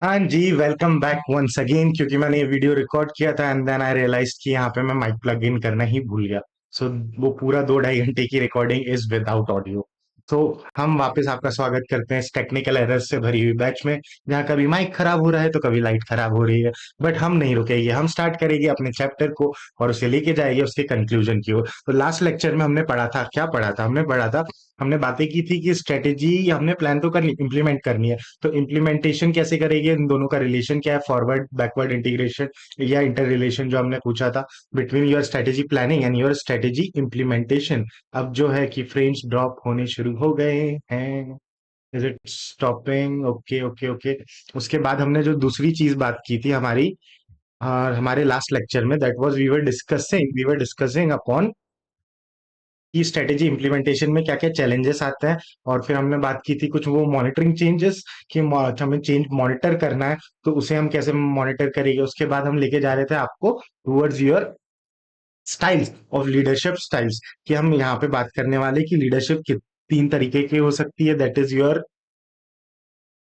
हाँ जी, welcome back once again. क्योंकि मैंने ये वीडियो रिकॉर्ड किया था एंड देन आई रियलाइज कि यहाँ पे मैं माइक प्लग इन करना ही भूल गया। सो वो पूरा 2-2.5 घंटे की रिकॉर्डिंग इज विदाउट ऑडियो। तो हम वापस आपका स्वागत करते हैं इस टेक्निकल एरर से भरी हुई बैच में, जहाँ कभी माइक खराब हो रहा है तो कभी लाइट खराब हो रही है। बट हम नहीं रुकेंगे, हम स्टार्ट करेंगे अपने चैप्टर को और उसे लेके जाएंगे उसके कंक्लूजन की ओर। तो लास्ट लेक्चर में हमने पढ़ा था, क्या पढ़ा था? हमने बातें की थी कि स्ट्रेटेजी हमने प्लान तो करनी, इंप्लीमेंट करनी है। तो इम्प्लीमेंटेशन कैसे करेंगे, इन दोनों का रिलेशन क्या है, फॉरवर्ड बैकवर्ड इंटीग्रेशन या इंटर रिलेशन जो हमने पूछा था between your strategy planning and your strategy implementation. अब जो है कि फ्रेम्स ड्रॉप होने शुरू हो गए हैं। Is it stopping? Okay okay okay. उसके बाद हमने जो दूसरी चीज बात की थी हमारी, हमारे लास्ट लेक्चर में, that was we were discussing upon कि स्ट्रेटेजी इंप्लीमेंटेशन में क्या क्या चैलेंजेस आते हैं। और फिर हमने बात की थी कुछ वो मॉनिटरिंग चेंजेस कि हमें चेंज मॉनिटर करना है, तो उसे हम कैसे मॉनिटर करेंगे। उसके बाद हम लेके जा रहे थे आपको towards your styles of leadership styles, कि हम यहाँ पे बात करने वाले कि लीडरशिप की तीन तरीके की हो सकती है। That is your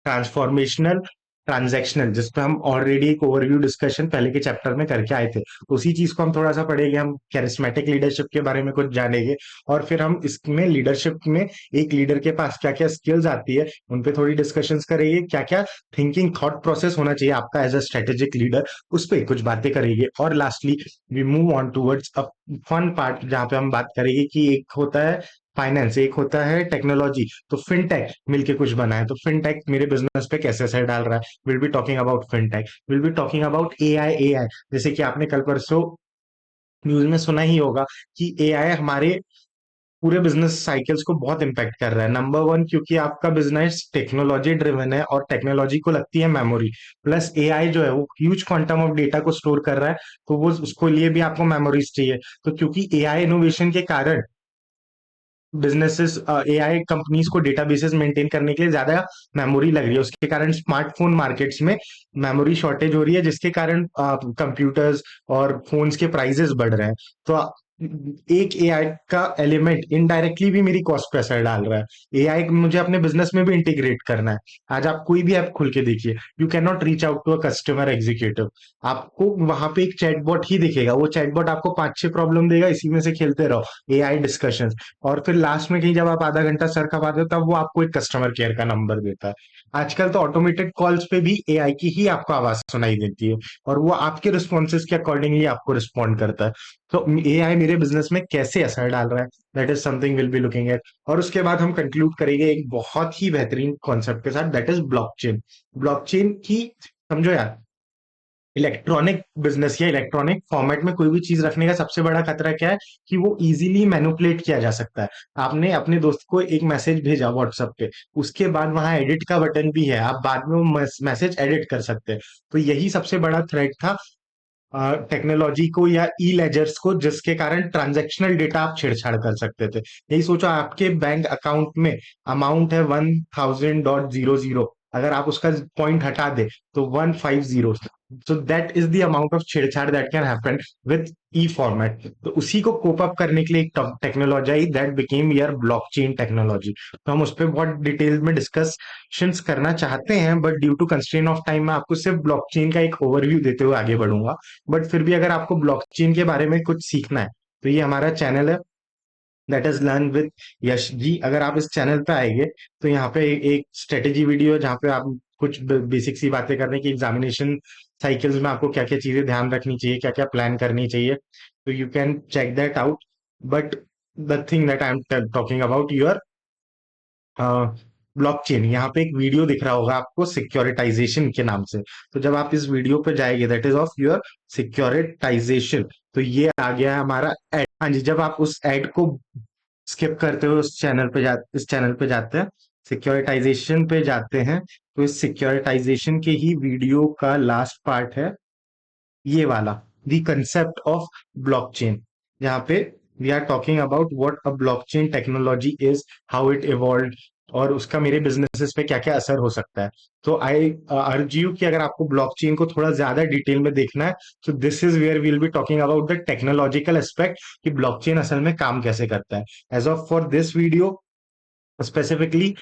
transformational, transactional, जिस पे हम ऑलरेडी एक ओवरव्यू डिस्कशन पहले के चैप्टर में करके आए थे। उसी चीज को हम थोड़ा सा पढ़ेंगे, हम कैरिस्मेटिक लीडरशिप के बारे में कुछ जानेंगे। और फिर हम इसमें लीडरशिप में एक लीडर के पास क्या क्या स्किल्स आती है उन पे थोड़ी डिस्कशंस करेंगे, क्या क्या थिंकिंग थॉट प्रोसेस होना चाहिए आपका एज अ स्ट्रेटेजिक लीडर, उस पर कुछ बातें करेंगे। और lastly we move on towards a fun part, जहाँ पे हम बात करेंगे कि एक होता है फाइनेंस, एक होता है टेक्नोलॉजी, तो फिनटेक मिलके कुछ बना है। तो फिनटेक मेरे बिजनेस पे कैसे असर डाल रहा है, will be talking about fintech. Will be talking about AI. जैसे कि आपने कल परसों न्यूज में सुना ही होगा कि एआई हमारे पूरे बिजनेस साइकिल्स को बहुत इम्पैक्ट कर रहा है। नंबर वन, क्योंकि आपका बिजनेस टेक्नोलॉजी ड्रिवन है और टेक्नोलॉजी को लगती है मेमोरी, प्लस एआई जो है वो ह्यूज क्वांटम ऑफ डेटा को स्टोर कर रहा है, तो वो उसको लिए भी आपको मेमोरीज चाहिए। तो क्योंकि एआई इनोवेशन के कारण बिजनेसेस, एआई कंपनीज को डेटाबेसेस मेंटेन करने के लिए ज्यादा मेमोरी लग रही है, उसके कारण स्मार्टफोन मार्केट्स में मेमोरी शॉर्टेज हो रही है, जिसके कारण कंप्यूटर्स और फोन्स के प्राइसेस बढ़ रहे हैं। तो एक एआई का एलिमेंट इनडायरेक्टली भी मेरी कॉस्ट पे असर डाल रहा है। एआई मुझे अपने बिजनेस में भी इंटीग्रेट करना है। आज आप कोई भी ऐप खुल के देखिए, you can not reach out to a customer executive, आपको वहां पे एक चैटबॉट ही दिखेगा। वो चैटबॉट आपको 5-6 प्रॉब्लम देगा, इसी में से खेलते रहो एआई डिस्कशन, और फिर लास्ट में कहीं जब आप आधा घंटा सर खपाते हो तब वो आपको एक कस्टमर केयर का नंबर देता है। आजकल तो ऑटोमेटेड कॉल्स पे भी एआई की ही आपको आवाज सुनाई देती है और वो आपके रिस्पॉन्सेज के अकॉर्डिंगली आपको रिस्पॉन्ड करता है। तो एआई मेरे बिजनेस में कैसे असर डाल रहा है, that is something will be looking at. और उसके बाद हम कंक्लूड करेंगे एक बहुत ही बेहतरीन कॉन्सेप्ट के साथ, दैट इज ब्लॉकचेन। ब्लॉकचेन की, समझो यार, इलेक्ट्रॉनिक बिजनेस या इलेक्ट्रॉनिक फॉर्मेट में कोई भी चीज रखने का सबसे बड़ा खतरा क्या है कि वो इजीली मैनिपुलेट किया जा सकता है। आपने अपने दोस्त को एक मैसेज भेजा व्हाट्सएप पे, उसके बाद वहां एडिट का बटन भी है, आप बाद में वो मैसेज एडिट कर सकते हैं। तो यही सबसे बड़ा थ्रेट था टेक्नोलॉजी को या ई लेजर्स को, जिसके कारण ट्रांजैक्शनल डेटा आप छेड़छाड़ कर सकते थे। यही सोचो, आपके बैंक अकाउंट में अमाउंट है 1000.00, अगर आप उसका पॉइंट हटा दे तो 150, so that is the amount of छेड़छाड़ that can happen with e format. तो उसी को कोप अप करने के लिए एक टेक्नोलॉजी आई, that became your blockchain technology. तो हम उस पर बहुत डिटेल में डिस्कशंस करना चाहते हैं, but due to constraint of time मैं आपको सिर्फ ब्लॉकचेन का एक ओवरव्यू देते हुए आगे बढ़ूंगा। बट फिर भी अगर आपको ब्लॉकचेन के बारे में कुछ सीखना है तो ये हमारा चैनल है, that is learn with Yash ji. अगर आप इस चैनल पे आएंगे तो यहाँ पे एक स्ट्रेटेजी वीडियो है, जहाँ पे आप कुछ बेसिक सी बातें करने की, एग्जामिनेशन साइकिल्स में आपको क्या क्या चीजें ध्यान रखनी चाहिए, क्या क्या प्लान करनी चाहिए, तो you can check that out. But the thing that I am talking about your blockchain, यहाँ पे एक वीडियो दिख रहा होगा आपको सिक्योरिटाइजेशन के नाम से। तो जब आप इस वीडियो पे जाएंगे, that is of your securitization, तो ये आ गया है हमारा एड। हाँ जी, जब आप उस एड को स्किप करते हुए इस चैनल पे जाते हैं, सिक्योरिटाइजेशन पे जाते हैं, तो इस सिक्योरिटाइजेशन के ही वीडियो का लास्ट पार्ट है ये वाला, द कंसेप्ट ऑफ ब्लॉकचेन, जहाँ पे we are talking about what a blockchain technology is, how it evolve, और उसका मेरे बिजनेसेस पे क्या क्या असर हो सकता है। तो आई अर्ज यू कि अगर आपको ब्लॉकचेन को थोड़ा ज्यादा डिटेल में देखना है, तो this is where we'll be talking about the technological aspect, कि ब्लॉकचेन असल में काम कैसे करता है। As of for this video specifically,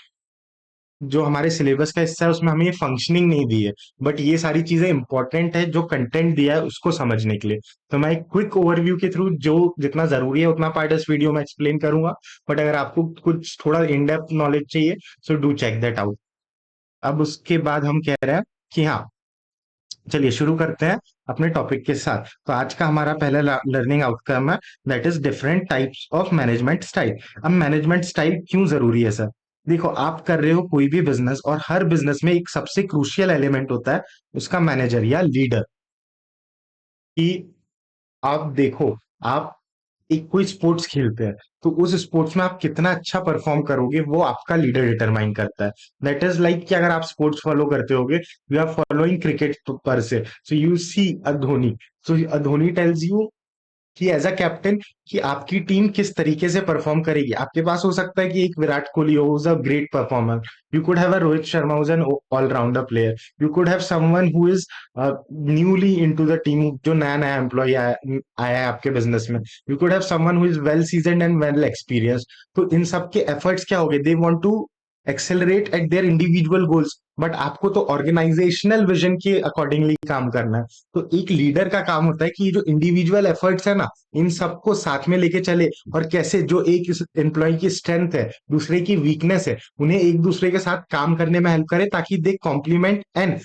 जो हमारे सिलेबस का हिस्सा है उसमें हमें ये फंक्शनिंग नहीं दी है, बट ये सारी चीजें इंपॉर्टेंट है जो कंटेंट दिया है उसको समझने के लिए। तो मैं एक क्विक ओवरव्यू के थ्रू जो जितना जरूरी है उतना पार्ट इस वीडियो में एक्सप्लेन करूंगा, बट अगर आपको कुछ थोड़ा इन डेप्थ नॉलेज चाहिए so do check that out. अब उसके बाद हम कह रहे हैं कि हाँ, चलिए शुरू करते हैं अपने टॉपिक के साथ। तो आज का हमारा पहला लर्निंग आउटकम है, that is different types of management style. अब मैनेजमेंट स्टाइल क्यों जरूरी है सर? देखो, आप कर रहे हो कोई भी बिजनेस, और हर बिजनेस में एक सबसे क्रूशियल एलिमेंट होता है उसका मैनेजर या लीडर। कि आप देखो, आप एक कोई स्पोर्ट्स खेलते हैं, तो उस स्पोर्ट्स में आप कितना अच्छा परफॉर्म करोगे वो आपका लीडर डिटरमाइन करता है। दैट इज लाइक कि अगर आप स्पोर्ट्स फॉलो करते होगे, यू आर फॉलोइंग क्रिकेट पर से, so you see a Dhoni, so a Dhoni tells you कि एज अ कैप्टन कि आपकी टीम किस तरीके से परफॉर्म करेगी। आपके पास हो सकता है कि एक विराट कोहली हो, a great performer, you could have a Rohit Sharma who's an allrounder player, you could have someone who is newly into the team, जो नया नया एम्प्लॉय आया है आपके बिजनेस में, you could have someone who is well seasoned and well experienced. तो इन सब के एफर्ट्स क्या हो गए, they want to accelerate at their individual goals, but आपको तो ऑर्गेनाइजेशनल विजन के अकॉर्डिंगली काम करना है। तो एक लीडर का काम होता है कि ये जो इंडिविजुअल एफर्ट्स है ना, इन सबको साथ में लेके चले, और कैसे जो एक एम्प्लॉय की स्ट्रेंथ है, दूसरे की वीकनेस है, उन्हें एक दूसरे के साथ काम करने में हेल्प करे, ताकि they complement and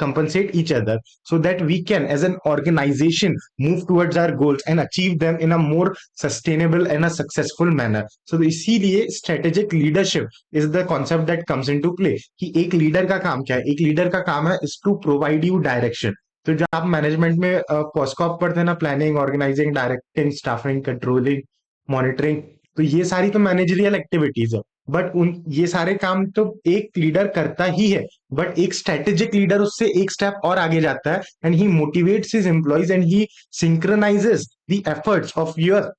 compensate each other, so that we can as an organization move towards our goals and achieve them in a more sustainable and a successful manner. So इसीलिए strategic leadership is the concept that comes into play, कि एक leader का काम क्या है? एक leader का काम है is to provide you direction। तो जब आप मैनेजमेंट में पॉस्कॉप पढ़ते हैं ना, planning, organizing, directing, staffing, controlling, monitoring, तो ये सारी तो मैनेजरियल एक्टिविटीज है। बट उन ये सारे काम तो एक लीडर करता ही है, बट एक स्ट्रेटेजिक लीडर उससे एक स्टेप और आगे जाता है, and he motivates his employees and he synchronises the efforts of your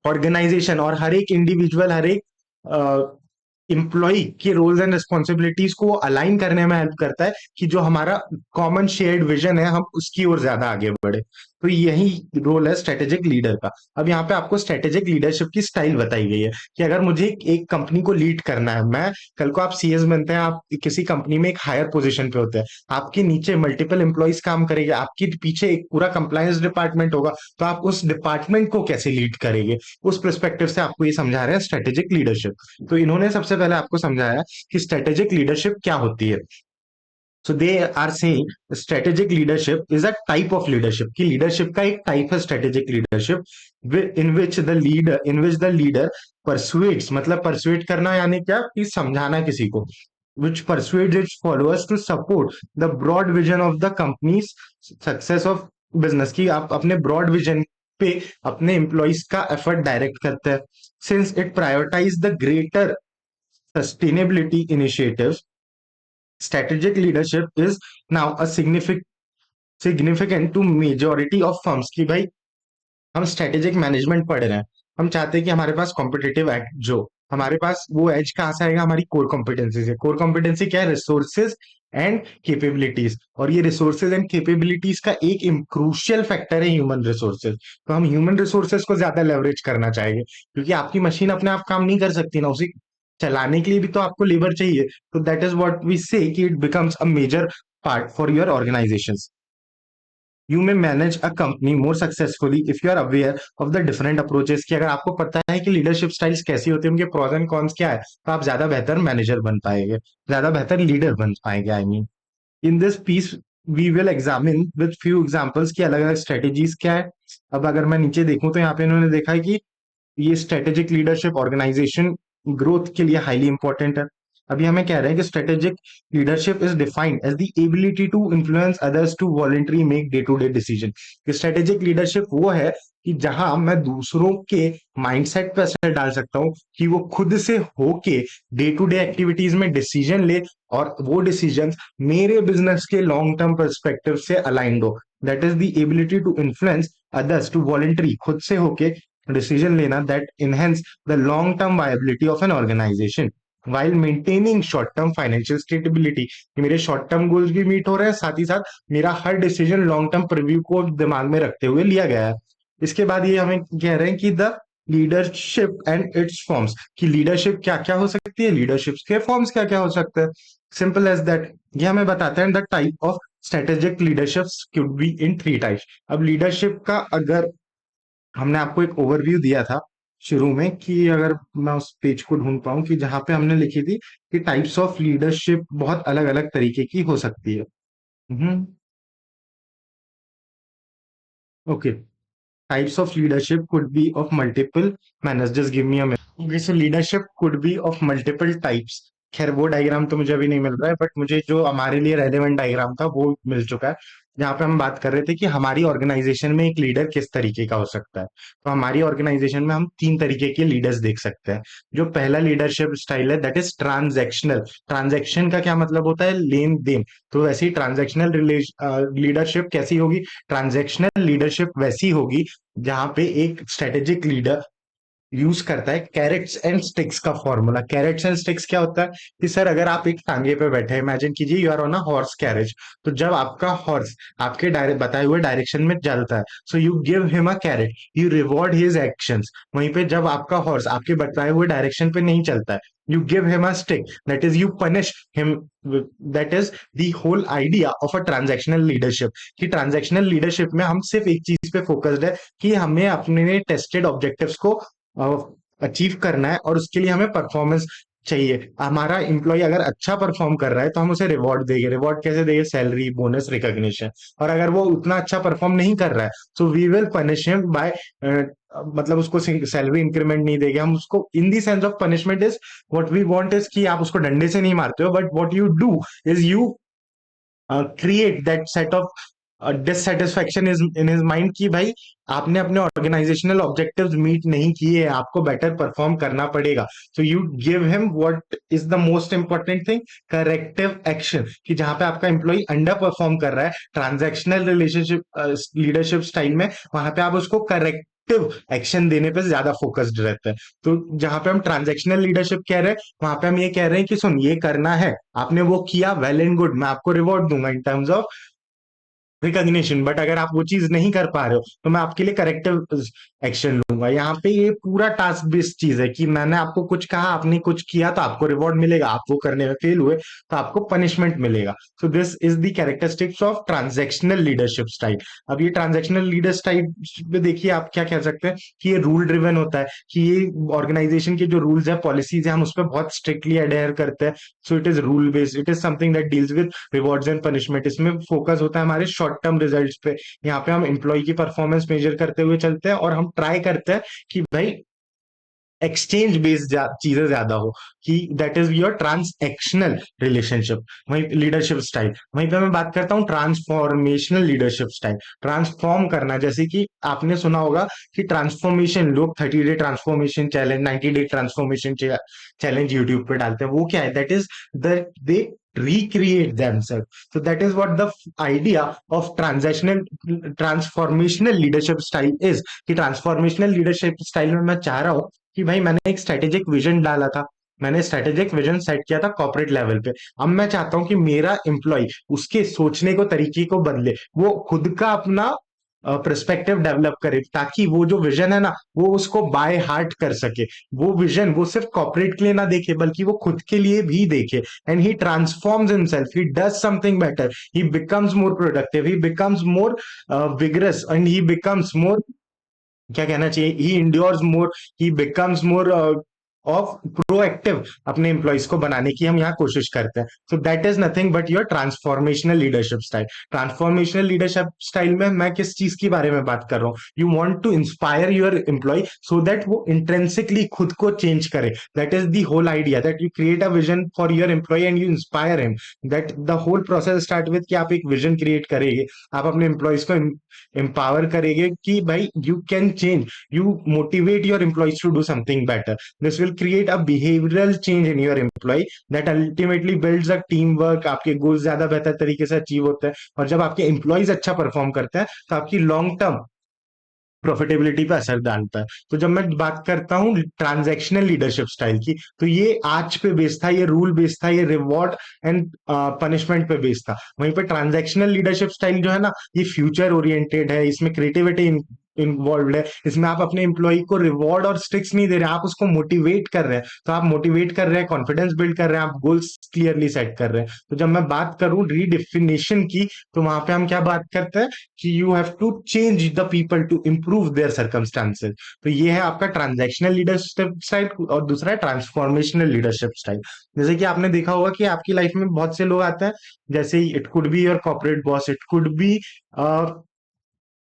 organisation, और हर एक इंडिविजुअल, हर एक एम्प्लॉय के रोल्स एंड रिस्पॉन्सिबिलिटीज को अलाइन करने में हेल्प करता है, कि जो हमारा कॉमन शेयर्ड विजन है हम उसकी ओर ज्यादा आगे बढ़े। तो यही रोल है स्ट्रेटेजिक लीडर का। अब यहाँ पे आपको स्ट्रेटेजिक लीडरशिप की स्टाइल बताई गई है, कि अगर मुझे एक कंपनी को लीड करना है, मैं कल को आप सीएस बनते हैं, आप किसी कंपनी में एक हायर पोजीशन पे होते हैं, आपके नीचे मल्टीपल एम्प्लॉयज काम करेंगे, आपके पीछे एक पूरा कंप्लायंस डिपार्टमेंट होगा, तो आप उस डिपार्टमेंट को कैसे लीड करेंगे, उस परस्पेक्टिव से आपको ये समझा रहे हैं स्ट्रेटेजिक लीडरशिप। तो इन्होंने सबसे पहले आपको समझाया कि स्ट्रेटेजिक लीडरशिप क्या होती है। So they are saying strategic leadership is a type of leadership, की लीडरशिप का एक टाइप है strategic leadership, in which the leader persuades, मतलब परसुएट करना यानी क्या, कि समझाना किसी को, which persuades its followers to support the broad vision of the company's success of business, की आप अपने ब्रॉड विजन पे अपने एम्प्लॉइज का एफर्ट डायरेक्ट करते हैं। Since it prioritize the greater sustainability initiatives, strategic leadership is now a significant to majority of firms, कि भाई हम स्ट्रेटेजिक मैनेजमेंट पढ़ रहे हैं, हम चाहते हैं कि हमारे पास कॉम्पिटेटिव एज, जो हमारे पास वो एज कहाँ से आएगा, हमारी कोर कॉम्पिटेंसी से। कोर कॉम्पिटेंसी क्या है? रिसोर्सेज एंड कैपेबिलिटीज, और ये रिसोर्सेज एंड कैपेबिलिटीज का एक क्रूशियल फैक्टर है ह्यूमन रिसोर्सेज। तो हम ह्यूमन रिसोर्सेज को ज्यादा लेवरेज करना चाहेंगे, क्योंकि आपकी मशीन अपने आप काम नहीं कर सकती ना, उसी चलाने के लिए भी तो आपको लेबर चाहिए। तो that is what we say कि it becomes a major part for your organization. You may manage a company more successfully if you are aware of the different approaches, की अगर आपको पता है कि लीडरशिप स्टाइल्स कैसी होती है, उनके प्रोज एंड कॉन्स क्या है, तो आप ज्यादा बेहतर मैनेजर बन पाएंगे, ज्यादा बेहतर लीडर बन पाएंगे। I mean, in this piece we will examine with few examples की अलग अलग स्ट्रेटेजीज क्या है। अब अगर मैं नीचे देखूं तो यहाँ पे इन्होंने देखा है कि ये स्ट्रेटेजिक लीडरशिप ऑर्गेनाइजेशन ग्रोथ के लिए हाईली इंपॉर्टेंट है। अभी हमें कह रहे हैं कि strategic leadership is defined as the ability to influence others to voluntary make day to day decision. Strategic leadership वो है कि जहां मैं दूसरों के माइंडसेट पर असर डाल सकता हूं, कि वो खुद से होके डे टू डे एक्टिविटीज में डिसीजन ले, और वो डिसीजन मेरे बिजनेस के लॉन्ग टर्म परस्पेक्टिव से अलाइंड हो। That is the ability to influence others to voluntary, खुद से होके डिसीजन लेना, that enhance the long term viability of an organization while maintaining short term financial stability, कि मेरे शॉर्ट टर्म गोल्स भी meet हो रहे हैं, साथ ही साथ मेरा हर डिसीजन लॉन्ग टर्म प्रीव्यू को दिमाग में रखते हुए लिया गया है। इसके बाद ये हमें कह रहे हैं कि the leadership and it's forms, कि लीडरशिप क्या क्या हो सकती है, लीडरशिप के फॉर्म्स क्या क्या हो सकते हैं। सिंपल एज दैट, ये हमें बताते हैं the type of strategic leadership could be in three types. अब लीडरशिप का अगर हमने आपको एक ओवरव्यू दिया था शुरू में, कि अगर मैं उस पेज को ढूंढ पाऊं कि जहां पे हमने लिखी थी कि टाइप्स ऑफ लीडरशिप बहुत अलग अलग तरीके की हो सकती है। Hmm. Okay, types of leadership could be of multiple manners. Just give me a minute. Okay, so leadership could be of multiple types. खैर वो डायग्राम तो मुझे अभी नहीं मिल रहा है, बट मुझे जो हमारे लिए रेलेवेंट डायग्राम था वो मिल चुका है, जहाँ पे हम बात कर रहे थे कि हमारी ऑर्गेनाइजेशन में एक लीडर किस तरीके का हो सकता है। तो हमारी ऑर्गेनाइजेशन में हम तीन तरीके के लीडर्स देख सकते हैं। जो पहला लीडरशिप स्टाइल है दैट इज ट्रांजैक्शनल। ट्रांजैक्शन का क्या मतलब होता है, लेन देन। तो वैसे ही ट्रांजैक्शनल लीडरशिप कैसी होगी, ट्रांजैक्शनल लीडरशिप वैसी होगी जहां पे एक स्ट्रेटेजिक लीडर यूज करता है कैरेट्स एंड स्टिक्स का फॉर्मूला। कैरेट्स एंड स्टिक्स क्या होता है कि सर अगर आप एक टांगे पे बैठे हैं, इमेजिन कीजिए you are on a horse carriage. तो जब आपका हॉर्स आपके बताए हुए डायरेक्शन में चलता है, so you give him a carrot, you reward his actions. वहीं पे जब आपका हॉर्स आपके बताए हुए डायरेक्शन पे नहीं चलता है, you give him a stick, that is you punish him. That is the whole idea of a transactional leadership. कि ट्रांजैक्शनल लीडरशिप में हम सिर्फ एक चीज पे फोकस्ड है कि हमें अपने टेस्टेड ऑब्जेक्टिव्स को अचीव करना है, और उसके लिए हमें परफॉर्मेंस चाहिए। हमारा एम्प्लॉय अगर अच्छा परफॉर्म कर रहा है तो हम उसे रिवॉर्ड देंगे। रिवॉर्ड कैसे देंगे, सैलरी, बोनस, रिकॉग्निशन। और अगर वो उतना अच्छा परफॉर्म नहीं कर रहा है, so we will punish him by, मतलब उसको सैलरी इंक्रीमेंट नहीं देंगे हम उसको। In the sense of punishment is, what we want is कि आप उसको डंडे से नहीं मारते हो, but what you do is you create that set of dissatisfaction is in his mind, कि भाई आपने अपने ऑर्गेनाइजेशनल ऑब्जेक्टिव्स मीट नहीं किए, आपको बेटर परफॉर्म करना पड़ेगा। सो you give him what is the most important thing, corrective action. कि जहां पे आपका एम्प्लॉय अंडर परफॉर्म कर रहा है ट्रांजैक्शनल रिलेशनशिप लीडरशिप स्टाइल में, वहां पे आप उसको करेक्टिव एक्शन देने पे ज्यादा फोकस्ड रहते हैं। तो जहां पे हम ट्रांजैक्शनल लीडरशिप कह रहे हैं, वहां पे हम ये कह रहे हैं कि सुन ये करना है, आपने वो किया, वेल एंड गुड, मैं आपको रिवॉर्ड दूंगा in terms of recognition. But अगर आप वो चीज नहीं कर पा रहे हो तो मैं आपके लिए करेक्टिव एक्शन लूंगा। यहाँ पे ये पूरा टास्क बेस्ड चीज है कि मैंने आपको कुछ कहा, आपने कुछ किया तो आपको रिवॉर्ड मिलेगा, आप वो करने में फेल हुए तो आपको पनिशमेंट मिलेगा। सो this is the characteristics of transactional leadership style. अब ये ट्रांजैक्शनल लीडर स्टाइल में देखिए आप क्या कह सकते हैं कि ये रूल ड्रिवन होता है, कि ये ऑर्गेनाइजेशन के जो रूल्स है, पॉलिसीज है, हम उस पर बहुत स्ट्रिक्टली अडेयर करते हैं। So it is rule based, it is something that deals with rewards and punishment. इसमें फोकस होता है हमारे शॉर्ट टर्म रिजल्ट्स पे। यहाँ पे हम एम्प्लॉय की परफॉर्मेंस मेजर करते हुए चलते हैं, और हम ट्राई करते हैं कि भाई एक्सचेंज बेस्ड चीजें ज्यादा हो, कि दैट इज योर ट्रांसएक्शनल रिलेशनशिप। वहीं लीडरशिप स्टाइल, वहीं पे मैं बात करता हूँ ट्रांसफॉर्मेशनल लीडरशिप स्टाइल। ट्रांसफॉर्म करना, जैसे कि आपने सुना होगा कि ट्रांसफॉर्मेशन, लोग 30 day transformation challenge, 90 day transformation challenge YouTube पे डालते हैं। वो क्या है, that is that they recreate themselves. So that is what the idea of transformational leadership style is। कि ट्रांसफॉर्मेशनल लीडरशिप स्टाइल में मैं चाह रहा हूँ कि भाई मैंने एक स्ट्रेटेजिक विजन डाला था, मैंने स्ट्रेटेजिक विजन सेट किया था कॉर्पोरेट लेवल पे। अब मैं चाहता हूं कि मेरा एम्प्लॉय उसके सोचने को, तरीके को बदले, वो खुद का अपना पर्सपेक्टिव डेवलप करे, ताकि वो जो विजन है ना, वो उसको बाय हार्ट कर सके। वो विजन वो सिर्फ कॉर्पोरेट के लिए ना देखे, बल्कि वो खुद के लिए भी देखे। And he transforms himself, he does something better, he becomes more productive, he becomes more vigorous, and he becomes more, क्या कहना चाहिए, he endures more, he becomes more of proactive, अपने एम्प्लॉइज को बनाने की हम यहाँ कोशिश करते हैं। So that is nothing but your transformational leadership style. Transformational leadership style में मैं किस चीज के बारे में बात कर रहा हूँ, you want to inspire your employee so that वो इंट्रेंसिकली खुद को चेंज करे। That is the whole idea, that you create a vision for your employee and you inspire him. That the whole process start with कि आप एक vision create करेंगे, आप अपने एम्प्लॉयज को empower करेंगे कि भाई you can change, you motivate your employees to do something better. This will create a behavioral change in your employee that ultimately builds a teamwork। आपके गोल्स ज्यादा बेहतर तरीके से अचीव होते हैं, और जब आपके एम्प्लॉयज अच्छा परफॉर्म करते हैं तो आपकी लॉन्ग टर्म प्रॉफिटेबिलिटी पे असर डालता है। तो जब मैं बात करता हूँ ट्रांजैक्शनल लीडरशिप स्टाइल की, तो ये आज पे बेस्ड था, ये रूल बेस्ड था, ये रिवॉर्ड एंड पनिशमेंट पे बेस्ड था। वहीं पे ट्रांजैक्शनल लीडरशिप स्टाइल जो है ना, ये फ्यूचर ओरिएंटेड है, इसमें क्रिएटिविटी इन्वॉल्व है, इसमें आप अपने एम्प्लॉय को रिवॉर्ड और स्टिक्स नहीं दे रहे हैं, आप उसको मोटिवेट कर रहे हैं। तो आप मोटिवेट कर रहे हैं, कॉन्फिडेंस बिल्ड कर रहे हैं, आप गोल्स क्लियरली सेट कर रहे हैं। तो जब मैं बात करूं रीडिफिनेशन की, तो वहां पे हम क्या बात करते हैं कि you have to change the people to improve their circumstances. तो ये है आपका ट्रांजैक्शनल लीडरशिप स्टाइल, और दूसरा है ट्रांसफॉर्मेशनल लीडरशिप स्टाइल। जैसे कि आपने देखा होगा कि आपकी लाइफ में बहुत से लोग आते हैं, जैसे it could be your corporate boss, it could be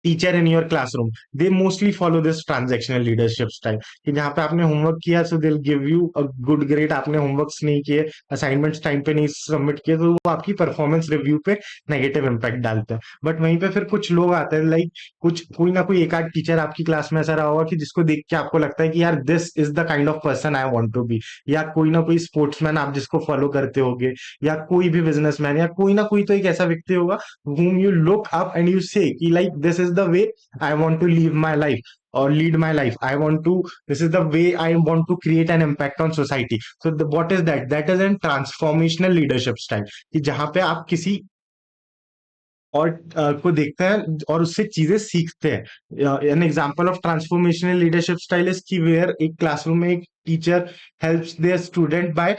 teacher in your classroom, they mostly follow this transactional leadership style, कि जहां पे आपने होमवर्क किया so they give you a good grade, आपने होमवर्क्स नहीं किए, असाइनमेंट्स टाइम पे नहीं सबमिट किए, तो वो आपकी परफॉर्मेंस रिव्यू पे नेगेटिव इम्पैक्ट डालते हैं। बट वहीं पे फिर कुछ लोग आते हैं, लाइक कुछ कोई ना कोई एक आध टीचर आपकी क्लास में ऐसा रहा होगा कि जिसको देख के आपको लगता है कि यार this is the kind of person I want to be, या कोई ना कोई स्पोर्ट्समैन आप जिसको फॉलो करते होगे, या कोई भी बिजनेसमैन, या कोई ना कोई तो एक ऐसा व्यक्ति होगा whom you look up and you say कि like this is the way I want to live my life or lead my life. I want to, this is the way I want to create an impact on society. So what is that? That is a transformational leadership style, कि जहां पे आप किसी और को देखते हैं और उससे चीजें सीखते हैं। An example of transformational leadership style is कि वेयर एक क्लासरूम में एक teacher helps their student by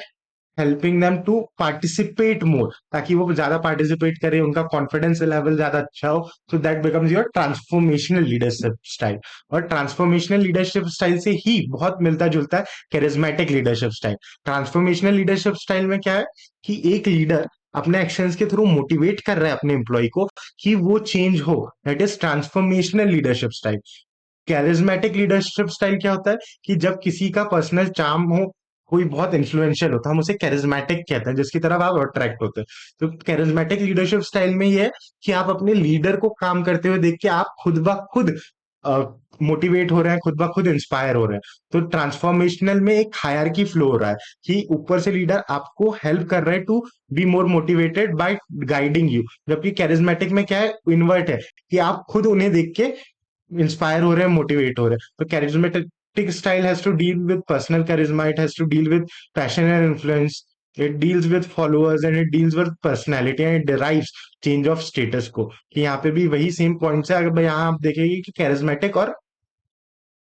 helping them to participate more, ताकि वो ज्यादा पार्टिसिपेट करें, उनका कॉन्फिडेंस लेवल ज्यादा अच्छा हो। So that becomes your transformational leadership style. और ट्रांसफॉर्मेशनल लीडरशिप स्टाइल से ही बहुत मिलता जुलता है charismatic leadership style. Transformational leadership style में क्या है कि एक लीडर अपने एक्शंस के थ्रू मोटिवेट कर रहा है अपने एम्प्लॉय को कि वो चेंज हो, that is transformational leadership style. Charismatic leadership style क्या होता है कि जब किसी का पर्सनल चार्म हो, कोई बहुत इन्फ्लुएंशियल होता है, हम उसे कैरिज्मेटिक कहते हैं, जिसकी तरफ आप अट्रैक्ट होते हैं। तो कैरिज्मेटिक लीडरशिप स्टाइल में ये है कि आप अपने लीडर को काम करते हुए देख के आप खुद ब खुद मोटिवेट हो रहे हैं, खुद ब खुद इंस्पायर हो रहे हैं। तो ट्रांसफॉर्मेशनल में एक हायरार्की फ्लो हो रहा है कि ऊपर से लीडर आपको हेल्प कर रहे हैं to be more motivated by guiding you, जबकि कैरिज्मेटिक में क्या है, इन्वर्ट है, कि आप खुद उन्हें देख के इंस्पायर हो रहे हैं, मोटिवेट हो रहे हैं। तो charismatic style has to deal with personal charisma, it has to deal with passion and influence, it deals with followers and it deals with personality and it derives change of status quo. कि यहाँ पे भी वही same points है, अगर यहाँ आप देखेंगे कि कैरिज्मेटिक और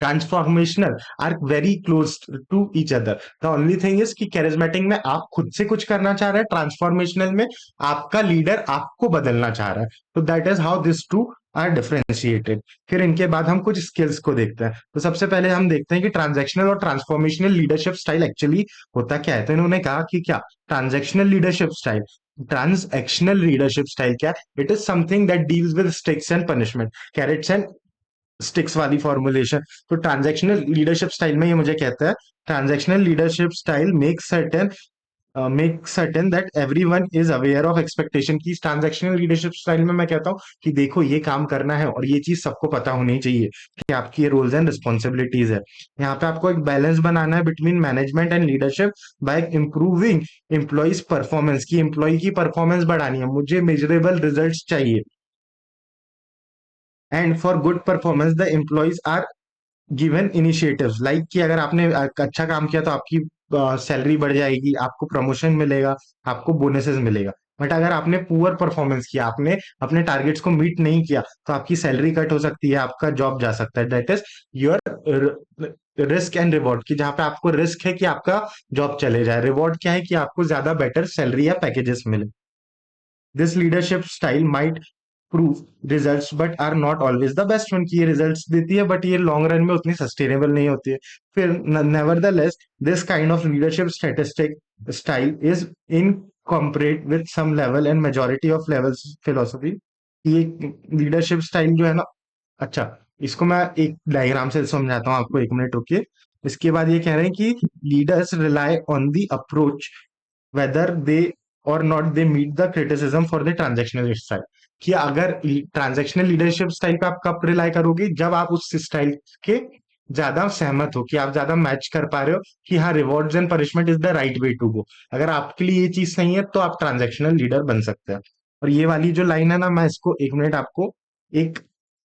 transformational are very close to each other. The only thing is कि कैरिज्मेटिक में आप खुद से कुछ करना चाह रहे हैं, ट्रांसफॉर्मेशनल में आपका लीडर आपको बदलना चाह रहा है। तो that is how this two are differentiated. फिर इनके बाद हम कुछ स्किल्स को देखते हैं। तो सबसे पहले हम देखते हैं कि ट्रांजैक्शनल और ट्रांसफॉर्मेशनल लीडरशिप स्टाइल एक्चुअली होता क्या है। तो इन्होंने कहा कि क्या transactional leadership style, transactional leadership style क्या है, it is something that deals with sticks and punishment, carrots and sticks वाली फॉर्मुलेशन। तो ट्रांजैक्शनल लीडरशिप स्टाइल में ये मुझे कहता है, transactional leadership style make certain that everyone is aware of expectation. की ट्रांजैक्शनल लीडरशिप स्टाइल में मैं कहता हूँ कि देखो ये काम करना है और ये चीज सबको पता होनी चाहिए कि आपकी ये रोल्स एंड रिस्पॉन्सिबिलिटीज है। यहाँ पे आपको एक बैलेंस बनाना है between management and leadership by improving employees performance. की एम्प्लॉय की परफॉर्मेंस बढ़ानी है, मुझे मेजरेबल रिजल्ट चाहिए। And for good performance the employees are given initiatives, like कि अगर आपने अच्छा काम किया तो आपकी सैलरी बढ़ जाएगी, आपको प्रमोशन मिलेगा, आपको बोनसेस मिलेगा। बट अगर आपने पुअर परफॉर्मेंस किया, आपने अपने टारगेट्स को मीट नहीं किया, तो आपकी सैलरी कट हो सकती है, आपका जॉब जा सकता है। That is your risk and reward, कि जहां पे आपको रिस्क है कि आपका जॉब चले जाए, रिवॉर्ड क्या है कि आपको ज्यादा बेटर सैलरी या पैकेजेस मिले। This leadership style might prove results but are not always the best one, की ये रिजल्ट्स देती है बट ये लॉन्ग रन में उतनी सस्टेनेबल नहीं होती है। फिर nevertheless this kind of leadership statistic style is incorporate with some level and majority of levels philosophy. ये लीडरशिप स्टाइल जो है ना, अच्छा, इसको मैं एक डायग्राम से समझाता हूँ आपको, एक मिनट रुकिए। इसके बाद ये कह रहे हैं कि leaders rely on the approach whether they or not they meet the criticism for the transactional style। कि अगर ट्रांजैक्शनल लीडरशिप स्टाइल पे आप कब रिलाई करोगे, जब आप उस स्टाइल के ज्यादा सहमत हो, कि आप ज्यादा मैच कर पा रहे हो कि हाँ rewards and punishment is the right way to go. अगर आपके लिए ये चीज सही है तो आप ट्रांजैक्शनल लीडर बन सकते हैं। और ये वाली जो लाइन है ना, मैं इसको एक मिनट आपको एक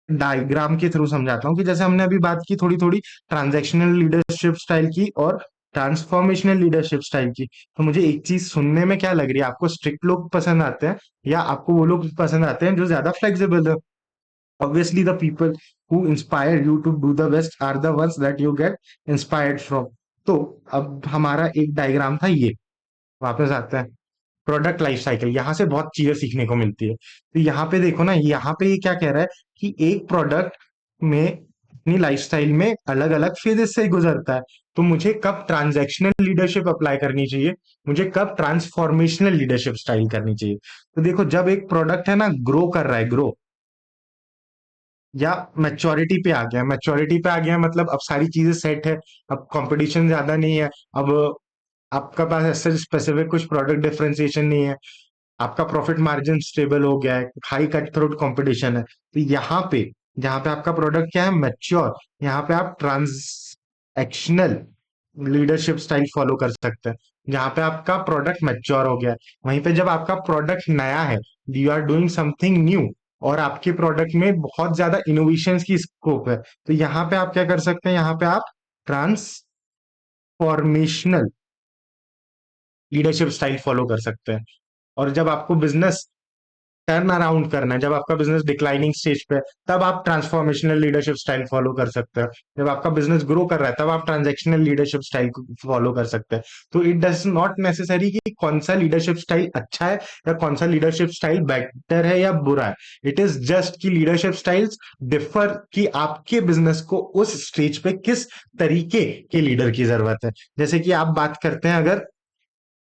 डायग्राम के थ्रू समझाता हूँ। कि जैसे हमने अभी बात की थोड़ी थोड़ी ट्रांजैक्शनल लीडरशिप स्टाइल की और ट्रांसफॉर्मेशनल लीडरशिप स्टाइल की, तो मुझे एक चीज सुनने में क्या लग रही है, आपको स्ट्रिक्ट लोग पसंद आते हैं या आपको वो लोग पसंद आते हैं जो ज्यादा फ्लेक्सिबल है? Obviously the people who inspire you to do the best are the ones that you get inspired from. तो अब हमारा एक डायग्राम था ये, वापस आते हैं प्रोडक्ट लाइफ साइकिल, यहाँ से बहुत चीजें सीखने को मिलती है। तो यहाँ पे देखो ना, यहाँ पे ये क्या कह रहा है कि एक प्रोडक्ट में अपनी लाइफस्टाइल में अलग अलग फेजेस से गुजरता है। तो मुझे कब ट्रांजैक्शनल लीडरशिप अप्लाई करनी चाहिए, मुझे कब ट्रांसफॉर्मेशनल लीडरशिप स्टाइल करनी चाहिए। तो देखो, जब एक प्रोडक्ट है ना ग्रो कर रहा है, ग्रो या मैच्योरिटी पे आ गया मतलब अब सारी चीजें सेट है, अब कंपटीशन ज्यादा नहीं है, अब आपका पास ऐसे स्पेसिफिक कुछ प्रोडक्ट डिफरेंशिएशन नहीं है, आपका प्रॉफिट मार्जिन स्टेबल हो गया है, हाई कट थ्रोट कंपटीशन है, तो यहाँ पे जहाँ पे आपका प्रोडक्ट क्या है, मैच्योर, यहाँ पे आप ट्रांसैक्शनल लीडरशिप स्टाइल फॉलो कर सकते हैं। जहाँ पे आपका प्रोडक्ट मैच्योर हो गया है, वहीं पे जब आपका प्रोडक्ट नया है, you are doing something new, और आपके प्रोडक्ट में बहुत ज्यादा इनोवेशन की स्कोप है, तो यहाँ पे आप क्या कर सकते हैं, यहाँ पे आप ट्रांसफॉर्मेशनल लीडरशिप स्टाइल फॉलो कर सकते हैं। और जब आपको बिजनेस टर्न अराउंड करना है, जब आपका बिजनेस डिक्लाइनिंग स्टेज पे है, तब आप ट्रांसफॉर्मेशनल लीडरशिप स्टाइल फॉलो कर सकते हैं। जब आपका बिजनेस ग्रो कर रहा है, तब आप ट्रांजैक्शनल लीडरशिप स्टाइल फॉलो कर सकते हैं। तो इट डज नॉट नेसेसरी कि कौन सा लीडरशिप स्टाइल अच्छा है या कौन सा लीडरशिप स्टाइल बेटर है या बुरा है। इट इज जस्ट कि लीडरशिप स्टाइल्स डिफर कि आपके बिजनेस को उस स्टेज पे किस तरीके के लीडर की जरूरत है। जैसे कि आप बात करते हैं अगर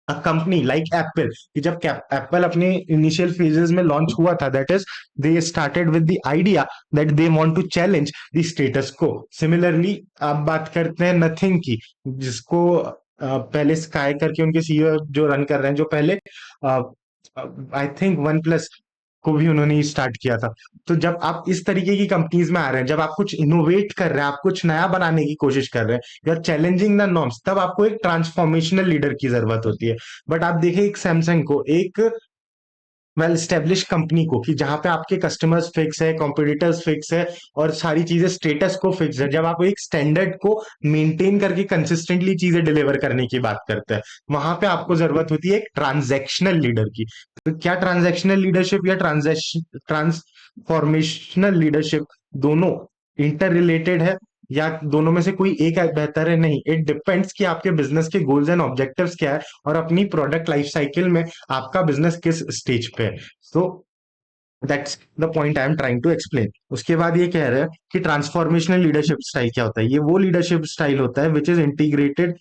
अ कंपनी लाइक एप्पल, कि जब एप्पल अपने इनिशियल फेजेस में लॉन्च हुआ था, that is they started with the idea that they want to challenge the status quo. Similarly आप बात करते हैं नथिंग की, जिसको पहले स्काई करके उनके सीईओ जो रन कर रहे हैं, जो पहले आई थिंक वन प्लस को भी उन्होंने स्टार्ट किया था। तो जब आप इस तरीके की कंपनीज में आ रहे हैं, जब आप कुछ इनोवेट कर रहे हैं, आप कुछ नया बनाने की कोशिश कर रहे हैं, you are challenging the norms, तब आपको एक ट्रांसफॉर्मेशनल लीडर की जरूरत होती है। बट आप देखें एक सैमसंग को, एक वेल स्टेब्लिश कंपनी को, कि जहां पे आपके कस्टमर्स फिक्स है, कॉम्पिटिटर्स फिक्स है, और सारी चीजें स्टेटस को फिक्स है, जब आप एक स्टैंडर्ड को मेंटेन करके कंसिस्टेंटली चीजें डिलीवर करने की बात करते हैं, वहां पे आपको जरूरत होती है एक ट्रांजैक्शनल लीडर की। तो क्या ट्रांजैक्शनल लीडरशिप या ट्रांसफॉर्मेशनल लीडरशिप दोनों इंटर रिलेटेड है, या दोनों में से कोई एक बेहतर है? नहीं, इट डिपेंड्स कि आपके बिजनेस के गोल्स एंड ऑब्जेक्टिव्स क्या है, और अपनी प्रोडक्ट लाइफ साइकिल में आपका बिजनेस किस स्टेज पे है। So that's the point I am trying to explain. उसके बाद ये कह रहे हैं कि ट्रांसफॉर्मेशनल लीडरशिप स्टाइल क्या होता है। ये वो लीडरशिप स्टाइल होता है which is integrated,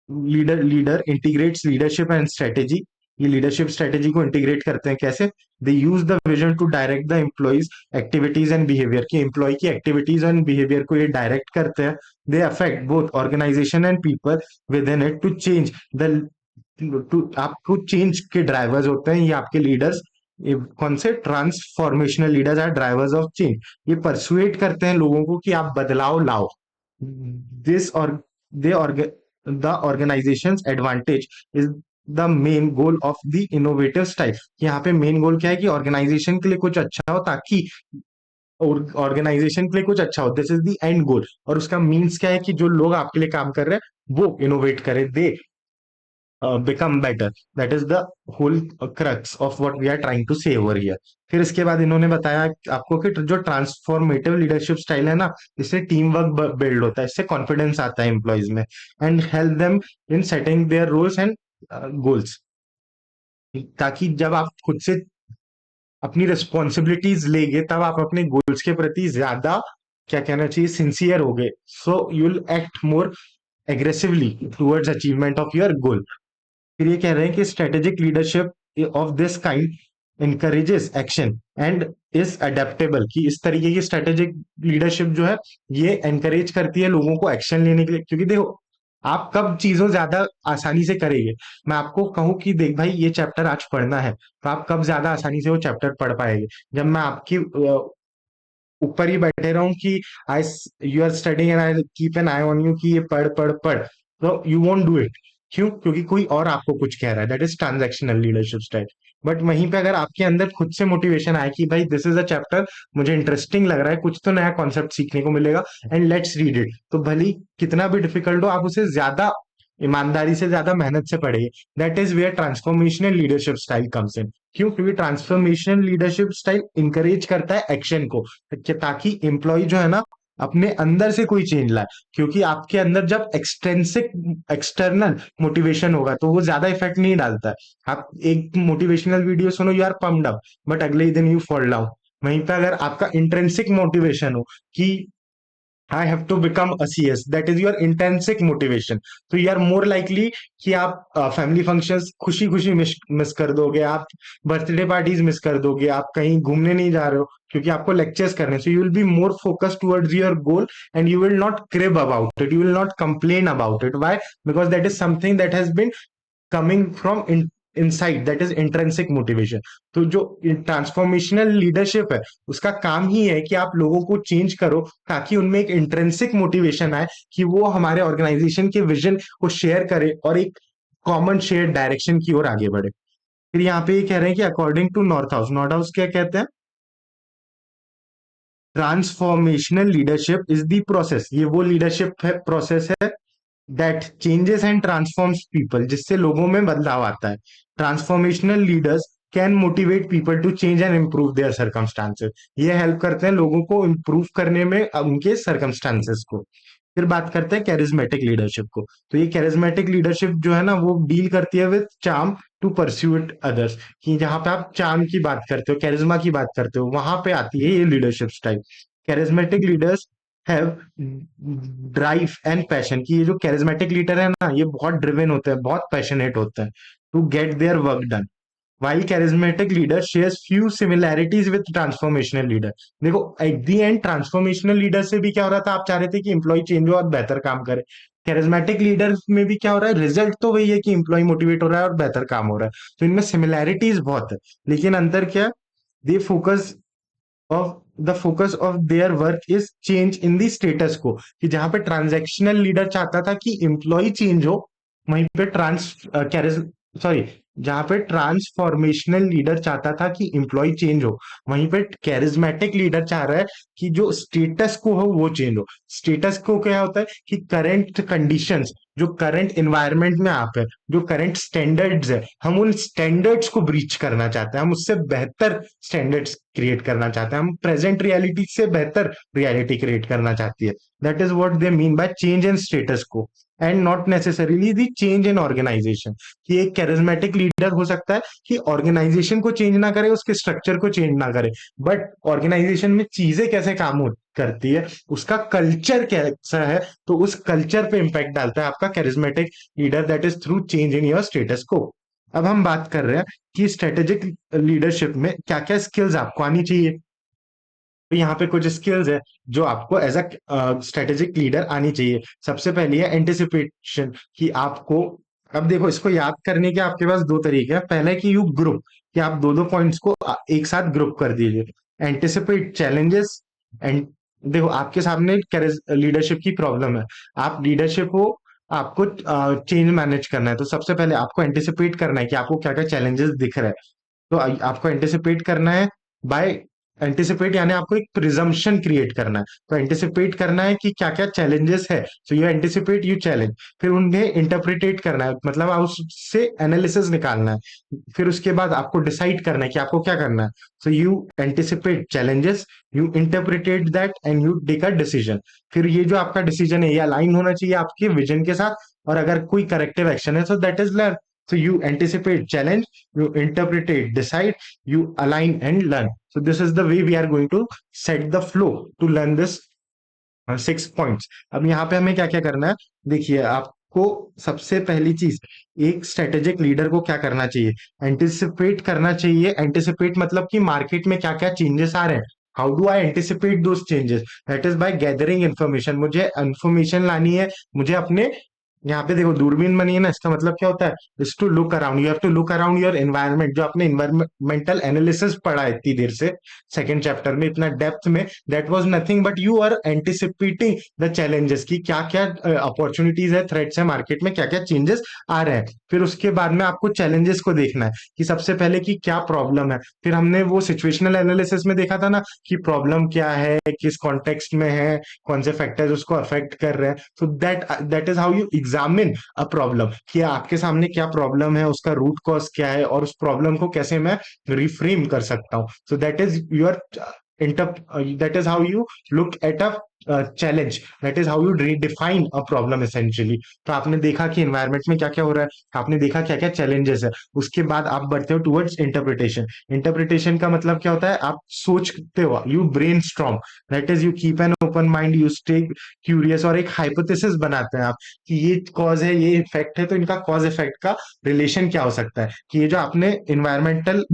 leader integrates leadership and strategy. ये लीडरशिप स्ट्रेटेजी को इंटीग्रेट करते हैं कैसे? They use the vision to direct the employees activities and behaviour, की एम्प्लॉय की एक्टिविटीज एंड बिहेवियर को ये डायरेक्ट करते हैं। They affect both organisation and people within it to change the, to आपको चेंज के ड्राइवर्स होते हैं ये आपके लीडर्स। ये कौन से transformational leaders are drivers of change, ये परसुएट करते हैं लोगों को कि आप बदलाव लाओ। दिस और दे the organization's advantage is the main goal of the innovative style। यहाँ पे मेन गोल क्या है कि ऑर्गेनाइजेशन के लिए कुछ अच्छा हो, ताकि ऑर्गेनाइजेशन के लिए कुछ अच्छा हो, दिस इज द एंड गोल। और उसका मीन्स क्या है कि जो लोग आपके लिए काम कर रहे हैं वो इनोवेट करें, they become better. That is the whole crux of what we are trying to say over here. फिर इसके बाद इन्होंने बताया आपको कि जो ट्रांसफॉर्मेटिव लीडरशिप स्टाइल है ना, इससे टीम वर्क बिल्ड होता है, इससे कॉन्फिडेंस आता है एम्प्लॉयज में, and help them in setting their roles and goals. ताकि जब आप खुद से अपनी रिस्पॉन्सिबिलिटीज लेंगे, तब आप अपने गोल्स के प्रति ज्यादा, क्या कहना चाहिए, सिंसियर हो गए। सो you will act more aggressively towards achievement of your goal. फिर ये कह रहे हैं कि strategic leadership of this kind encourages action and is adaptable, कि इस तरीके की स्ट्रेटेजिक लीडरशिप जो है ये एनकरेज करती है लोगों को एक्शन लेने के लिए। क्योंकि देखो, आप कब चीजों ज्यादा आसानी से करेंगे, मैं आपको कहूं कि देख भाई ये चैप्टर आज पढ़ना है, तो आप कब ज्यादा आसानी से वो चैप्टर पढ़ पाएंगे? जब मैं आपकी ऊपर ही बैठे रहूं कि I you are studying and I keep an eye on you कि ये पढ़ पढ़ पढ़, तो यू वोंट डू इट। क्यों? क्योंकि कोई और आपको कुछ कह रहा है, that is transactional leadership style. But वहीं पे अगर आपके अंदर खुद से मोटिवेशन आए कि भाई दिस इज अ चैप्टर, मुझे इंटरेस्टिंग लग रहा है, कुछ तो नया कॉन्सेप्ट सीखने को मिलेगा, एंड लेट्स रीड इट, तो भले ही कितना भी डिफिकल्ट हो, आप उसे ज्यादा ईमानदारी से ज्यादा मेहनत से पढ़ेंगे। That is where transformational leadership style comes in. क्यों? क्योंकि ट्रांसफॉर्मेशनल लीडरशिप स्टाइल इंकरेज करता है एक्शन को, ताकि एम्प्लॉय जो है ना अपने अंदर से कोई चेंज लाए। क्योंकि आपके अंदर जब एक्सटेंसिक एक्सटर्नल मोटिवेशन होगा तो वो ज्यादा इफेक्ट नहीं डालता है। आप एक मोटिवेशनल वीडियो सुनो, you are pumped up, but अगले ही दिन यू फॉल डाउन। वहीं पे अगर आपका इंट्रिंसिक मोटिवेशन हो कि I have to become a CS, that is your intrinsic motivation, तो यू आर मोर लाइकली कि आप फैमिली फंक्शंस खुशी खुशी मिस कर दोगे, आप बर्थडे पार्टीज मिस कर दोगे, आप कहीं घूमने नहीं जा रहे हो क्योंकि आपको लेक्चर्स करने। So you will be more focus towards your goal and you will not crib about it, you will not complain about it. Why? Because that is something that has been coming from inside, that is intrinsic motivation. तो जो transformational leadership है उसका काम ही है कि आप लोगों को चेंज करो ताकि उनमें एक इंट्रिंसिक मोटिवेशन आए कि वो हमारे ऑर्गेनाइजेशन के विजन को शेयर करे और एक कॉमन शेयर डायरेक्शन की ओर आगे बढ़े। फिर यहाँ पे ये कह रहे हैं कि according to Northouse, Northouse क्या कहते हैं? Transformational leadership is the process, ये वो लीडरशिप है, प्रोसेस है that changes and transforms people, जिससे लोगों में बदलाव आता है। Transformational leaders can motivate people to change and improve their circumstances, ये हेल्प करते हैं लोगों को इम्प्रूव करने में उनके सर्कमस्टांसेस को। फिर बात करते हैं कैरिज्मेटिक लीडरशिप को। तो ये कैरिज्मेटिक लीडरशिप जो है ना वो डील करती है with charm to pursue it others, कि जहां पे आप चार्म की बात करते हो, कैरिज्मा की बात करते हो, वहां पे आती है ये leadership style. Charismatic leaders have drive and passion, कि ये जो कैरिज्मेटिक लीडर है ना ये बहुत ड्रिवन होते हैं, बहुत पैशनेट होते हैं to get their work done. While charismatic leader shares few similarities with transformational leader। देखो at the end transformational leader से भी क्या हो रहा था, आप चाह रहे थे कि इंप्लॉय चेंज हो और बेहतर काम करे। कैरिज्मेटिक लीडर में भी क्या हो रहा है, रिजल्ट तो वही है कि इंप्लॉय मोटिवेट हो रहा है और बेहतर काम हो रहा है। तो इनमें सिमिलैरिटीज बहुत है, लेकिन अंतर क्या है? They focus of the focus of their work is change in the status quo, कि जहां पे ट्रांजैक्शनल लीडर चाहता था कि एम्प्लॉय चेंज हो, वहीं पे ट्रांस कैरिज सॉरी जहां पे ट्रांसफॉर्मेशनल लीडर चाहता था कि एम्प्लॉय चेंज हो, वहीं पे कैरिज्मेटिक लीडर चाह रहा है कि जो स्टेटस को हो वो चेंज हो। स्टेटस को क्या होता है कि करंट कंडीशंस, जो करंट एनवायरनमेंट में आप है, जो करंट स्टैंडर्ड्स है, हम उन स्टैंडर्ड्स को ब्रीच करना चाहते हैं, हम उससे बेहतर स्टैंडर्ड्स क्रिएट करना चाहते हैं, हम प्रेजेंट रियलिटी से बेहतर रियलिटी क्रिएट करना चाहती है। That is what they mean by change in status quo, and not necessarily the change in organisation. कि एक कैरिज्मेटिक लीडर हो सकता है कि ऑर्गेनाइजेशन को चेंज ना करे, उसके स्ट्रक्चर को चेंज ना करे, बट ऑर्गेनाइजेशन में चीजें कैसे करती है, उसका कल्चर कैसा है, तो उस कल्चर पे इंपैक्ट डालता है आपका charismatic leader, that is through change in your status को। अब हम बात कर रहे हैं कि स्ट्रेटेजिक लीडरशिप में क्या क्या स्किल्स आपको आनी चाहिए। तो यहाँ पे कुछ स्किल्स है जो आपको एज अ स्ट्रेटेजिक लीडर आनी चाहिए। सबसे पहली है एंटिसिपेशन, कि आपको, अब देखो इसको याद करने के आपके पास दो तरीके हैं। पहले कि यू ग्रुप, कि आप दो दो पॉइंट्स को एक साथ ग्रुप कर दीजिए। एंटिसिपेट चैलेंजेस एंड, देखो आपके सामने लीडरशिप की प्रॉब्लम है, आप लीडरशिप हो, आपको चेंज मैनेज करना है, तो सबसे पहले आपको एंटिसिपेट करना है कि आपको क्या क्या चैलेंजेस दिख रहे हैं। तो आपको एंटिसिपेट करना है बाय, एंटिसिपेट यानी आपको एक प्रिजम्पशन क्रिएट करना है। तो एंटिसिपेट करना है कि क्या क्या चैलेंजेस है, so you anticipate you challenge. फिर उन्हें इंटरप्रिटेट करना है, मतलब आप उससे एनालिसिस निकालना है। फिर उसके बाद आपको डिसाइड करना है कि आपको क्या करना है। So you anticipate challenges, you interpret that and you take a decision. फिर ये जो आपका डिसीजन है ये अलाइन होना चाहिए आपके विजन के साथ, और अगर कोई करेक्टिव एक्शन है, सो that is learn. So you anticipate challenge, you interpret, decide, you align and learn. So this is the way we are going to set the flow to learn this 6 points. अब यहाँ पे हमें क्या क्या करना है, देखिए आपको सबसे पहली चीज, एक स्ट्रेटेजिक लीडर को क्या करना चाहिए, एंटिसिपेट करना चाहिए। एंटिसिपेट मतलब कि मार्केट में क्या क्या चेंजेस आ रहे हैं। How do I anticipate those changes? That is by gathering information, मुझे इन्फॉर्मेशन लानी है, मुझे अपने, यहाँ पे देखो दूरबीन बनी है ना, इसका मतलब क्या होता है, is to look around, you have to look around your environment. जो आपने एनवायरमेंटल एनालिसिस पढ़ा है इतनी देर से, सेकंड चैप्टर में इतना डेप्थ में, that was nothing but you are anticipating the challenges, की क्या क्या अपॉर्चुनिटीज है, थ्रेट्स है मार्केट में, क्या क्या चेंजेस आ रहे हैं। फिर उसके बाद में आपको चैलेंजेस को देखना है कि सबसे पहले कि क्या प्रॉब्लम है। फिर हमने वो सिचुएशनल एनालिसिस में देखा था ना कि प्रॉब्लम क्या है, किस कॉन्टेक्स्ट में है, कौन से फैक्टर्स उसको अफेक्ट कर रहे हैं। So that is how you examine a problem कि आपके सामने क्या प्रॉब्लम है, उसका रूट कॉज क्या है, और उस प्रॉब्लम को कैसे मैं रिफ्रेम कर सकता हूँ. सो that is your inter that is how you look at a challenge. That is how you redefine a problem essentially. तो आपने देखा कि एनवायरनमेंट में क्या क्या हो रहा है, आपने देखा क्या क्या चैलेंजेस है, उसके बाद आप बढ़ते हो टुवर्ड्स इंटरप्रिटेशन. इंटरप्रिटेशन का मतलब क्या होता है, आप सोचते हो, you brain storm. That is you keep an open mind, you stay curious, और एक हाइपोथेसिस बनाते हैं आप कि ये कॉज है, ये इफेक्ट है, तो इनका कॉज इफेक्ट का रिलेशन क्या हो सकता है, कि ये जो आपने इन्वायरमेंटल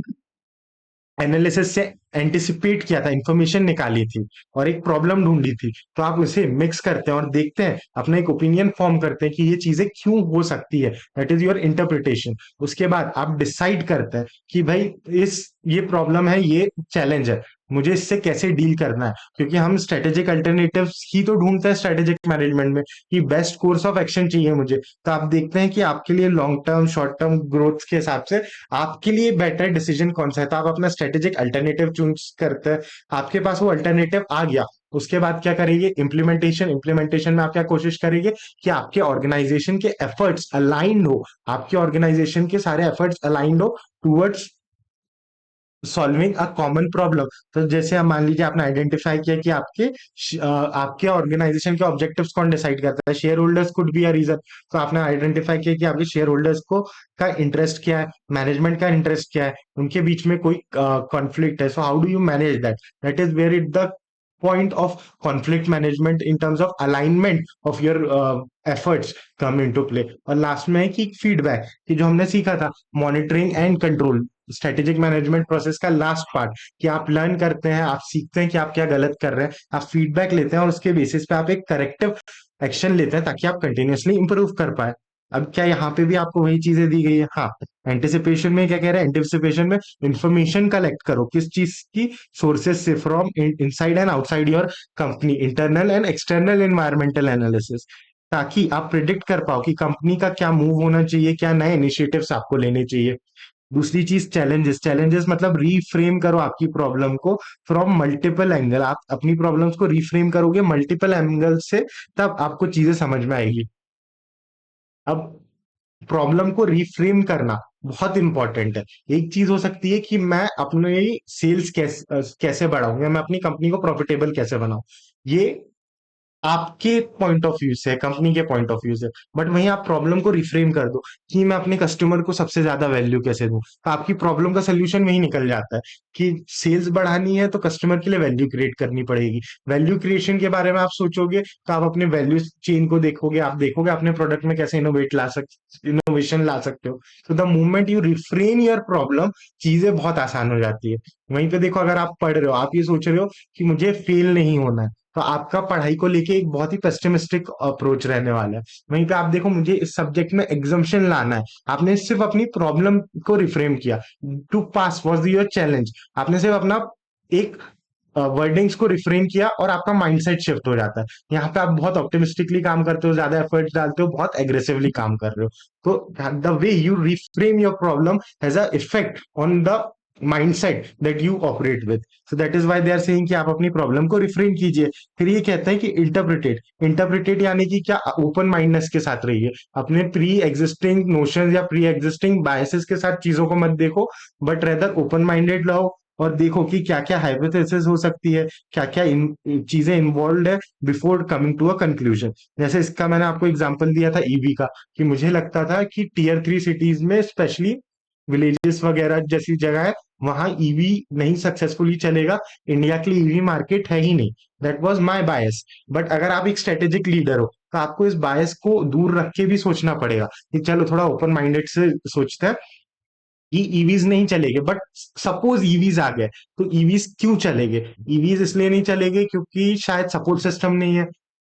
एनालिसिस से एंटिसिपेट किया था, इंफॉर्मेशन निकाली थी और एक प्रॉब्लम ढूंढी थी, तो आप उसे मिक्स करते हैं और देखते हैं, अपना एक ओपिनियन फॉर्म करते हैं कि ये चीजें क्यों हो सकती है. That is your interpretation. उसके बाद आप डिसाइड करते हैं कि भाई इस ये प्रॉब्लम है, ये चैलेंज है, मुझे इससे कैसे डील करना है. क्योंकि हम स्ट्रेटेजिक अल्टरनेटिव्स ही तो ढूंढते हैं स्ट्रेटेजिक मैनेजमेंट में, कि बेस्ट कोर्स ऑफ एक्शन चाहिए मुझे. तो आप देखते हैं कि आपके लिए long term, short term growth के हिसाब से आपके लिए बेटर डिसीजन कौन सा है, तो आप अपना स्ट्रेटेजिक अल्टरनेटिव चूज करते हैं. आपके पास वो अल्टरनेटिव आ गया, उसके बाद क्या करेंगे, इम्प्लीमेंटेशन. इम्प्लीमेंटेशन में आप क्या कोशिश करेंगे कि आपके ऑर्गेनाइजेशन के एफर्ट्स अलाइंड हो, आपके ऑर्गेनाइजेशन के सारे एफर्ट्स अलाइंड हो towards solving a common problem. तो जैसे आप मान लीजिए आपने आइडेंटिफाई किया कि आपके ऑर्गेनाइजेशन के ऑब्जेक्टिव्स कौन डिसाइड करता है, share holders could be a reason. तो आपने आइडेंटिफाई किया कि आपके शेयर होल्डर्स को का इंटरेस्ट क्या है, मैनेजमेंट का इंटरेस्ट क्या है, उनके बीच में कोई कॉन्फ्लिक्ट है. So how do you manage that. That is where it the point of conflict management in terms of alignment of your efforts come into play. और लास्ट में है कि फीडबैक, कि जो हमने सीखा था, monitoring and control, strategic management process का लास्ट पार्ट, कि आप लर्न करते हैं, आप सीखते हैं कि आप क्या गलत कर रहे हैं, आप फीडबैक लेते हैं और उसके बेसिस पे आप एक करेक्टिव एक्शन लेते हैं ताकि आप कंटिन्यूअसली इंप्रूव कर पाए. अब क्या यहाँ पे भी आपको वही चीजें दी गई है. हाँ, एंटिसिपेशन में क्या कह रहे हैं, एंटिसिपेशन में इंफॉर्मेशन कलेक्ट करो, किस चीज की, सोर्सेस से, from inside and outside your company, internal and external environmental analysis, ताकि आप प्रिडिक्ट कर पाओ कि कंपनी का क्या मूव होना चाहिए, क्या नए इनिशिएटिव्स आपको लेने चाहिए. दूसरी चीज चैलेंजेस. चैलेंजेस मतलब रीफ्रेम करो आपकी प्रॉब्लम को फ्रॉम मल्टीपल एंगल. आप अपनी प्रॉब्लम्स को रीफ्रेम करोगे मल्टीपल एंगल से, तब आपको चीजें समझ में आएगी. अब प्रॉब्लम को रिफ्रेम करना बहुत इंपॉर्टेंट है. एक चीज हो सकती है कि मैं अपने सेल्स कैसे बढ़ाऊं, या मैं अपनी कंपनी को प्रॉफिटेबल कैसे बनाऊं, ये आपके पॉइंट ऑफ व्यू से, कंपनी के पॉइंट ऑफ व्यू से. बट वहीं आप प्रॉब्लम को रिफ्रेम कर दो कि मैं अपने कस्टमर को सबसे ज्यादा वैल्यू कैसे दूं, तो आपकी प्रॉब्लम का सोल्यूशन वही निकल जाता है कि सेल्स बढ़ानी है तो कस्टमर के लिए वैल्यू क्रिएट करनी पड़ेगी. वैल्यू क्रिएशन के बारे में आप सोचोगे तो आप अपने वैल्यू चेन को देखोगे, आप देखोगे अपने प्रोडक्ट में कैसे इनोवेशन ला सकते हो. तो the moment you reframe your problem, चीजें बहुत आसान हो जाती है. वहीं पे देखो, अगर आप पढ़ रहे हो, आप ये सोच रहे हो कि मुझे फेल नहीं होना है, तो आपका पढ़ाई को लेके एक बहुत ही पेस्टिमिस्टिक अप्रोच रहने वाला है. वहीं पे आप देखो, मुझे इस सब्जेक्ट में एग्जाम्शन लाना है, आपने सिर्फ अपनी प्रॉब्लम को रिफ्रेम किया. To pass was your challenge, आपने सिर्फ अपना एक वर्डिंग्स को रिफ्रेम किया और आपका माइंडसेट शिफ्ट हो जाता है. यहाँ पे आप बहुत ऑप्टिमिस्टिकली काम करते हो, ज्यादा एफर्ट्स डालते हो, बहुत एग्रेसिवली काम कर रहे हो. तो the way you reframe your problem has a effect on the mindset that you operate with. So that is why they are saying कि आप अपनी प्रॉब्लम को रिफ्रेम कीजिए. फिर ये कहते हैं कि इंटरप्रिटेट. इंटरप्रिटेट यानी कि क्या, ओपन माइंडनेस के साथ रहिए, अपने प्री एग्जिस्टिंग नोशन या प्री एग्जिस्टिंग बायसेस के साथ चीजों को मत देखो, बट रेदर ओपन माइंडेड रहो और देखो कि क्या क्या हाइपोथेसिस हो सकती है, क्या क्या चीजें इन्वॉल्व है before coming to a conclusion. जैसे इसका मैंने आपको एग्जांपल दिया था ईवी का, कि मुझे लगता था कि टीयर 3 सिटीज में, स्पेशली विलेजेस वगैरह जैसी जगह है, वहां ईवी नहीं सक्सेसफुली चलेगा, इंडिया के लिए ईवी मार्केट है ही नहीं. That was my bias. But अगर आप एक स्ट्रेटेजिक लीडर हो तो आपको इस बायस को दूर रख के भी सोचना पड़ेगा कि चलो थोड़ा ओपन माइंडेड से सोचते हैं कि ईवीज नहीं चलेंगे. बट सपोज ईवीज आ गए, तो ईवीज क्यों चलेंगे? ईवीज इसलिए नहीं चलेंगे क्योंकि शायद सपोर्ट सिस्टम नहीं है,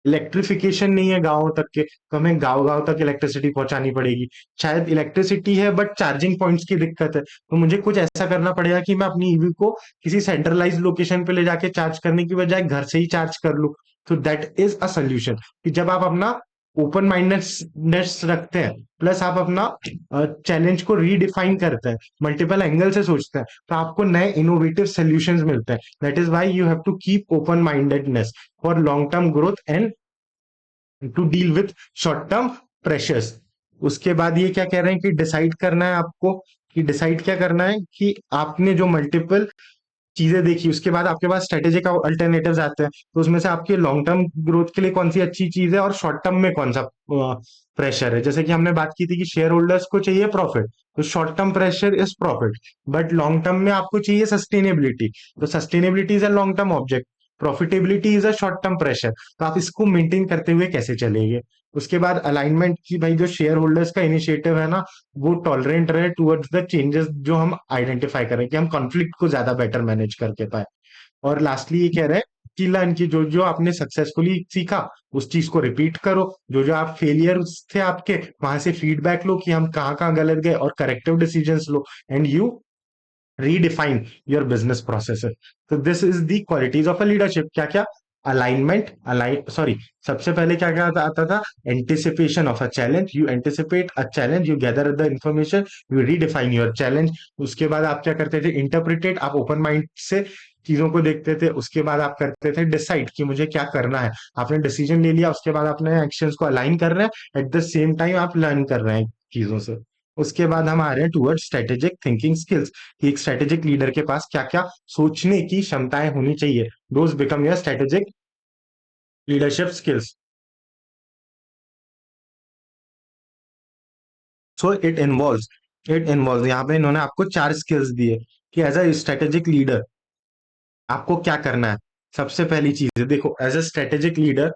इलेक्ट्रिफिकेशन नहीं है गाँव तक के, तो हमें गाँव गाँव तक इलेक्ट्रिसिटी पहुंचानी पड़ेगी. शायद इलेक्ट्रिसिटी है बट चार्जिंग पॉइंट्स की दिक्कत है, तो मुझे कुछ ऐसा करना पड़ेगा कि मैं अपनी ईवी को किसी सेंट्रलाइज लोकेशन पे ले जाके चार्ज करने की बजाय घर से ही चार्ज कर लूं. तो दैट इज अ सोल्यूशन, कि जब आप अपना ओपन माइंडेडनेस रखते हैं, प्लस आप अपना चैलेंज को रीडिफाइन करते हैं, मल्टीपल एंगल से सोचते हैं, तो आपको नए इनोवेटिव सोल्यूशंस मिलते हैं. That is why you have to keep open mindedness for long term growth and to deal with short term pressures. उसके बाद ये क्या कह रहे हैं कि डिसाइड करना है आपको, कि डिसाइड क्या करना है कि आपने जो मल्टीपल चीजें देखी उसके बाद आपके पास स्ट्रेटेजिक अल्टरनेटिव्स आते हैं, तो उसमें से आपके लॉन्ग टर्म ग्रोथ के लिए कौन सी अच्छी चीज है और शॉर्ट टर्म में कौन सा प्रेशर है। जैसे कि हमने बात की थी कि शेयर होल्डर्स को चाहिए प्रॉफिट, तो short term pressure is profit, but long term में आपको चाहिए सस्टेनेबिलिटी, तो sustainability is a long term object, profitability is a short term pressure. तो आप इसको मेंटेन करते हुए कैसे चलेंगे। उसके बाद अलाइनमेंट की, भाई जो शेयर होल्डर्स का इनिशिएटिव है ना, वो टॉलरेंट रहे टुवर्ड्स द चेंजेस जो हम आइडेंटिफाई करें, कि हम कॉन्फ्लिक्ट को ज्यादा बेटर मैनेज करके पाए। और लास्टली ये कह रहे हैं कि लर्न, की जो जो आपने सक्सेसफुली सीखा उस चीज को रिपीट करो, जो जो आप फेलियर थे आपके वहां से फीडबैक लो कि हम कहाँ कहाँ गलत गए और करेक्टिव डिसीजंस लो, and you redefine your business process. तो this is the qualities of a leadership. क्या क्या? अलाइनमेंट, अलाइन सॉरी, सबसे पहले क्या क्या आता था? Anticipation of a challenge, you anticipate a challenge, you gather the information, you redefine your challenge. उसके बाद आप क्या करते थे? इंटरप्रिटेट, आप ओपन माइंड से चीजों को देखते थे। उसके बाद आप करते थे डिसाइड कि मुझे क्या करना है, आपने डिसीजन ले लिया, उसके बाद अपने एक्शंस को अलाइन कर रहे हैं, एट द सेम टाइम आप लर्न कर रहे हैं चीजों से। उसके बाद हम आ रहे हैं टूवर्ड स्ट्रेटेजिक थिंकिंग स्किल्स, कि एक स्ट्रेटेजिक लीडर के पास क्या क्या सोचने की क्षमताएं होनी चाहिए। Those become your strategic leadership skills. So it involves यहाँ पे इन्होंने आपको चार स्किल्स दिए कि एज अ स्ट्रेटेजिक लीडर आपको क्या करना है। सबसे पहली चीज है, देखो, एज अ स्ट्रेटेजिक लीडर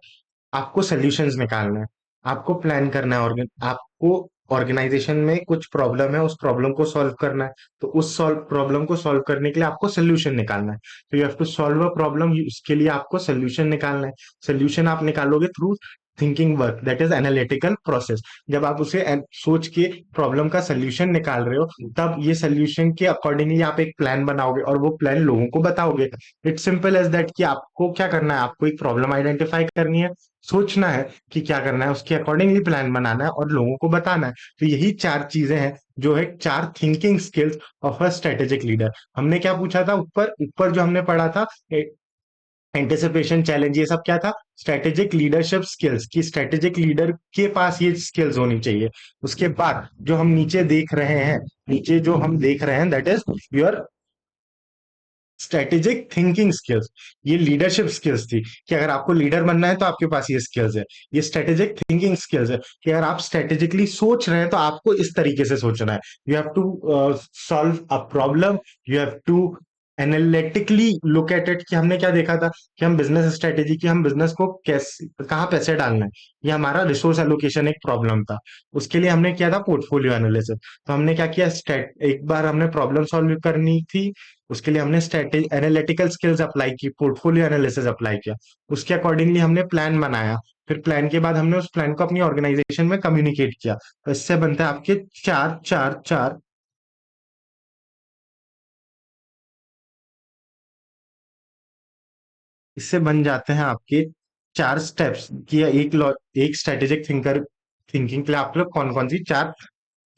आपको सोल्यूशंस निकालना है, आपको प्लान करना है, आपको ऑर्गेनाइजेशन में कुछ प्रॉब्लम है, उस प्रॉब्लम को सॉल्व करना है, तो उस सॉल्व प्रॉब्लम को सॉल्व करने के लिए आपको सोल्यूशन निकालना है। तो you have to solve a problem, उसके लिए आपको सोल्यूशन निकालना है। सोल्यूशन आप निकालोगे through thinking work, that is analytical process. जब आप उसे सोच के प्रॉब्लम का सोल्यूशन निकाल रहे हो, तब ये सोल्यूशन के अकॉर्डिंगली आप एक प्लान बनाओगे और वो प्लान लोगों को बताओगे। इट्स सिंपल एज दैट, कि आपको क्या करना है, आपको एक प्रॉब्लम आइडेंटिफाई करनी है, सोचना है कि क्या करना है, उसके अकॉर्डिंगली प्लान बनाना है और लोगों को बताना है। तो यही चार चीजें हैं जो है चार thinking skills of a strategic leader. हमने क्या पूछा था ऊपर ऊपर जो हमने पढ़ा था, एंटिसिपेशन, चैलेंज, ये सब क्या था? स्ट्रेटेजिक लीडरशिप स्किल्स, की स्ट्रेटेजिक लीडर के पास ये स्किल्स होनी चाहिए। उसके बाद जो हम नीचे देख रहे हैं, नीचे जो हम देख रहे हैं, that is your strategic thinking skills. ये लीडरशिप स्किल्स थी, कि अगर आपको लीडर बनना है तो आपके पास ये स्किल्स है। ये स्ट्रेटेजिक थिंकिंग स्किल्स है, कि अगर आप स्ट्रेटेजिकली सोच रहे हैं तो आपको इस तरीके से सोचना है। You have to solve a problem, you have to analytically look at it, कि हमने क्या देखा था, कि हम बिजनेस स्ट्रेटेजी, की हम बिजनेस को कैसे, कहाँ पैसे डालना है, ये हमारा रिसोर्स एलोकेशन एक प्रॉब्लम था। उसके लिए हमने किया था पोर्टफोलियो एनालिसिस। तो हमने क्या किया, एक बार हमने प्रॉब्लम सॉल्व करनी थी, उसके लिए हमने स्ट्रेटेजी एनालिटिकल स्किल्स अप्लाई की, पोर्टफोलियो एनालिसिस अप्लाई किया, उसके अकॉर्डिंगली हमने प्लान बनाया, फिर प्लान के बाद हमने उस प्लान को अपनी ऑर्गेनाइजेशन में कम्युनिकेट किया। तो इससे बनते हैं आपके चार चार चार, इससे बन जाते हैं आपके चार स्टेप्स, कि एक स्ट्रेटेजिक थिंकिंग के लिए आप लोग कौन कौन सी चार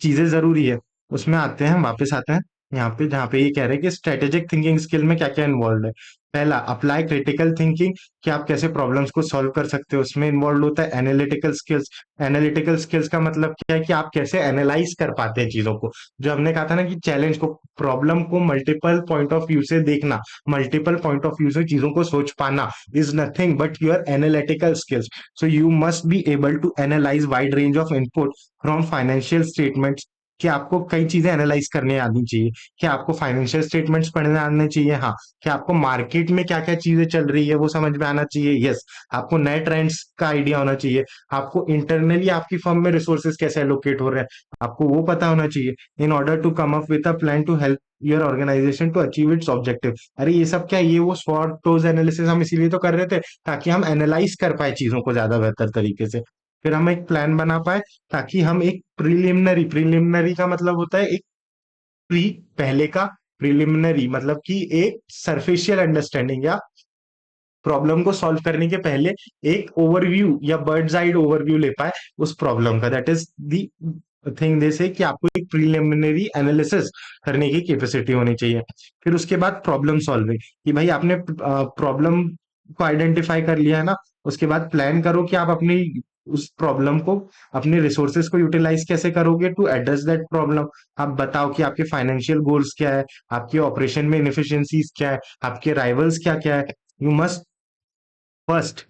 चीजें जरूरी है। उसमें आते हैं, वापस आते हैं यहाँ पे, जहाँ पे ये कह रहे हैं कि स्ट्रेटेजिक थिंकिंग स्किल में क्या क्या इन्वॉल्व है। पहला, अप्लाई क्रिटिकल थिंकिंग, कि आप कैसे प्रॉब्लम्स को सॉल्व कर सकते हो, उसमें इन्वॉल्व होता है एनालिटिकल स्किल्स। एनालिटिकल स्किल्स का मतलब क्या है, कि आप कैसे एनालाइज कर पाते हैं चीजों को। जो हमने कहा था ना, कि चैलेंज को, प्रॉब्लम को मल्टीपल पॉइंट ऑफ व्यू से देखना, मल्टीपल पॉइंट ऑफ व्यू से चीजों को सोच पाना is nothing but your analytical skills. So you must be able to analyse wide range of input from financial statements, कि आपको कई चीजें एनालाइज करने आनी चाहिए, कि आपको फाइनेंशियल स्टेटमेंट्स पढ़ने आने चाहिए, हाँ, कि आपको मार्केट में क्या क्या चीजें चल रही है वो समझ में आना चाहिए, यस, आपको नए ट्रेंड्स का आइडिया होना चाहिए, आपको इंटरनली आपकी फर्म में रिसोर्सेज कैसे एलोकेट हो रहे हैं, आपको वो पता होना चाहिए, in order to come up with a plan to help your organisation to achieve its objective. अरे ये सब क्या है? ये वो स्वॉट टोज एनालिसिस हम इसीलिए तो कर रहे थे, ताकि हम एनालाइज कर पाए चीजों को ज्यादा बेहतर तरीके से, फिर हम एक प्लान बना पाए, ताकि हम एक प्रिलिमिनरी का मतलब होता है एक प्री, पहले का, प्रिलिमिनरी मतलब कि एक सरफेशियल अंडरस्टैंडिंग, या प्रॉब्लम को सॉल्व करने के पहले एक ओवरव्यू या बर्ड्स आई ओवरव्यू ले पाए उस प्रॉब्लम का, that is the thing they से, कि आपको एक प्रिलिमिनरी एनालिसिस करने की कैपेसिटी होनी चाहिए। फिर उसके बाद प्रॉब्लम सॉल्विंग, कि भाई आपने प्रॉब्लम को आइडेंटिफाई कर लिया है ना, उसके बाद प्लान करो कि आप अपनी उस प्रॉब्लम को, अपने रिसोर्सेज को यूटिलाइज कैसे करोगे टू एड्रेस दैट प्रॉब्लम। आप बताओ कि आपके फाइनेंशियल गोल्स क्या है, आपके ऑपरेशन में इनएफिशिएंसीज क्या है, आपके राइवल्स क्या क्या है। You must first,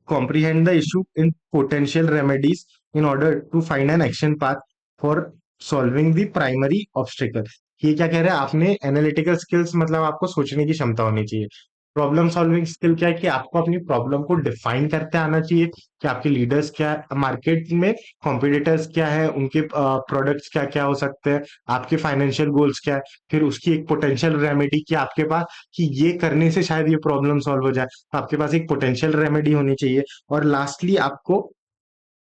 comprehend the issue in potential remedies in order to find an action path for solving the primary obstacle। ये क्या कह रहे हैं, आपने एनालिटिकल स्किल्स मतलब आपको सोचने की क्षमता होनी चाहिए। प्रॉब्लम सॉल्विंग स्किल क्या है कि आपको अपनी प्रॉब्लम को डिफाइन करते आना चाहिए कि आपके लीडर्स क्या है, मार्केट में कॉम्पिटिटर्स क्या है, उनके प्रोडक्ट्स क्या क्या हो सकते हैं, आपके फाइनेंशियल गोल्स क्या है, फिर उसकी एक पोटेंशियल रेमेडी कि आपके पास कि ये करने से शायद ये प्रॉब्लम सॉल्व हो जाए, तो आपके पास एक पोटेंशियल रेमेडी होनी चाहिए। और लास्टली आपको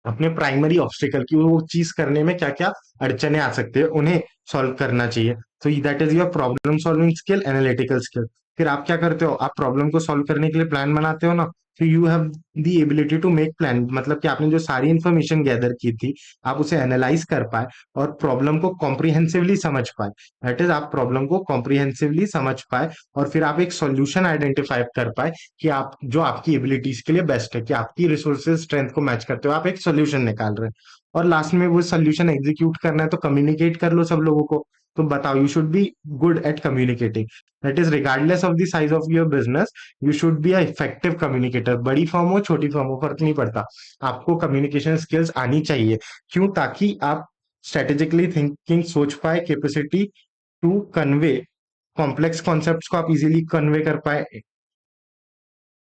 अपने प्राइमरी ऑब्स्टिकल की वो चीज करने में क्या क्या अड़चने आ सकते हैं उन्हें सॉल्व करना चाहिए। तो that is your problem solving skill, analytical skill. फिर आप क्या करते हो, आप प्रॉब्लम को सॉल्व करने के लिए प्लान बनाते हो ना, तो you have the ability to make plan, मतलब कि आपने जो सारी इंफॉर्मेशन गैदर की थी आप उसे एनालाइज कर पाए और प्रॉब्लम को कॉम्प्रिहेंसिवली समझ पाए। दैट इज, आप प्रॉब्लम को कॉम्प्रिहेंसिवली समझ पाए और फिर आप एक सॉल्यूशन आइडेंटिफाई कर पाए कि आप जो आपकी एबिलिटीज के लिए बेस्ट है, कि आपकी रिसोर्सेज स्ट्रेंथ को मैच करते हो, आप एक सोल्यूशन निकाल रहे हैं और लास्ट में वो सोल्यूशन एग्जीक्यूट करना है, तो कम्युनिकेट कर लो सब लोगों को। तो बताओ, you should be good at communicating. That is regardless of the size of your business, you should be a effective communicator. बड़ी फर्म हो छोटी फर्म हो फर्क नहीं पड़ता, आपको कम्युनिकेशन स्किल्स आनी चाहिए। क्यों? ताकि आप स्ट्रेटेजिकली थिंकिंग सोच पाए, capacity to convey complex concepts को आप इजीली कन्वे कर पाए,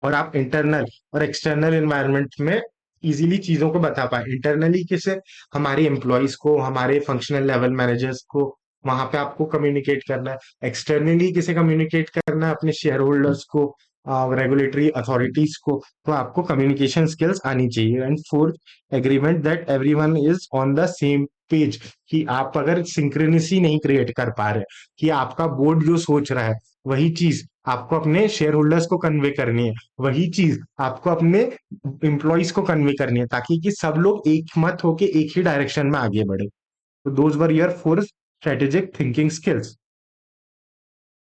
और आप इंटरनल और एक्सटर्नल एनवायरनमेंट में इजीली चीजों को बता पाए। इंटरनली किसे, हमारे एम्प्लॉयज को, हमारे फंक्शनल लेवल मैनेजर्स को, वहां पे आपको कम्युनिकेट करना है। एक्सटर्नली किसे कम्युनिकेट करना है, अपने शेयर होल्डर्स को, रेगुलेटरी अथॉरिटीज को। तो आपको कम्युनिकेशन स्किल्स आनी चाहिए। And fourth, agreement that everyone is on the same page, कि आप अगर सिंक्रोनिसी नहीं क्रिएट कर पा रहे कि आपका बोर्ड जो सोच रहा है वही चीज आपको अपने शेयर होल्डर्स को कन्वे करनी है, वही चीज आपको अपने एम्प्लॉयज को कन्वे करनी है, ताकि कि सब लोग एक मत होके एक ही डायरेक्शन में आगे बढ़े। तो those were your four strategic thinking skills.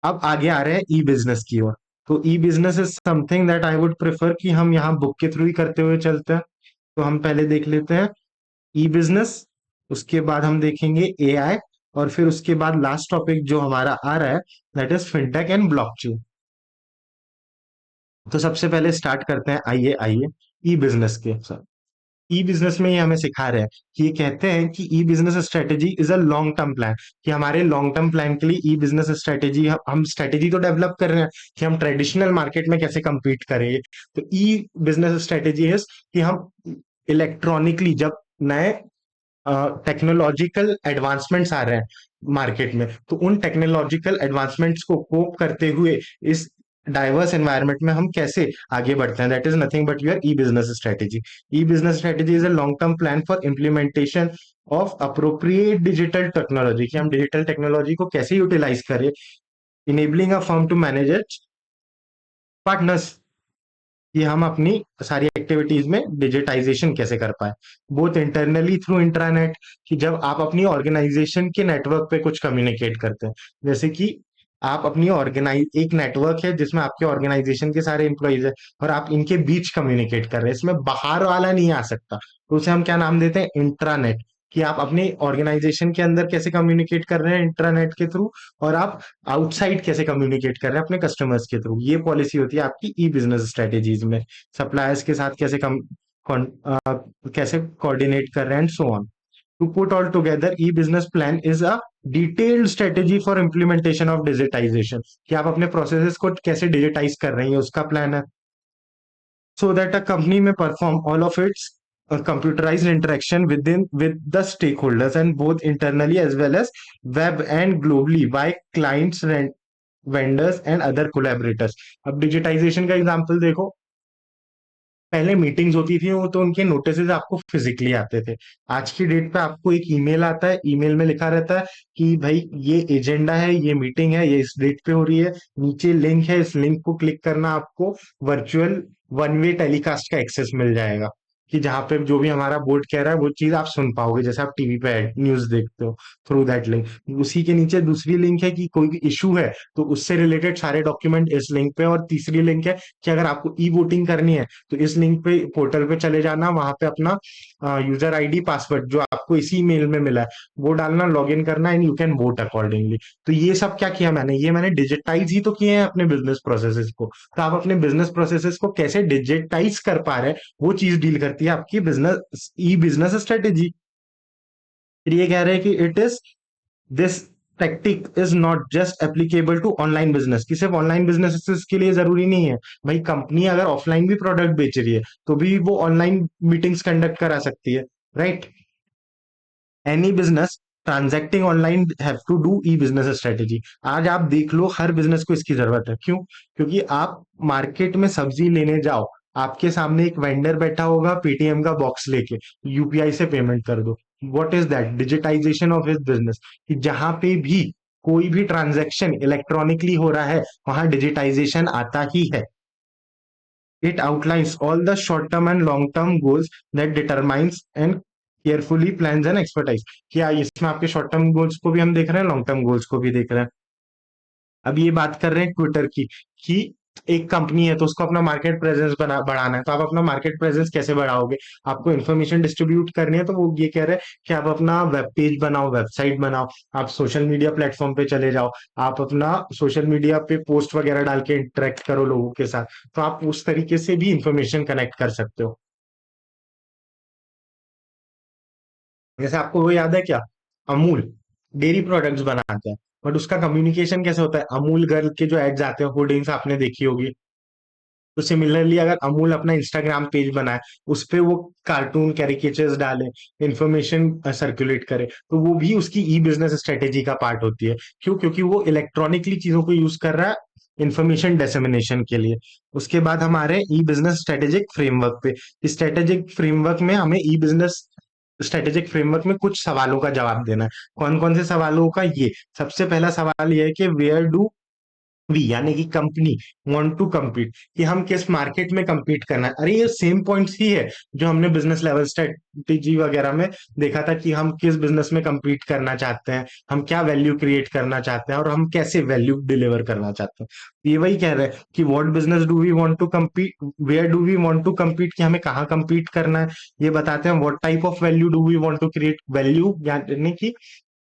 अब आगे आ रहे हैं ई बिजनेस की ओर। तो e business is something that I would prefer कि हम यहाँ बुक के थ्रू ही करते हुए चलते हैं। तो हम पहले देख लेते हैं ई बिजनेस, उसके बाद हम देखेंगे एआई, और फिर उसके बाद लास्ट टॉपिक जो हमारा आ रहा है that is fintech and blockchain. तो सबसे पहले स्टार्ट करते हैं, आइए आइए ई बिजनेस के साथ। ई बिजनेस में ये हमें सिखा रहे हैं कि ये कहते हैं कि e business strategy is a long term plan, कि हमारे लॉन्ग टर्म प्लान के लिए ई बिजनेस स्ट्रेटेजी, हम स्ट्रेटेजी तो डेवलप कर रहे हैं कि हम ट्रेडिशनल मार्केट में कैसे compete करेंगे। तो ई बिजनेस स्ट्रेटेजी है कि हम इलेक्ट्रॉनिकली जब नए टेक्नोलॉजिकल एडवांसमेंट्स आ रहे हैं मार्केट में, तो उन टेक्नोलॉजिकल एडवांसमेंट्स को कोप करते हुए इस डाइवर्स एनवायरनमेंट में हम कैसे आगे बढ़ते हैं। That is nothing but your e business strategy. E business strategy is a long term plan for implementation of appropriate digital technology, कि हम डिजिटल टेक्नोलॉजी को कैसे यूटिलाइज करें, enabling a firm to manage its partners, कि हम अपनी सारी activities में डिजिटाइजेशन कैसे कर पाए, बोथ इंटरनली थ्रू इंट्रानेट, कि जब आप अपनी ऑर्गेनाइजेशन के नेटवर्क पे कुछ कम्युनिकेट करते हैं, जैसे कि आप अपनी ऑर्गेनाइज एक नेटवर्क है जिसमें आपके ऑर्गेनाइजेशन के सारे एम्प्लॉइज है और आप इनके बीच कम्युनिकेट कर रहे हैं, इसमें बाहर वाला नहीं आ सकता, तो उसे हम क्या नाम देते हैं, इंट्रानेट। कि आप अपनी ऑर्गेनाइजेशन के अंदर कैसे कम्युनिकेट कर रहे हैं इंट्रानेट के थ्रू, और आप आउटसाइड कैसे कम्युनिकेट कर रहे हैं अपने कस्टमर्स के थ्रू। ये पॉलिसी होती है आपकी ई बिजनेस स्ट्रेटेजीज में। सप्लायर्स के साथ कैसे कैसे कोऑर्डिनेट कर रहे हैं and so on. To put all together, e business plan is a detailed strategy for implementation of digitisation, कि आप अपने प्रोसेसेस को कैसे डिजिटाइज कर रहे हैं, उसका प्लान है। so that a company may perform all of its computerized interaction with the stakeholders, and both internally as well as web and globally by clients and vendors and other collaborators। अब digitisation का example देखो, पहले meetings होती थी वो तो उनके notices आपको फिजिकली आते थे। आज की डेट पे आपको एक ईमेल आता है, ईमेल में लिखा रहता है कि भाई ये एजेंडा है, ये मीटिंग है, ये इस डेट पे हो रही है, नीचे लिंक है, इस लिंक को क्लिक करना, आपको वर्चुअल वन वे टेलीकास्ट का एक्सेस मिल जाएगा। कि जहाँ पे जो भी हमारा बोर्ड कह रहा है वो चीज आप सुन पाओगे, जैसे आप टीवी पे न्यूज देखते हो थ्रू दैट लिंक। उसी के नीचे दूसरी लिंक है कि कोई भी इशू है तो उससे रिलेटेड सारे डॉक्यूमेंट इस लिंक पे, और तीसरी लिंक है कि अगर आपको ई वोटिंग करनी है तो इस लिंक पे पोर्टल पे चले जाना, वहां पे अपना यूजर आईडी पासवर्ड जो आपको इसी मेल में मिला है वो डालना, लॉग इन करना, and you can vote accordingly. तो ये सब क्या किया मैंने, ये मैंने डिजिटाइज ही तो किए हैं अपने बिजनेस प्रोसेसेस को। तो आप अपने बिजनेस प्रोसेसेस को कैसे डिजिटाइज कर पा रहे हैं, वो चीज डील करती है आपकी बिजनेस ई बिजनेस स्ट्रेटेजी। फिर ये कह रहे हैं कि it is this tactic is not just applicable to online business, कि सिर्फ ऑनलाइन बिजनेसेस के लिए जरूरी नहीं है। भाई कंपनी अगर ऑफलाइन भी प्रोडक्ट बेच रही है तो भी वो ऑनलाइन मीटिंग्स कंडक्ट करा सकती है, right. Any business transacting online have to do e business strategy. आज आप देख लो हर बिजनेस को इसकी जरूरत है, क्यों? क्योंकि आप मार्केट में सब्जी लेने जाओ, आपके सामने एक वेंडर बैठा होगा पेटीएम का बॉक्स लेके, यूपीआई से पेमेंट कर दो। What is that? Digitisation of his business. कि जहां पे भी कोई भी ट्रांजैक्शन इलेक्ट्रॉनिकली हो रहा है वहां डिजिटाइजेशन आता ही है। It outlines all the short-term and long-term goals that determines and carefully plans and expertise। क्या इसमें आपके शॉर्ट टर्म गोल्स को भी हम देख रहे हैं, लॉन्ग टर्म गोल्स को भी देख रहे हैं। अब ये बात कर रहे हैं ट्विटर की, कि एक कंपनी है तो उसको अपना मार्केट प्रेजेंस बना बढ़ाना है, तो आप अपना मार्केट प्रेजेंस कैसे बढ़ाओगे? आपको इन्फॉर्मेशन डिस्ट्रीब्यूट करनी है, तो वो ये कह रहे हैं कि आप अपना वेब पेज बनाओ, वेबसाइट बनाओ, आप सोशल मीडिया प्लेटफॉर्म पे चले जाओ, आप अपना सोशल मीडिया पे पोस्ट वगैरह डाल के इंटरेक्ट करो लोगों के साथ। तो आप उस तरीके से भी इंफॉर्मेशन कनेक्ट कर सकते हो। जैसे आपको वो याद है क्या, अमूल डेयरी प्रोडक्ट्स बनाता है, बट उसका कम्युनिकेशन कैसे होता है? अमूल गर्ल के जो एड्स आते हैं, होर्डिंग्स आपने देखी होगी। तो सिमिलरली अगर अमूल अपना इंस्टाग्राम पेज बनाए, उस पे वो कार्टून कैरिकेचर्स डाले, इंफॉर्मेशन सर्कुलेट करे, तो वो भी उसकी ई बिजनेस स्ट्रेटेजी का पार्ट होती है। क्यों? क्योंकि वो इलेक्ट्रॉनिकली चीजों को यूज कर रहा है इंफॉर्मेशन डिसेमिनेशन के लिए। उसके बाद हमारे ई बिजनेस स्ट्रेटेजिक फ्रेमवर्क पे, स्ट्रेटेजिक फ्रेमवर्क में हमें ई बिजनेस स्ट्रेटेजिक फ्रेमवर्क में कुछ सवालों का जवाब देना है। कौन कौन से सवालों का? ये सबसे पहला सवाल ये है कि वेयर डू वी, यानी कि कंपनी, वांट टू compete, कि हम किस मार्केट में compete करना है। अरे ये सेम पॉइंट्स ही है जो हमने बिजनेस लेवल स्ट्रेटेजी वगैरह में देखा था, कि हम किस बिजनेस में compete करना चाहते हैं, हम क्या वैल्यू क्रिएट करना चाहते हैं, और हम कैसे वैल्यू डिलीवर करना चाहते हैं। ये वही कह रहे हैं कि what business do we want to compete, where do we want to compete, कि हमें कहाँ compete करना है। ये बताते हैं what type of value do we want to create, value यानी कि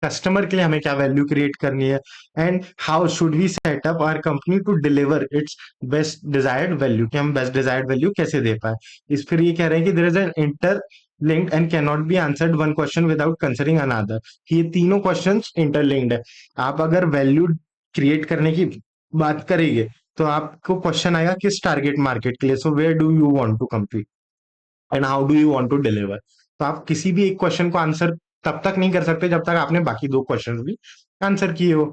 कस्टमर के लिए हमें क्या वैल्यू क्रिएट करनी है। And how should we set up our company to deliver its best desired value, कि हम बेस्ट डिजायर्ड वैल्यू कैसे दे पाए। इस फिर ये कह रहे हैं कि there is an interlinked and cannot be answered one question without considering another, कि ये तीनों क्वेश्चंस इंटरलिंक्ड है। आप अगर वैल्यू क्रिएट करने की बात करेंगे तो आपको क्वेश्चन आएगा किस टारगेट मार्केट के लिए, so where do you want to compete and how do you want to deliver. तो आप किसी भी एक क्वेश्चन को आंसर तब तक नहीं कर सकते जब तक आपने बाकी दो क्वेश्चन भी आंसर किए हो।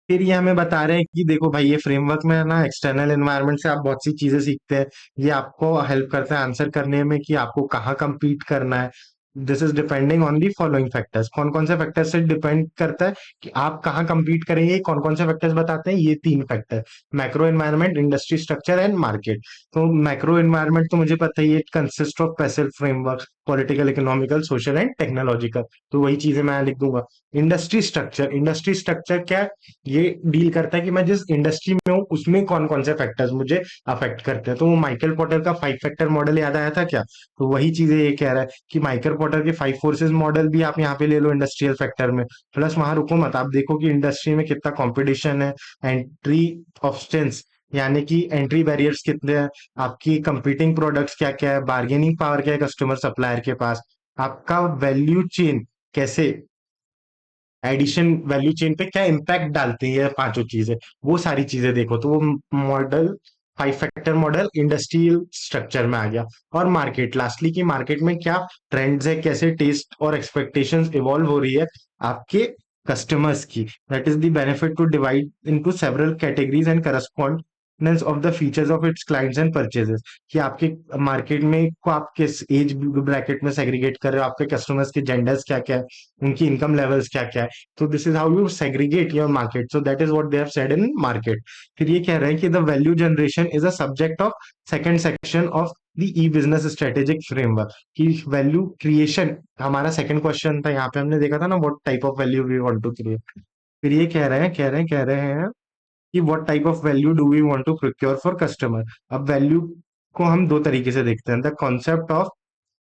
फिर ये हमें बता रहे हैं कि देखो भाई, ये फ्रेमवर्क में ना एक्सटर्नल एनवायरनमेंट से आप बहुत सी चीजें सीखते हैं। ये आपको हेल्प करता है आंसर करने में कि आपको कहाँ compete करना है। This is depending on the following factors. कौन कौन से फैक्टर्स से डिपेंड करता है कि आप कहाँ compete करेंगे? कौन कौन से फैक्टर्स बताते हैं? ये तीन factor, macro environment, industry structure and market. तो मैक्रो एनवायरनमेंट तो मुझे पता ही है, it consist of passive framework, political, economical, social and technological. तो वही चीजें मैं लिख दूंगा। इंडस्ट्री स्ट्रक्चर, इंडस्ट्री स्ट्रक्चर क्या है? ये डील करता है कि मैं जिस इंडस्ट्री में हूँ उसमें कौन कौन से फैक्टर्स मुझे अफेक्ट करते हैं। तो वो माइकल पोर्टर का 5 फैक्टर मॉडल याद आया था क्या? तो वही चीजें ये कह रहा है कि माइकल पोर्टर के 5 फोर्सेस मॉडल भी आप यहाँ पे ले लो इंडस्ट्रियल फैक्टर में। प्लस वहां रुको मत, आप देखो कि इंडस्ट्री में कितना कंपटीशन है, एंट्री ऑब्स्टेंस यानी कि एंट्री बैरियर्स कितने हैं, आपकी कंपीटिंग प्रोडक्ट्स क्या क्या है, बार्गेनिंग पावर क्या है कस्टमर सप्लायर के पास, आपका वैल्यू चेन कैसे, एडिशन वैल्यू चेन पे क्या इम्पैक्ट डालती है ये पांचों चीजें, वो सारी चीजें देखो। तो वो model 5 factor model industrial structure में आ गया। और मार्केट, लास्टली की मार्केट में क्या ट्रेंड्स है, कैसे टेस्ट और एक्सपेक्टेशंस इवॉल्व हो रही है आपके कस्टमर्स की। That is the benefit to divide into several categories and correspondence of the features of its clients and purchases, कि आपके मार्केट में को आप किस एज ब्रैकेट में सेग्रीगेट कर रहे हो, आपके कस्टमर्स के जेंडर्स क्या क्या है, उनकी इनकम लेवल्स क्या क्या है। तो this is how you segregate your market, so that is what they have said in market. फिर ये कह रहे हैं कि the value generation is a subject of second section of the e business strategic framework की value creation. हमारा second question था, यहाँ पे हमने देखा था ना what type of value we want to create. फिर ये कह रहे हैं कि what type of value do we want to procure for customer. अब वैल्यू को हम दो तरीके से देखते हैं, the concept of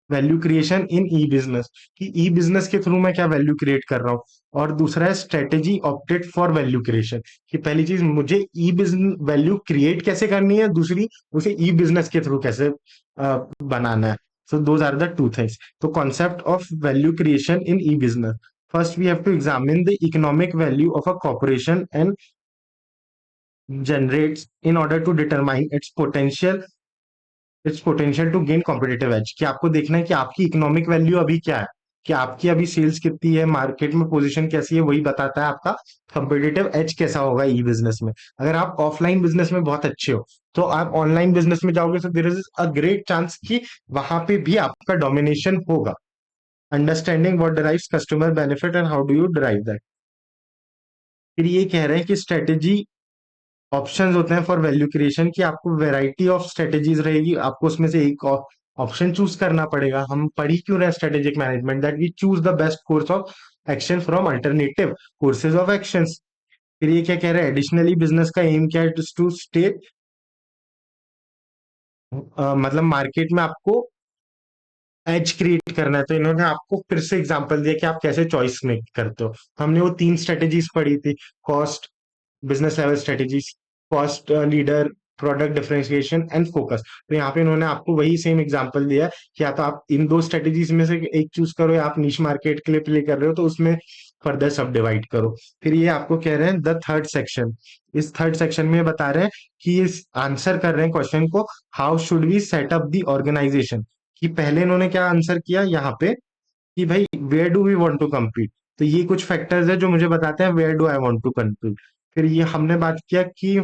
value creation in e business, कि ई बिजनेस के थ्रू मैं क्या वैल्यू क्रिएट कर रहा हूँ। और दूसरा है strategy opted for value creation, कि पहली चीज मुझे ई बिजनेस वैल्यू क्रिएट कैसे करनी है, दूसरी उसे ई बिजनेस के थ्रू कैसे बनाना है। So those are the two things. तो concept of value creation in e business, first we have to examine the economic value of a corporation and generates in order to determine its potential to gain competitive edge, कि आपको देखना है कि आपकी economic value अभी क्या है, कि आपकी अभी सेल्स कितनी है, मार्केट में पोजीशन कैसी है, वही बताता है आपका कंपिटिटिव एज कैसा होगा ई बिजनेस में। अगर आप ऑफलाइन बिजनेस में बहुत अच्छे हो, तो आप ऑनलाइन बिजनेस में जाओगे तो there is a great chance कि वहां पे भी आपका डोमिनेशन होगा। Understanding what drives customer benefit and how do you drive that. फिर ये कह रहे हैं कि स्ट्रेटेजी ऑप्शंस होते हैं फॉर वैल्यू क्रिएशन, की आपको वैरायटी ऑफ स्ट्रेटेजीज रहेगी, आपको उसमें से एक ऑप्शन चूज करना पड़ेगा। हम पढ़ी क्यों रहे strategic management, that we choose the best course of action from alternative courses of actions. फिर ये क्या कह रहे हैं, एडिशनली बिजनेस का एम क्या है, टू स्टे मतलब मार्केट में आपको एज क्रिएट करना है। तो इन्होंने आपको फिर से एग्जांपल दिया कि आप कैसे चॉइस मेक करते हो। तो हमने वो तीन स्ट्रेटेजीज पढ़ी थी, cost, business level strategies, cost leader, product differentiation and focus. तो यहाँ पे इन्होंने आपको वही सेम एग्जांपल दिया है कि या तो आप इन दो स्ट्रेटेजीज में से एक चूज करो, या आप नीश मार्केट के लिए प्ले कर रहे हो तो उसमें फर्दर सब डिवाइड करो। फिर ये आपको कह रहे हैं द थर्ड सेक्शन, इस थर्ड सेक्शन में बता रहे हैं कि इस आंसर कर रहे हैं क्वेश्चन को, how should we set up the organisation. कि पहले इन्होंने क्या आंसर किया यहाँ पे कि भाई where do we want to compete। तो ये कुछ फैक्टर्स है जो मुझे बताते हैं where do I want to compete। फिर ये हमने बात किया कि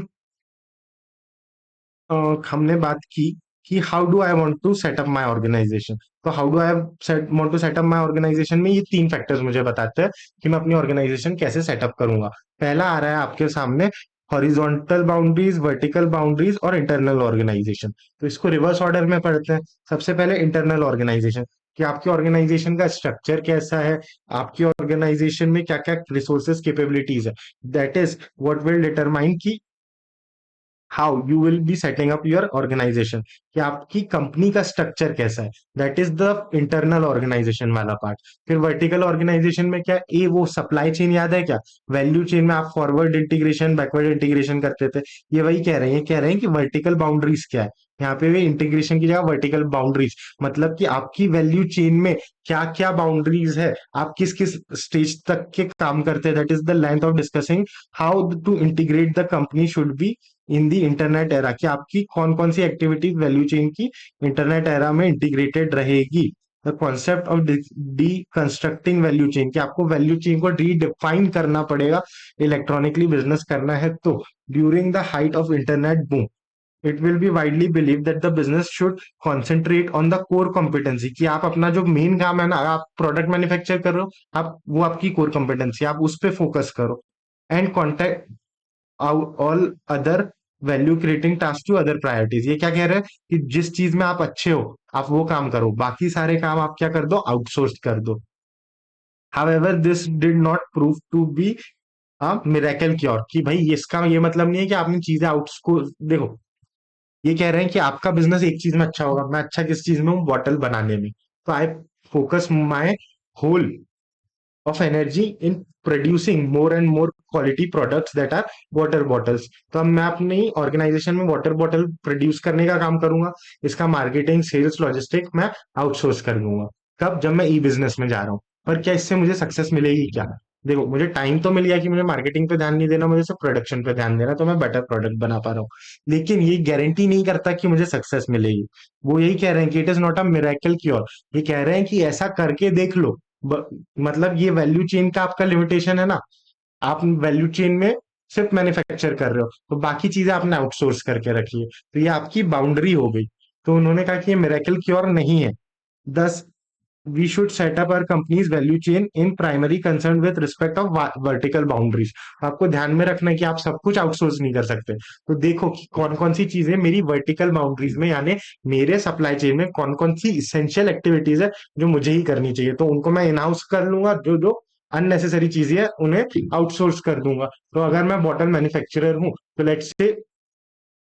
हमने बात की कि how do I want to set up my organisation. तो how do I want to set up my organisation में ये तीन फैक्टर्स मुझे बताते हैं कि मैं अपनी ऑर्गेनाइजेशन कैसे सेटअप करूंगा। पहला आ रहा है आपके सामने, हॉरिजॉन्टल बाउंड्रीज, वर्टिकल बाउंड्रीज और इंटरनल ऑर्गेनाइजेशन। तो इसको रिवर्स ऑर्डर में पढ़ते हैं। सबसे पहले इंटरनल ऑर्गेनाइजेशन, कि आपकी ऑर्गेनाइजेशन का स्ट्रक्चर कैसा है, आपकी ऑर्गेनाइजेशन में क्या क्या रिसोर्सेज कैपेबिलिटीज है। That is what will determine की how you will be setting up your organisation, कि आपकी कंपनी का स्ट्रक्चर कैसा है। That is the internal organisation वाला पार्ट। फिर वर्टिकल ऑर्गेनाइजेशन में क्या, ए वो सप्लाई चेन याद है क्या, वैल्यू चेन में आप फॉरवर्ड इंटीग्रेशन बैकवर्ड इंटीग्रेशन करते थे, ये वही कह रहे हैं। ये कह रहे हैं कि वर्टिकल बाउंड्रीज क्या है, यहाँ पे भी इंटीग्रेशन की जगह वर्टिकल बाउंड्रीज, मतलब कि आपकी वैल्यू चेन में क्या क्या बाउंड्रीज है, आप किस किस स्टेज तक के काम करते हैं। That is the length of discussing how to integrate the company should be in the internet era, कि आपकी कौन कौन सी एक्टिविटी वैल्यू चेन की इंटरनेट एरा में इंटीग्रेटेड रहेगी। The concept of deconstructing value chain, कि आपको वैल्यू चेन को रीडिफाइन करना पड़ेगा इलेक्ट्रॉनिकली बिजनेस करना है तो। During the height of internet boom, it will be widely believe that the business should concentrate on the core competency, कि आप अपना जो मेन काम है ना, आप प्रोडक्ट मैन्युफैक्चर कर रहे हो, आप वो आपकी कोर कॉम्पिटेंसी, आप उस पर फोकस करो। And contact all other value creating task to other priorities. ये क्या कह रहे हैं कि जिस चीज में आप अच्छे हो आप वो काम करो, बाकी सारे काम आप क्या कर दो, आउटसोर्स कर दो। However this did not prove to be a miracle cure, कि भाई इसका ये मतलब नहीं है कि आपने चीजें आउटसको देखो। ये कह रहे हैं कि आपका बिजनेस एक चीज में अच्छा होगा, मैं अच्छा किस चीज में हूँ, बॉटल बनाने में। तो I focus my whole of energy in producing more and more quality products that are water bottles। तो अब मैं अपनी ऑर्गेनाइजेशन में वाटर बॉटल प्रोड्यूस करने का काम करूंगा, इसका मार्केटिंग सेल्स लॉजिस्टिक मैं आउटसोर्स कर दूंगा। कब, जब मैं ई बिजनेस में जा रहा हूँ। पर क्या इससे मुझे सक्सेस मिलेगी क्या, देखो मुझे टाइम तो मिल गया कि मुझे मार्केटिंग पे ध्यान नहीं देना, मुझे सिर्फ प्रोडक्शन पे ध्यान देना, तो मैं बेटर प्रोडक्ट बना पा रहा हूँ। लेकिन ये गारंटी नहीं करता कि मुझे सक्सेस मिलेगी। वो यही कह रहे हैं कि it is not a miracle cure. ये कह रहे हैं कि ऐसा करके देख लो। मतलब ये वैल्यू चेन का आपका लिमिटेशन है ना, आप वैल्यू चेन में सिर्फ मैन्युफैक्चर कर रहे हो, तो बाकी चीजें आपने आउटसोर्स करके रखी है, तो ये आपकी बाउंड्री हो गई। तो उन्होंने कहा कि ये मिरेकल क्योर नहीं है। Thus we should set up our companies value chain in primary concern with respect of vertical boundaries. आपको ध्यान में रखना है कि आप सब कुछ आउटसोर्स नहीं कर सकते। तो देखो कि कौन कौन सी चीजें मेरी वर्टिकल बाउंड्रीज में, यानी मेरे सप्लाई चेन में कौन कौन सी इसेंशियल एक्टिविटीज है जो मुझे ही करनी चाहिए, तो उनको मैं इन हाउस कर लूंगा। जो जो अननेसेसरी चीजें है उन्हें आउटसोर्स कर दूंगा। तो अगर मैं बॉटल मैन्युफैक्चरर हूँ, तो लेट्स से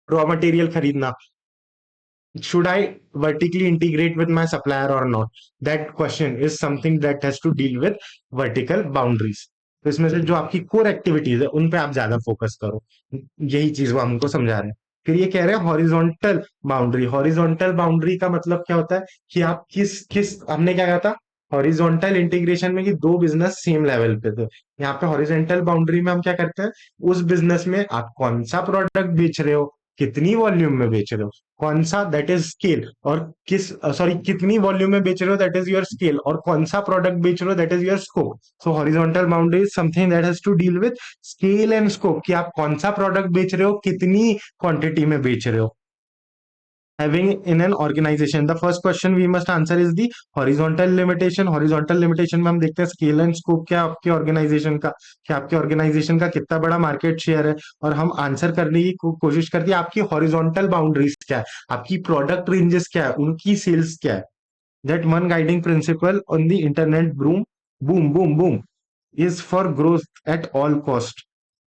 रॉ मटेरियल खरीदना, should I vertically integrate with my supplier or not? That question is something that has to deal with vertical boundaries. तो इसमें से जो आपकी कोर एक्टिविटीज है उन पे आप ज्यादा फोकस करो। यही चीज वो हमको समझा रहे हैं। फिर ये कह रहे हैं हॉरिजॉन्टल बाउंड्री। हॉरिजॉन्टल बाउंड्री का मतलब क्या होता है कि आप किस किस, हमने क्या कहा था हॉरिजॉन्टल इंटीग्रेशन में, कि दो बिजनेस सेम लेवल पे थे। यहाँ पे हॉरिजॉन्टल बाउंड्री में हम क्या करते हैं, उस बिजनेस में आप कौन सा प्रोडक्ट बेच रहे हो, कितनी वॉल्यूम में बेच रहे हो, कौन सा, दैट इज स्केल, और किस, सॉरी, कितनी वॉल्यूम में बेच रहे हो दैट इज योर स्केल, और कौन सा प्रोडक्ट बेच रहे हो that is your scope. So horizontal boundary is something that has to deal with scale and scope, कि आप कौन सा प्रोडक्ट बेच रहे हो, कितनी क्वांटिटी में बेच रहे हो। Having in an organization, the first question we must answer is the horizontal limitation. horizontal limitation में हम देखते हैं स्केल एंड स्कोप क्या है आपके ऑर्गेनाइजेशन का, कि आपके ऑर्गेनाइजेशन का कितना बड़ा मार्केट शेयर है। और हम आंसर करने की कोशिश करते हैं आपकी हॉरिजॉन्टल बाउंड्रीज क्या है, आपकी प्रोडक्ट रेंजेस क्या है, उनकी सेल्स क्या है। That one guiding principle on the internet boom boom boom boom is for growth at all cost.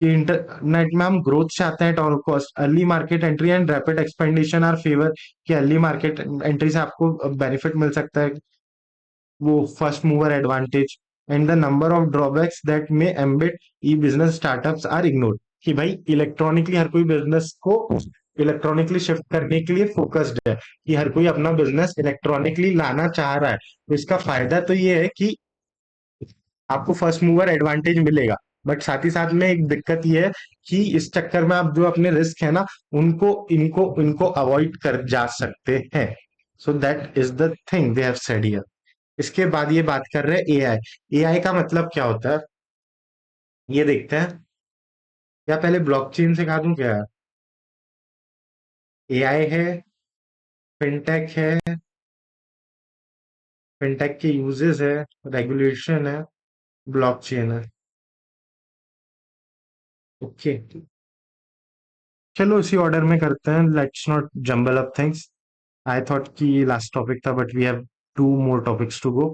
कि इंटरनेट में हम ग्रोथ चाहते हैं at all cost. Early market entry and rapid expansion are favour, कि early market entry से आपको benefit मिल सकता है, वो first mover advantage. And the number of drawbacks that may ambit e business startups are ignored, कि भाई electronically हर कोई बिजनेस को इलेक्ट्रॉनिकली शिफ्ट करने के लिए फोकस्ड है, कि हर कोई अपना बिजनेस इलेक्ट्रॉनिकली लाना चाह रहा है। तो इसका फायदा तो ये है कि आपको फर्स्ट मूवर एडवांटेज मिलेगा, बट साथ ही साथ में एक दिक्कत ये है कि इस चक्कर में आप जो अपने रिस्क है ना, उनको इनको इनको अवॉइड कर जा सकते हैं। So that is the thing they have said here. इसके बाद ये बात कर रहे हैं एआई। एआई का मतलब क्या होता है, ये देखते हैं। या पहले ब्लॉकचेन सिखा दूं क्या? एआई है, फिनटेक है, फिनटेक के यूजेस है, रेगुलेशन है, ब्लॉकचेन है। ओके, चलो इसी ऑर्डर में करते हैं, let's not jumble up things. I thought कि ये लास्ट टॉपिक था, but we have two more topics to go.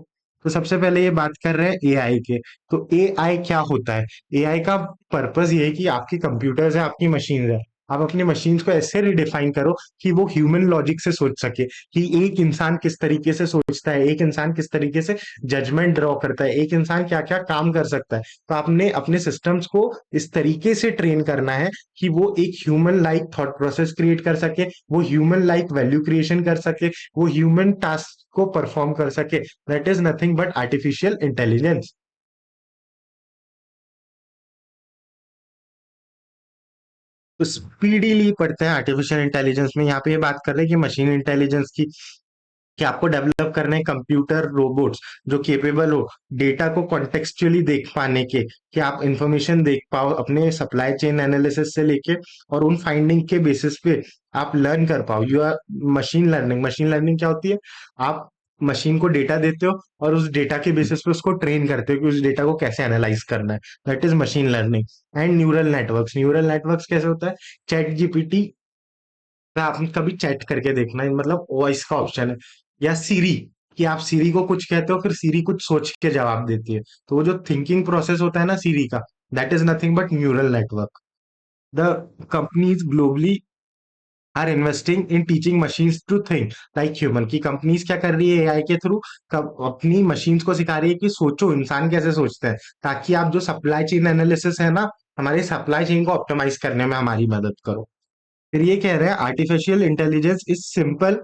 तो सबसे पहले ये बात कर रहे हैं एआई के। तो एआई क्या होता है? एआई का पर्पस ये है कि आपकी कंप्यूटर्स है, आपकी मशीन है, आप अपनी मशीन्स को ऐसे रिडिफाइन करो कि वो ह्यूमन लॉजिक से सोच सके, कि एक इंसान किस तरीके से सोचता है, एक इंसान किस तरीके से जजमेंट ड्रॉ करता है, एक इंसान क्या क्या काम कर सकता है। तो आपने अपने सिस्टम्स को इस तरीके से ट्रेन करना है कि वो एक human like thought process create कर सके, वो ह्यूमन लाइक वैल्यू क्रिएशन कर सके, वो ह्यूमन टास्क को परफॉर्म कर सके। That is nothing but artificial intelligence. तो स्पीडीली पढ़ते हैं आर्टिफिशियल इंटेलिजेंस में। यहाँ पे ये बात कर रहे हैं कि मशीन इंटेलिजेंस की, कि आपको डेवलप करने कंप्यूटर रोबोट्स जो केपेबल हो डेटा को कॉन्टेक्सचुअली देख पाने के, कि आप इंफॉर्मेशन देख पाओ अपने सप्लाई चेन एनालिसिस से लेके, और उन फाइंडिंग के बेसिस पे आप लर्न कर पाओ। You are machine learning. Machine learning क्या होती है? आप मशीन को डेटा देते हो और उस डेटा के बेसिस पे उसको ट्रेन करते हो कि उस डेटा को कैसे एनालाइज करना है। That is machine learning. And neural networks. Neural networks कैसे होता है? चैट जीपीटी पे आपने कभी चैट करके देखना है, मतलब वॉइस का ऑप्शन है, या सीरी, कि आप सीरी को कुछ कहते हो फिर सीरी कुछ सोच के जवाब देती है। तो वो जो थिंकिंग प्रोसेस होता है ना सीरी का, that is nothing but neural network. The companies globally are investing in teaching machines to think like human. की कंपनीज क्या कर रही है एआई के थ्रू, अपनी मशीन्स को सिखा रही है कि सोचो, इंसान कैसे सोचते हैं, ताकि आप जो सप्लाई चेन एनालिसिस है ना, हमारे सप्लाई चेन को ऑप्टिमाइज करने में हमारी मदद करो। फिर ये कह रहे हैं आर्टिफिशियल इंटेलिजेंस इज सिंपल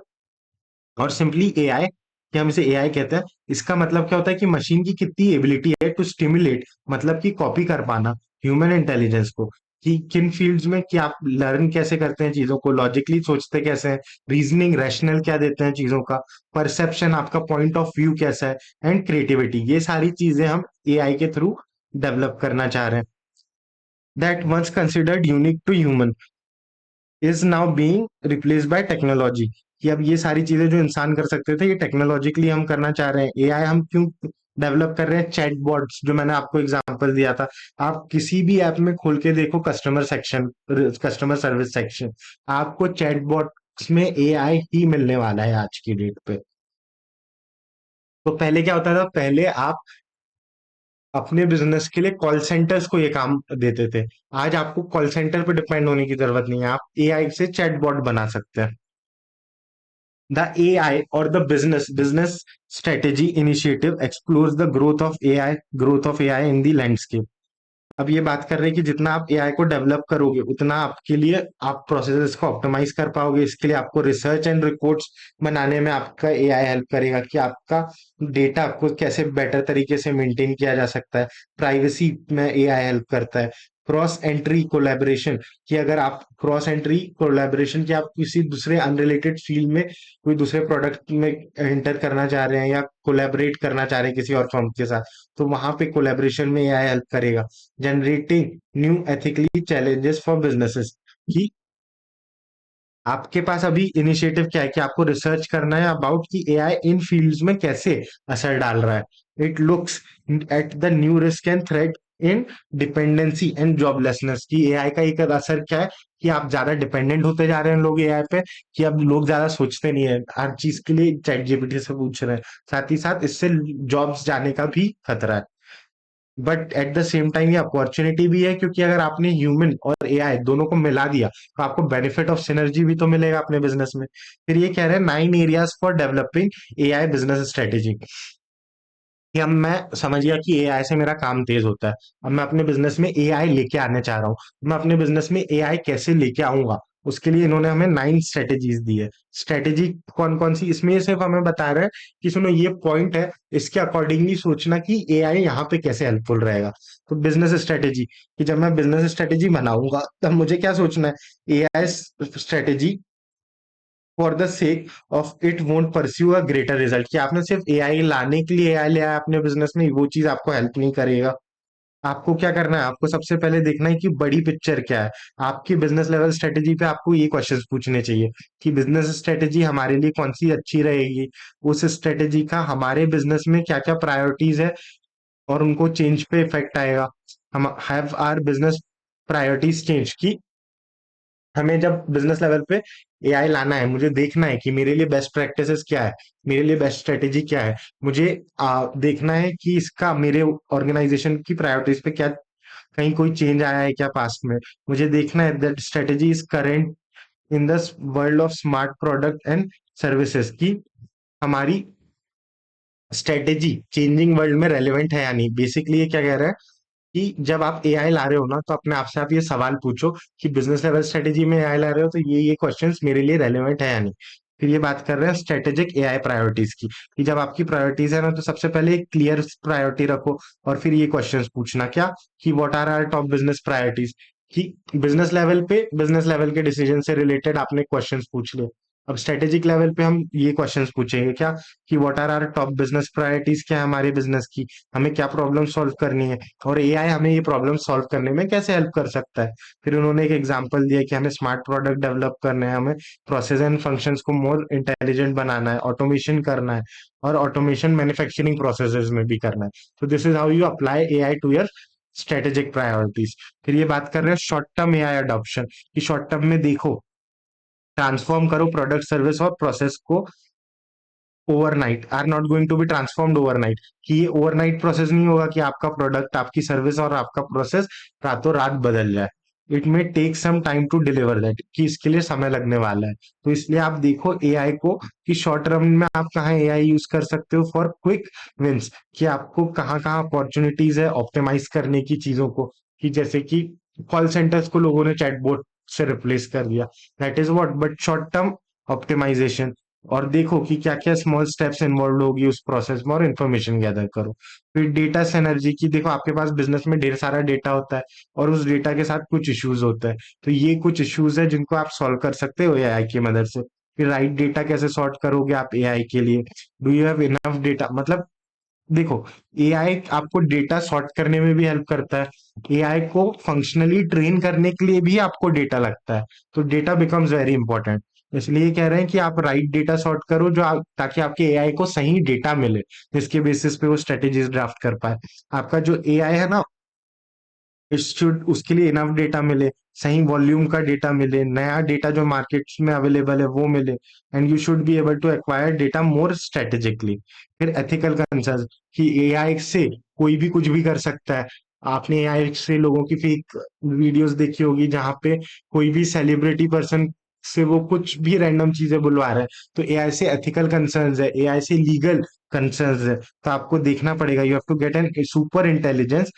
और सिंपली एआई, कि हम इसे एआई कहते हैं। इसका मतलब क्या होता है कि मशीन की कितनी एबिलिटी है टू स्टिमुलेट, मतलब कि कॉपी कर पाना ह्यूमन इंटेलिजेंस को, कि किन फील्ड्स में, कि आप लर्न कैसे करते हैं चीजों को, लॉजिकली सोचते कैसे हैं, रीजनिंग रैशनल क्या देते हैं चीजों का, परसेप्शन आपका पॉइंट ऑफ व्यू कैसा है, एंड क्रिएटिविटी। ये सारी चीजें हम एआई के थ्रू डेवलप करना चाह रहे हैं। That once considered unique to human is now being replaced by technology. कि अब ये सारी चीजें जो इंसान कर सकते थे ये टेक्नोलॉजिकली हम करना चाह रहे हैं। एआई हम क्यों डेवलप कर रहे हैं? चैटबॉट्स, जो मैंने आपको एग्जांपल दिया था, आप किसी भी ऐप में खोल के देखो, customer section, customer service section, आपको चैटबॉट्स में एआई ही मिलने वाला है आज की डेट पे। तो पहले क्या होता था? पहले आप अपने बिजनेस के लिए कॉल सेंटर्स को ये काम देते थे। आज आपको कॉल सेंटर पे डिपेंड होने की जरूरत नहीं है, आप एआई से चैटबॉट बना सकते हैं। The AI or the business strategy initiative explores the growth of AI in the landscape. अब ये बात कर रहे हैं कि जितना आप एआई को डेवलप करोगे उतना आपके लिए, आप प्रोसेसेस को ऑप्टिमाइज कर पाओगे। इसके लिए आपको रिसर्च एंड रिपोर्ट्स बनाने में आपका एआई हेल्प करेगा कि आपका डेटा आपको कैसे बेटर तरीके से मेंटेन किया जा सकता है। प्राइवेसी में एआई हेल्प करता है। क्रॉस एंट्री कोलैबोरेशन, कि अगर आप क्रॉस एंट्री कोलैबोरेशन, कि आप किसी दूसरे अनरिलेटेड फील्ड में कोई दूसरे प्रोडक्ट में एंटर करना चाह रहे हैं या कोलैबोरेट करना चाह रहे हैं किसी और फर्म के साथ, तो वहां पे कोलैबोरेशन में एआई हेल्प करेगा। Generating new ethically challenges for businesses, कि आपके पास अभी इनिशिएटिव क्या है कि आपको रिसर्च करना है अबाउट कि एआई इन फील्ड्स में कैसे असर डाल रहा है। It looks at the new risk and threat in dependency and joblessness, की एआई का एक असर क्या है कि आप ज्यादा डिपेंडेंट होते जा रहे हैं लोग एआई पे, कि अब लोग ज्यादा सोचते नहीं है, हर चीज के लिए चैट जीपीटी से पूछ रहे हैं। साथ ही साथ इससे जॉब्स जाने का भी खतरा है। But at the same time ये अपॉर्चुनिटी भी है, क्योंकि अगर आपने ह्यूमन और एआई दोनों को मिला दिया तो आपको बेनिफिट ऑफ सिनर्जी भी तो मिलेगा अपने बिजनेस में। फिर ये कह रहे हैं 9 areas for developing AI business strategy, कि अब मैं समझ गया कि एआई से मेरा काम तेज होता है, अब मैं अपने बिजनेस में एआई लेके आने चाह रहा हूँ। मैं अपने बिजनेस में एआई कैसे लेके आऊंगा, उसके लिए इन्होंने हमें 9 स्ट्रेटेजीज दी है। स्ट्रेटेजी कौन कौन सी, इसमें ये सिर्फ हमें बता रहे हैं कि सुनो ये पॉइंट है, इसके अकॉर्डिंगली सोचना कि एआई यहाँ पे कैसे हेल्पफुल रहेगा। तो बिजनेस स्ट्रेटेजी, कि जब मैं बिजनेस स्ट्रेटेजी बनाऊंगा तब मुझे क्या सोचना है? AI strategy for the sake of it won't pursue a greater result, कि आपने सिर्फ एआई लाने के लिए एआई ले आया अपने बिजनेस में, वो चीज आपको हेल्प नहीं करेगा। आपको क्या करना है? आपको सबसे पहले देखना है कि बड़ी पिक्चर क्या है। आपकी बिजनेस लेवल स्ट्रेटेजी पे आपको ये क्वेश्चंस पूछने चाहिए कि बिजनेस स्ट्रेटेजी हमारे लिए कौन सी अच्छी रहेगी, उस स्ट्रेटेजी का हमारे बिजनेस में क्या क्या प्रायोरिटीज है और उनको चेंज पे इफेक्ट आएगा। हम have our business priorities change, की हमें जब बिजनेस लेवल पे एआई लाना है, मुझे देखना है कि मेरे लिए बेस्ट प्रैक्टिसेस क्या है, मेरे लिए बेस्ट स्ट्रेटेजी क्या है। मुझे देखना है कि इसका मेरे ऑर्गेनाइजेशन की प्रायोरिटीज पे क्या, कहीं कोई चेंज आया है क्या पास्ट में। मुझे देखना है that strategy is current in the world of smart product and services, की हमारी स्ट्रेटेजी चेंजिंग वर्ल्ड में रेलिवेंट है या नहीं। बेसिकली ये क्या कह रहा है कि जब आप एआई ला रहे हो ना, तो अपने आप से आप ये सवाल पूछो कि बिजनेस लेवल स्ट्रेटेजी में एआई ला रहे हो तो ये क्वेश्चंस मेरे लिए रेलेवेंट है या नहीं। फिर ये बात कर रहे हैं स्ट्रेटेजिक एआई प्रायोरिटीज की, कि जब आपकी प्रायोरिटीज है ना, तो सबसे पहले एक क्लियर प्रायोरिटी रखो और फिर ये क्वेश्चंस पूछना क्या, कि what are our top business priorities, कि बिजनेस लेवल के डिसीजन से रिलेटेड आपने क्वेश्चंस पूछ लिए। अब स्ट्रेटेजिक लेवल पे हम ये क्वेश्चंस पूछेंगे क्या, कि what are our top business priorities, क्या है हमारे बिजनेस की, हमें क्या प्रॉब्लम सॉल्व करनी है और एआई हमें ये प्रॉब्लम सॉल्व करने में कैसे हेल्प कर सकता है। फिर उन्होंने एक एग्जांपल दिया कि हमें स्मार्ट प्रोडक्ट डेवलप करना है, हमें प्रोसेस एंड फंक्शंस को मोर इंटेलिजेंट बनाना है, ऑटोमेशन करना है, और ऑटोमेशन मैन्युफैक्चरिंग प्रोसेसेस में भी करना है। तो this is how you apply AI to your strategic priorities. फिर ये बात कर रहे हैं शॉर्ट टर्म एआई अडॉप्शन, कि शॉर्ट टर्म में देखो, ट्रांसफॉर्म करो प्रोडक्ट सर्विस और प्रोसेस को overnight, are not going to be transformed overnight, कि ये ओवरनाइट प्रोसेस नहीं होगा कि आपका प्रोडक्ट, आपकी सर्विस और आपका प्रोसेस रातों रात बदल जाए। It may take some time to deliver that, कि इसके लिए समय लगने वाला है। तो इसलिए आप देखो एआई को कि शॉर्ट टर्म में आप कहाँ एआई यूज कर सकते हो फॉर क्विक विंस, कि आपको कहाँ कहाँ अपॉर्चुनिटीज है ऑप्टिमाइज करने की चीजों को, कि जैसे कि कॉल सेंटर्स को लोगों ने चैटबॉट से रिप्लेस कर दिया, that is what, but short term optimisation. और देखो कि क्या क्या स्मॉल स्टेप्स इन्वॉल्व होगी उस प्रोसेस में, और इन्फॉर्मेशन गैदर करो। फिर डेटा सिनर्जी, की देखो आपके पास बिजनेस में ढेर सारा डेटा होता है और उस डेटा के साथ कुछ इश्यूज होते हैं, तो ये कुछ इश्यूज है जिनको आप सॉल्व कर सकते हो एआई की मदद से। फिर राइट डेटा कैसे सॉर्ट करोगे आप एआई के लिए, do you have enough data, मतलब देखो, एआई आपको डेटा सॉर्ट करने में भी हेल्प करता है, एआई को फंक्शनली ट्रेन करने के लिए भी आपको डेटा लगता है, तो डेटा बिकम्स वेरी इंपॉर्टेंट। इसलिए कह रहे हैं कि आप राइट डेटा सॉर्ट करो ताकि आपके एआई को सही डेटा मिले, जिसके बेसिस पे वो स्ट्रेटेजीज ड्राफ्ट कर पाए। आपका जो एआई है ना, शुड उसके लिए इनफ डेटा मिले, सही वॉल्यूम का डेटा मिले, नया डेटा जो मार्केट्स में अवेलेबल है वो मिले, and you should be able to acquire data more strategically. फिर एथिकल कंसर्न, कि एआई से कोई भी कुछ भी कर सकता है। आपने एआई से लोगों की फेक वीडियोस देखी होगी जहां पे कोई भी सेलिब्रिटी पर्सन से वो कुछ भी रैंडम चीजें बुलवा रहा है। तो एआई से एथिकल कंसर्न्स है, एआई से लीगल कंसर्न्स है। तो आपको देखना पड़ेगा, you have to get an super intelligence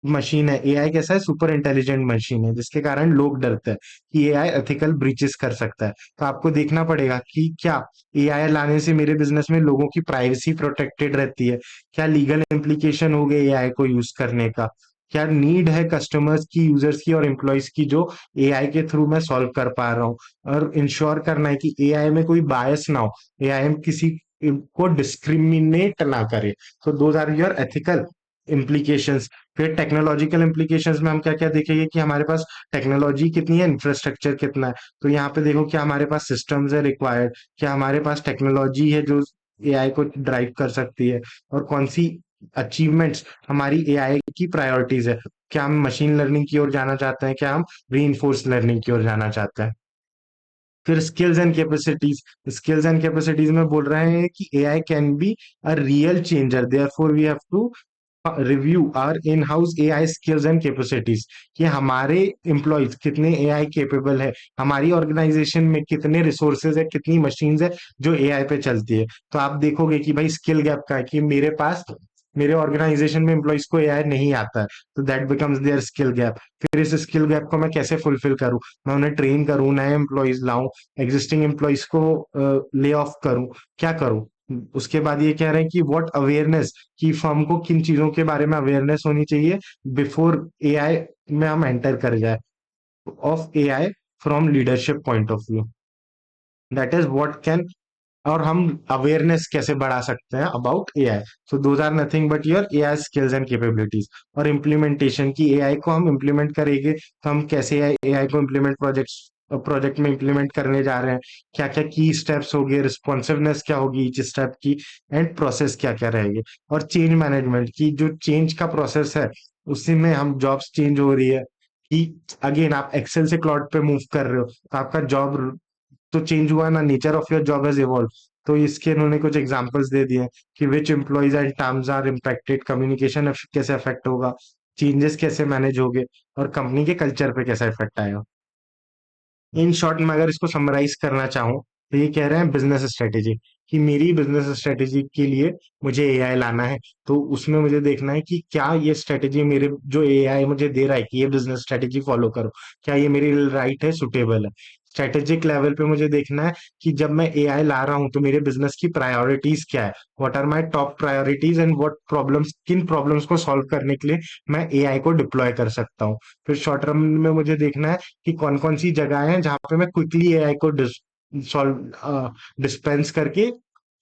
machine है। एआई कैसा है, सुपर इंटेलिजेंट मशीन है, जिसके कारण लोग डरते हैं कि एआई एथिकल ब्रीचेस कर सकता है। तो आपको देखना पड़ेगा कि क्या एआई लाने से मेरे बिजनेस में लोगों की प्राइवेसी प्रोटेक्टेड रहती है, क्या लीगल इम्प्लीकेशन हो गए एआई को यूज करने का, क्या नीड है कस्टमर्स की, यूजर्स की और एम्प्लॉयज की, जो एआई के थ्रू मैं सॉल्व कर पा रहा हूँ। और इंश्योर करना है कि एआई में कोई बायस ना हो, एआई किसी को डिस्क्रिमिनेट ना करे। तो those are your ethical implications. फिर टेक्नोलॉजिकल इम्प्लीकेशंस में हम क्या क्या देखेंगे कि हमारे पास टेक्नोलॉजी कितनी है, इंफ्रास्ट्रक्चर कितना है। तो यहाँ पे देखो क्या हमारे पास सिस्टम्स है रिक्वायर्ड, क्या हमारे पास टेक्नोलॉजी है जो एआई को ड्राइव कर सकती है, और कौन सी अचीवमेंट्स हमारी एआई की प्रायोरिटीज है। क्या हम मशीन लर्निंग की ओर जाना चाहते हैं, क्या हम री लर्निंग की ओर जाना चाहते हैं। फिर स्किल्स एंड कैपेसिटीज में बोल रहे हैं कि AI can be a real changer, therefore we have to review our in house AI skills and capacities, कि हमारे एम्प्लॉयज कितने एआई केपेबल है, हमारी ऑर्गेनाइजेशन में कितने रिसोर्सेज है, कितनी मशीन्स है जो एआई पे चलती है। तो आप देखोगे कि भाई स्किल गैप का है, कि मेरे पास मेरे ऑर्गेनाइजेशन में एम्प्लॉयज को एआई नहीं आता है, तो that becomes their skill gap. फिर इस स्किल गैप को मैं कैसे फुलफिल करूं, मैं उन्हें ट्रेन करूं, नए एम्प्लॉयज लाऊं, एग्जिस्टिंग एम्प्लॉयज को ले ऑफ करूं, क्या करूं। उसके बाद ये कह रहे हैं कि व्हाट अवेयरनेस, कि फर्म को किन चीजों के बारे में अवेयरनेस होनी चाहिए बिफोर एआई में हम एंटर कर जाए, of AI from leadership point of view, that is what can, और हम अवेयरनेस कैसे बढ़ा सकते हैं about AI. So those are nothing but your AI skills and capabilities. और इम्प्लीमेंटेशन, की एआई को हम इम्प्लीमेंट करेंगे तो हम कैसे एआई को इम्प्लीमेंट प्रोजेक्ट में इम्प्लीमेंट करने जा रहे हैं, क्या क्या की स्टेप्स होंगे, रिस्पॉन्सिवनेस क्या होगी ईच स्टेप की, एंड प्रोसेस क्या क्या रहेंगे। और चेंज मैनेजमेंट, की जो चेंज का प्रोसेस है उसी में हम जॉब्स चेंज हो रही है, कि अगेन आप एक्सेल से क्लाउड पे मूव कर रहे हो तो आपका जॉब तो चेंज हुआ ना, nature of your job has evolve. तो इसके इन्होंने कुछ एग्जांपल्स दे दिए कि which employees and terms are impacted, communication कैसे अफेक्ट होगा, चेंजेस कैसे मैनेज होंगे, और कंपनी के कल्चर पे कैसा इफेक्ट आएगा। इन शॉर्ट में अगर इसको समराइज करना चाहूँ तो ये कह रहे हैं बिजनेस स्ट्रेटेजी, कि मेरी बिजनेस स्ट्रेटेजी के लिए मुझे एआई लाना है। तो उसमें मुझे देखना है कि क्या ये स्ट्रेटेजी मेरे जो एआई मुझे दे रहा है कि ये बिजनेस स्ट्रेटेजी फॉलो करो, क्या ये मेरे लिए राइट है, सुटेबल है। स्ट्रेटेजिक लेवल पे मुझे देखना है कि जब मैं एआई ला रहा हूं तो मेरे बिजनेस की प्रायोरिटीज क्या है, what are my top priorities, and what problems, किन प्रॉब्लम्स को सॉल्व करने के लिए मैं एआई को डिप्लॉय कर सकता हूँ। फिर शॉर्ट टर्म में मुझे देखना है कि कौन कौन सी जगह है जहां पे मैं क्विकली एआई को सॉल्व डिस्पेंस करके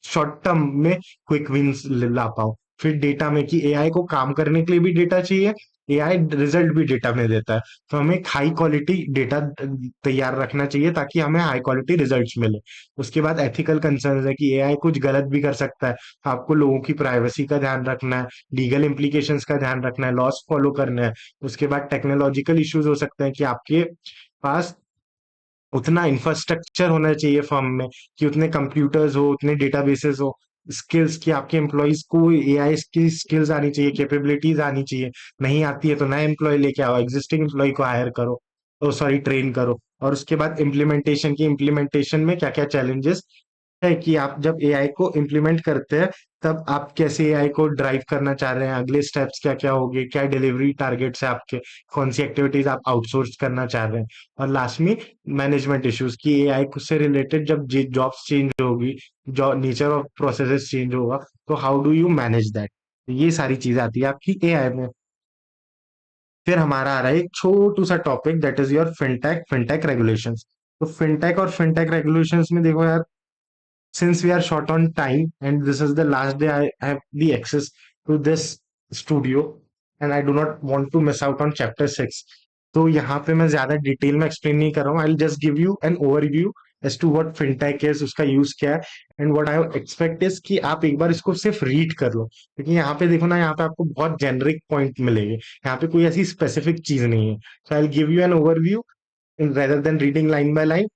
शॉर्ट टर्म में क्विक विंस ला पाऊं। फिर डेटा में, कि एआई को काम करने के लिए भी डेटा चाहिए, एआई रिजल्ट भी डेटा में देता है, तो हमें एक हाई क्वालिटी डेटा तैयार रखना चाहिए ताकि हमें हाई क्वालिटी रिजल्ट्स मिले। उसके बाद एथिकल कंसर्न्स है कि एआई कुछ गलत भी कर सकता है, तो आपको लोगों की प्राइवेसी का ध्यान रखना है, लीगल इम्प्लीकेशंस का ध्यान रखना है, लॉस फॉलो करना है। उसके बाद टेक्नोलॉजिकल इश्यूज हो सकते हैं, कि आपके पास उतना इंफ्रास्ट्रक्चर होना चाहिए फर्म में, कि उतने कंप्यूटर्स हो, उतने डेटाबेसेस हो। स्किल्स, की आपके एम्प्लॉयज को एआई की स्किल्स आनी चाहिए, कैपेबिलिटीज आनी चाहिए। नहीं आती है तो नया एम्प्लॉय लेके आओ, एग्जिस्टिंग एम्प्लॉय को हायर करो, ओ सॉरी ट्रेन करो। और उसके बाद इम्प्लीमेंटेशन में क्या क्या चैलेंजेस है, कि आप जब एआई को इम्प्लीमेंट करते हैं तब आप कैसे एआई को ड्राइव करना चाह रहे हैं, अगले स्टेप्स क्या क्या होंगे, क्या डिलीवरी टारगेट्स है आपके, कौन सी एक्टिविटीज आप आउटसोर्स करना चाह रहे हैं। और लास्ट में मैनेजमेंट इश्यूज, की एआई से रिलेटेड जब जॉब्स चेंज होगी, job nature of processes change होगा, तो how do you manage that. ये सारी चीजें आती है आपकी एआई में। फिर हमारा आ रहा है एक छोटू सा topic, that is your fintech regulations. तो फिनटेक और फिनटेक रेगुलेशंस में देखो यार, since we are short on time and this is the last day I have the access to this studio and I do not want to miss out on chapter 6, तो यहाँ पे मैं ज्यादा detail में explain नहीं कर रहा हूँ, I just give you an overview as to what fintech is, उसका यूज क्या है, and what I expect is कि आप एक बार इसको सिर्फ रीड कर लो, क्योंकि यहाँ पे देखो ना, यहाँ पे आपको बहुत जेनरिक पॉइंट मिलेंगे, यहाँ पे कोई ऐसी स्पेसिफिक चीज नहीं है। So I will give you an overview rather than reading line by line,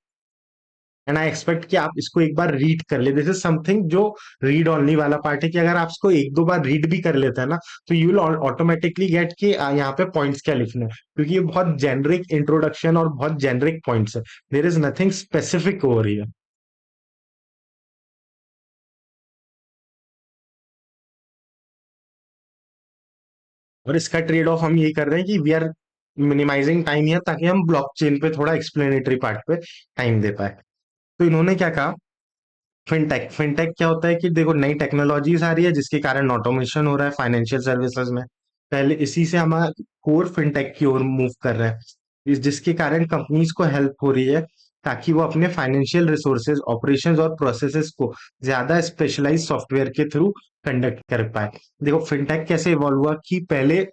and I expect कि आप इसको एक बार रीड कर ले। दिस इज समथिंग जो रीड ओनली वाला पार्ट है, कि अगर आप इसको एक दो बार रीड भी कर लेते हैं ना, तो यू विल ऑटोमेटिकली गेट कि यहाँ पे पॉइंट्स क्या लिखने हैं, क्योंकि ये बहुत जेनरिक इंट्रोडक्शन और बहुत जेनरिक पॉइंट्स है। There is nothing specific over here. और इसका ट्रेड ऑफ हम ये कर रहे हैं कि we are minimizing time here, ताकि हम ब्लॉकचेन पे थोड़ा एक्सप्लेनेटरी पार्ट पे टाइम दे पाए। तो इन्होंने क्या कहा, फिनटेक फिनटेक क्या होता है कि देखो, नई टेक्नोलॉजीज आ रही है जिसके कारण ऑटोमेशन हो रहा है फाइनेंशियल सर्विसेज में। पहले इसी से हमारा कोर फिनटेक की ओर मूव कर रहा है, जिसके कारण कंपनीज को हेल्प हो रही है, ताकि वो अपने फाइनेंशियल रिसोर्सेज, ऑपरेशंस और प्रोसेसेस को ज्यादा स्पेशलाइज सॉफ्टवेयर के थ्रू कंडक्ट कर पाए। देखो फिनटेक कैसे इवॉल्व हुआ कि पहले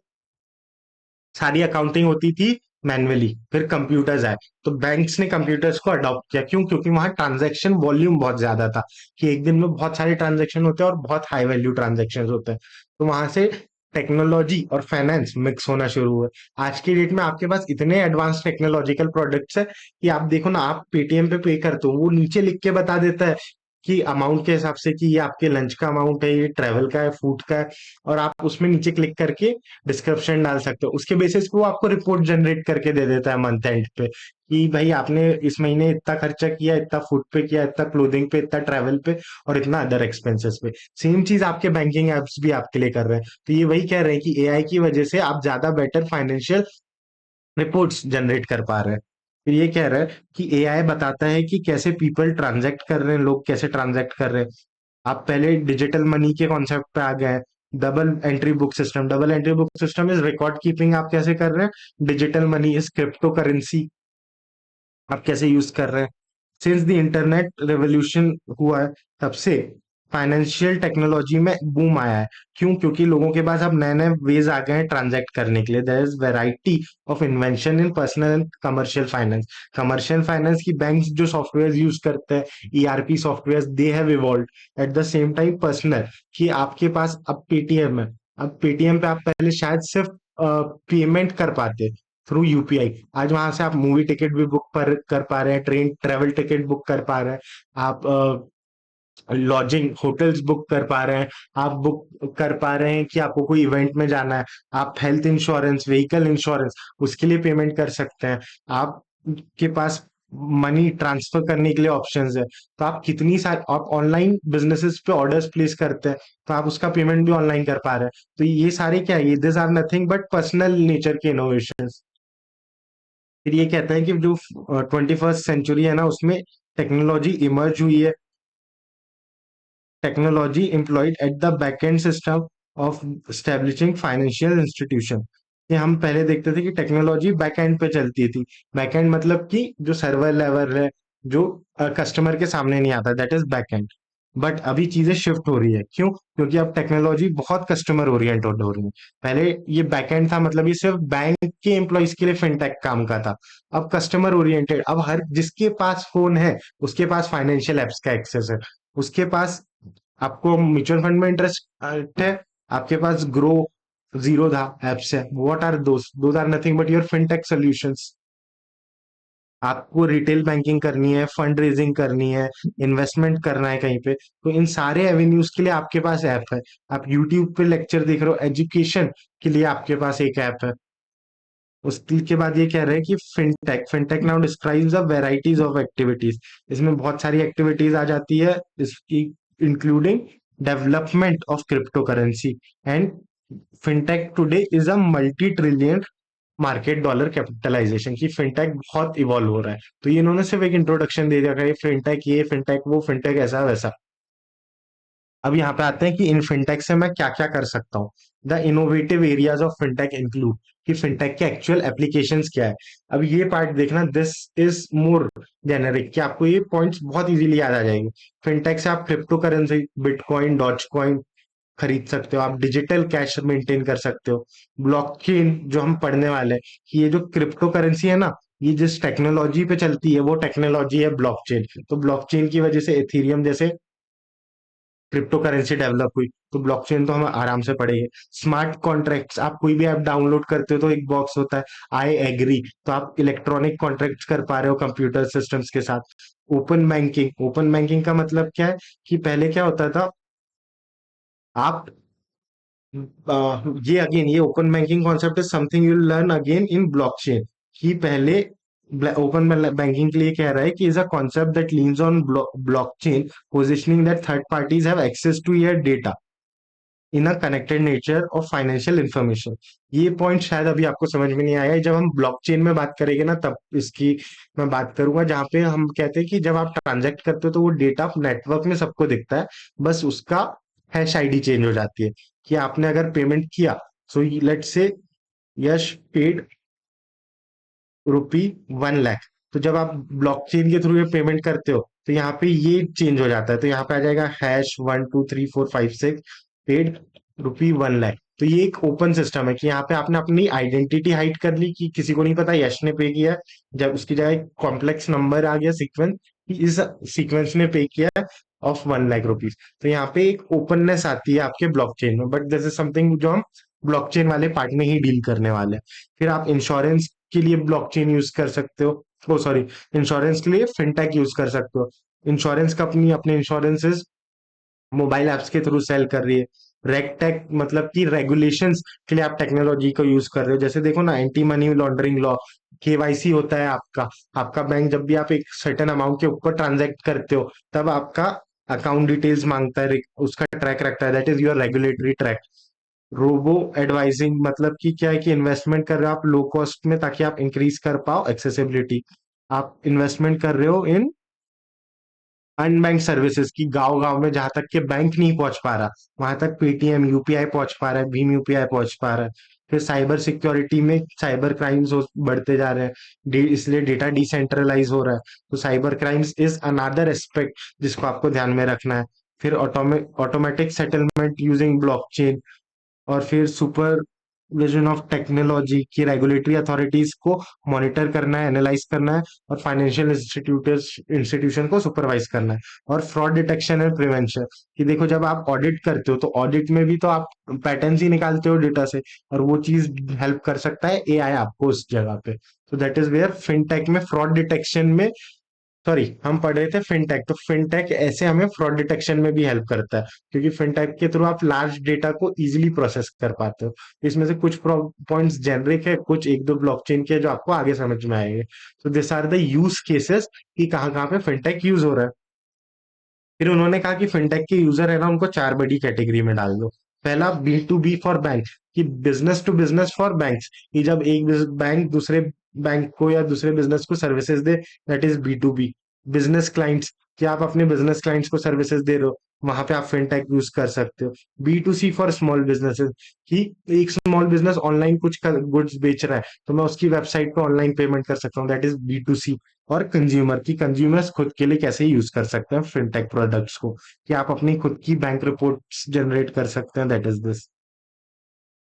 सारी अकाउंटिंग होती थी मैन्युअली, फिर कंप्यूटर्स आए, तो बैंक्स ने कंप्यूटर्स को अडॉप्ट किया। क्यों? क्योंकि वहां ट्रांजैक्शन वॉल्यूम बहुत ज्यादा था, कि एक दिन में बहुत सारे ट्रांजैक्शन होते हैं और बहुत हाई वैल्यू ट्रांजैक्शन होते हैं। तो वहां से टेक्नोलॉजी और फाइनेंस मिक्स होना शुरू हुआ। आज की डेट में आपके पास इतने एडवांस टेक्नोलॉजिकल प्रोडक्ट्स है कि आप देखो ना, आप पेटीएम पे करते हो, वो नीचे लिख के बता देता है कि अमाउंट के हिसाब से कि ये आपके लंच का अमाउंट है, ये ट्रेवल का है, फूड का है, और आप उसमें नीचे क्लिक करके डिस्क्रिप्शन डाल सकते हो। उसके बेसिस पे वो आपको रिपोर्ट जनरेट करके दे देता है मंथ एंड पे, कि भाई आपने इस महीने इतना खर्चा किया, इतना फूड पे किया, इतना क्लोथिंग पे, इतना ट्रैवल पे, और इतना अदर एक्सपेंसेस पे। सेम चीज आपके बैंकिंग एप्स भी आपके लिए कर रहे हैं। तो ये वही कह रहे हैं कि एआई की वजह से आप ज्यादा बेटर फाइनेंशियल रिपोर्ट्स जनरेट कर पा रहे हैं। फिर ये कह रहा है कि एआई बताता है कि कैसे पीपल ट्रांजैक्ट कर रहे हैं, लोग कैसे ट्रांजैक्ट कर रहे हैं। आप पहले डिजिटल मनी के कॉन्सेप्ट पे आ गए। Double entry book system is record keeping, आप कैसे कर रहे हैं। Digital money is crypto currency, आप कैसे यूज कर रहे हैं। सिंस द इंटरनेट रेवोल्यूशन हुआ है, तब से फाइनेंशियल टेक्नोलॉजी में बूम आया है। क्यों? क्योंकि लोगों के पास अब नए नए वेज आ गए हैं ट्रांजैक्ट करने के लिए। There is variety of invention in personal and commercial finance. Commercial finance की बैंक्स जो सॉफ्टवेयर यूज करते हैं, ERP software, they have evolve. At the same time personal, कि आपके पास अब पेटीएम है। अब पेटीएम पे आप पहले शायद सिर्फ पेमेंट कर पाते थ्रू यूपीआई, आज वहां से आप मूवी टिकट भी बुक पर कर पा रहे हैं, ट्रेन ट्रेवल टिकट बुक कर पा रहे हैं, आप लॉजिंग होटल्स बुक कर पा रहे हैं, आप बुक कर पा रहे हैं कि आपको कोई इवेंट में जाना है, आप हेल्थ इंश्योरेंस, व्हीकल इंश्योरेंस, उसके लिए पेमेंट कर सकते हैं। आप के पास मनी ट्रांसफर करने के लिए ऑप्शंस है। तो आप कितनी सारी, आप ऑनलाइन बिजनेसेस पे ऑर्डर्स प्लेस करते हैं, तो आप उसका पेमेंट भी ऑनलाइन कर पा रहे हैं। तो ये सारे क्या है, ये this are nothing but personal nature के इनोवेशन। फिर ये कहता है कि जो 21st सेंचुरी है ना, उसमें टेक्नोलॉजी इमर्ज हुई है। Technology employed at the backend system of establishing financial institution. ये हम पहले देखते थे कि टेक्नोलॉजी बैकएंड पे चलती थी। बैकएंड मतलब कि जो सर्वर लेवल है, जो कस्टमर के सामने नहीं आता, दैट इज बैकएंड। बट अभी चीजें शिफ्ट हो रही है। क्यों? क्योंकि अब टेक्नोलॉजी बहुत कस्टमर ओरिएंटेड हो रही है। पहले ये बैकएंड था, मतलब ये सिर्फ बैंक के एम्प्लॉयज के लिए फिनटेक काम का था। अब कस्टमर ओरिएंटेड, अब हर जिसके पास फोन है उसके पास फाइनेंशियल एप्स का एक्सेस है। उसके पास, आपको म्यूचुअल फंड में इंटरेस्ट है, आपके पास ग्रो जीरो था एप्स है। What are those are nothing but your fintech solutions. आपको रिटेल बैंकिंग करनी है, फंड रेजिंग करनी है, इन्वेस्टमेंट करना है कहीं पे, तो इन सारे एवेन्यूज के लिए आपके पास ऐप है। आप यूट्यूब पे लेक्चर देख रहे हो, एजुकेशन के लिए आपके पास एक ऐप है। उसके बाद ये कह रहे हैं कि fintech fintech now describes a varieties of activities. इसमें बहुत सारी एक्टिविटीज आ जाती है, इसकी including development of crypto currency. And fintech today is a multi trillion market dollar capitalization, की फिनटेक बहुत इवॉल्व हो रहा है। तो ये इन्होंने सिर्फ एक इंट्रोडक्शन दे दिया कि फिनटेक ये, फिनटेक वो, फिनटेक ऐसा वैसा। अब यहाँ पे आते हैं कि इन फिनटेक से मैं क्या क्या कर सकता हूँ। The innovative areas of fintech include, कि फिनटेक के एक्चुअल एप्लीकेशंस क्या है। अब ये पार्ट देखना, दिस इज मोर जेनेरिक, कि आपको ये पॉइंट्स बहुत इजीली याद आ जाएंगे। फिनटेक से आप crypto currency, bitcoin, dogecoin खरीद सकते हो, आप डिजिटल कैश मेंटेन कर सकते हो। ब्लॉकचेन जो हम पढ़ने वाले हैं, कि ये जो क्रिप्टो करेंसी है ना, ये जिस टेक्नोलॉजी पे चलती है वो टेक्नोलॉजी है ब्लॉकचेन। तो ब्लॉकचेन की वजह से एथीरियम जैसे क्रिप्टो करेंसी डेवलप हुई, तो ब्लॉकचेन तो हम आराम से पढ़ेंगे। स्मार्ट कॉन्ट्रैक्ट्स, आप कोई भी ऐप डाउनलोड करते हो तो एक बॉक्स होता है आई एग्री, तो आप इलेक्ट्रॉनिक कॉन्ट्रैक्ट्स कर पा रहे हो कंप्यूटर सिस्टम्स के साथ। ओपन बैंकिंग का मतलब क्या है कि पहले क्या होता था, आप ये अगेन ये open banking concept is something you learn again in blockchain. कि पहले ओपन बैंकिंग के लिए कह रहा है कि is a concept that leans on blockchain, positioning that third parties have access to your data in a connected nature of financial information. ये point शायद अभी आपको समझ में नहीं आया है, जब हम ब्लॉकचेन में बात करेंगे ना तब इसकी मैं बात करूंगा, जहाँ पे हम कहते हैं कि जब आप ट्रांजैक्ट करते हो तो वो डेटा नेटवर्क में सबको दिखता है, बस उसका हैश आईडी चेंज हो जाती है। कि आपने अगर पेमेंट किया, so let's say Yash paid ₹1 lakh, तो जब आप ब्लॉकचेन के थ्रू ये पेमेंट करते हो तो यहाँ पे ये चेंज हो जाता है, तो यहाँ पे आ जाएगा #12345 पेड ₹1 लाख। तो ये एक ओपन सिस्टम है कि यहाँ पे आपने अपनी आइडेंटिटी हाइड कर ली कि किसी को नहीं पता यश ने पे किया है। जब उसकी जगह कॉम्प्लेक्स नंबर आ गया सीक्वेंस, कि इस सीक्वेंस ने पे किया है ऑफ ₹1 लाख, तो यहाँ पे एक ओपननेस आती है आपके ब्लॉकचेन में। बट दिस इज समथिंग जो हम ब्लॉकचेन वाले पार्ट में ही डील करने वाले हैं। फिर आप इंश्योरेंस के लिए ब्लॉकचेन यूज कर सकते हो, ओ सॉरी, इंश्योरेंस के लिए फिनटेक यूज कर सकते हो। इंश्योरेंस कंपनी अपने इंश्योरेंसेस मोबाइल ऐप्स के थ्रू सेल कर रही है। रेगटेक मतलब कि रेगुलेशंस के लिए आप टेक्नोलॉजी को यूज कर रहे हो, जैसे देखो ना anti money laundering law, KYC होता है आपका। आपका बैंक जब भी आप एक सर्टेन अमाउंट के ऊपर ट्रांजैक्ट करते हो तब आपका अकाउंट डिटेल्स मांगता है, उसका ट्रैक रखता है, that is your regulatory track. Robo advising मतलब कि क्या है कि इन्वेस्टमेंट कर रहे हो आप लो कॉस्ट में ताकि आप इंक्रीज कर पाओ एक्सेसिबिलिटी। आप इन्वेस्टमेंट कर रहे हो इन अनबैंक सर्विसेज की, गांव गांव में जहां तक के बैंक नहीं पहुंच पा रहा वहां तक पेटीएम यूपीआई पहुंच पा रहा है, भीम यूपीआई पहुंच पा रहा है। फिर साइबर सिक्योरिटी में साइबर क्राइम्स बढ़ते जा रहे हैं, इसलिए डेटा डिसेंट्रलाइज हो रहा है, तो cyber crimes is another aspect जिसको आपको ध्यान में रखना है। फिर ऑटोमेटिक सेटलमेंट यूजिंग ब्लॉकचेन, और फिर सुपरविजन ऑफ टेक्नोलॉजी की रेगुलेटरी अथॉरिटीज को मॉनिटर करना है, एनालाइज करना है, और फाइनेंशियल इंस्टीट्यूशन को सुपरवाइज करना है। और फ्रॉड डिटेक्शन एंड प्रिवेंशन, कि देखो जब आप ऑडिट करते हो तो ऑडिट में भी तो आप पैटर्न्स ही निकालते हो डेटा से, और वो चीज हेल्प कर सकता है एआई आपको उस जगह पे। तो दैट इज वेयर फिनटेक में फ्रॉड डिटेक्शन में, सॉरी हम पढ़ रहे थे फिनटेक, तो फिनटेक ऐसे हमें फ्रॉड डिटेक्शन में भी हेल्प करता है, क्योंकि फिनटेक के थ्रू आप लार्ज डेटा को इजीली प्रोसेस कर पाते हो। इसमें से कुछ पॉइंट्स जेनरिक है, कुछ एक दो ब्लॉकचेन के जो आपको आगे समझ में आएंगे। तो this are the use cases कि कहाँ कहाँ पे फिनटेक यूज हो रहा है। फिर उन्होंने कहा कि फिनटेक के यूजर है ना उनको चार बड़ी कैटेगरी में डाल दो। पहला B2B फॉर बैंक, कि business to business for banks, कि जब एक बैंक दूसरे बैंक को या दूसरे बिजनेस को services they, that is B2B। Business clients, कि आप अपने बिजनेस क्लाइंट्स को सर्विसेज दे रहे हो, वहां पे आप फिनटेक यूज कर सकते हो। B2C फॉर स्मॉल बिजनेसेस, कि एक स्मॉल बिजनेस ऑनलाइन कुछ गुड्स बेच रहा है तो मैं उसकी वेबसाइट पे ऑनलाइन पेमेंट कर सकता हूँ, दैट इज B2C। और कंज्यूमर, की कंज्यूमर्स खुद के लिए कैसे यूज कर सकते हैं फिनटेक प्रोडक्ट्स को, कि आप अपनी खुद की बैंक रिपोर्ट्स जनरेट कर सकते हैं, दैट इज दिस।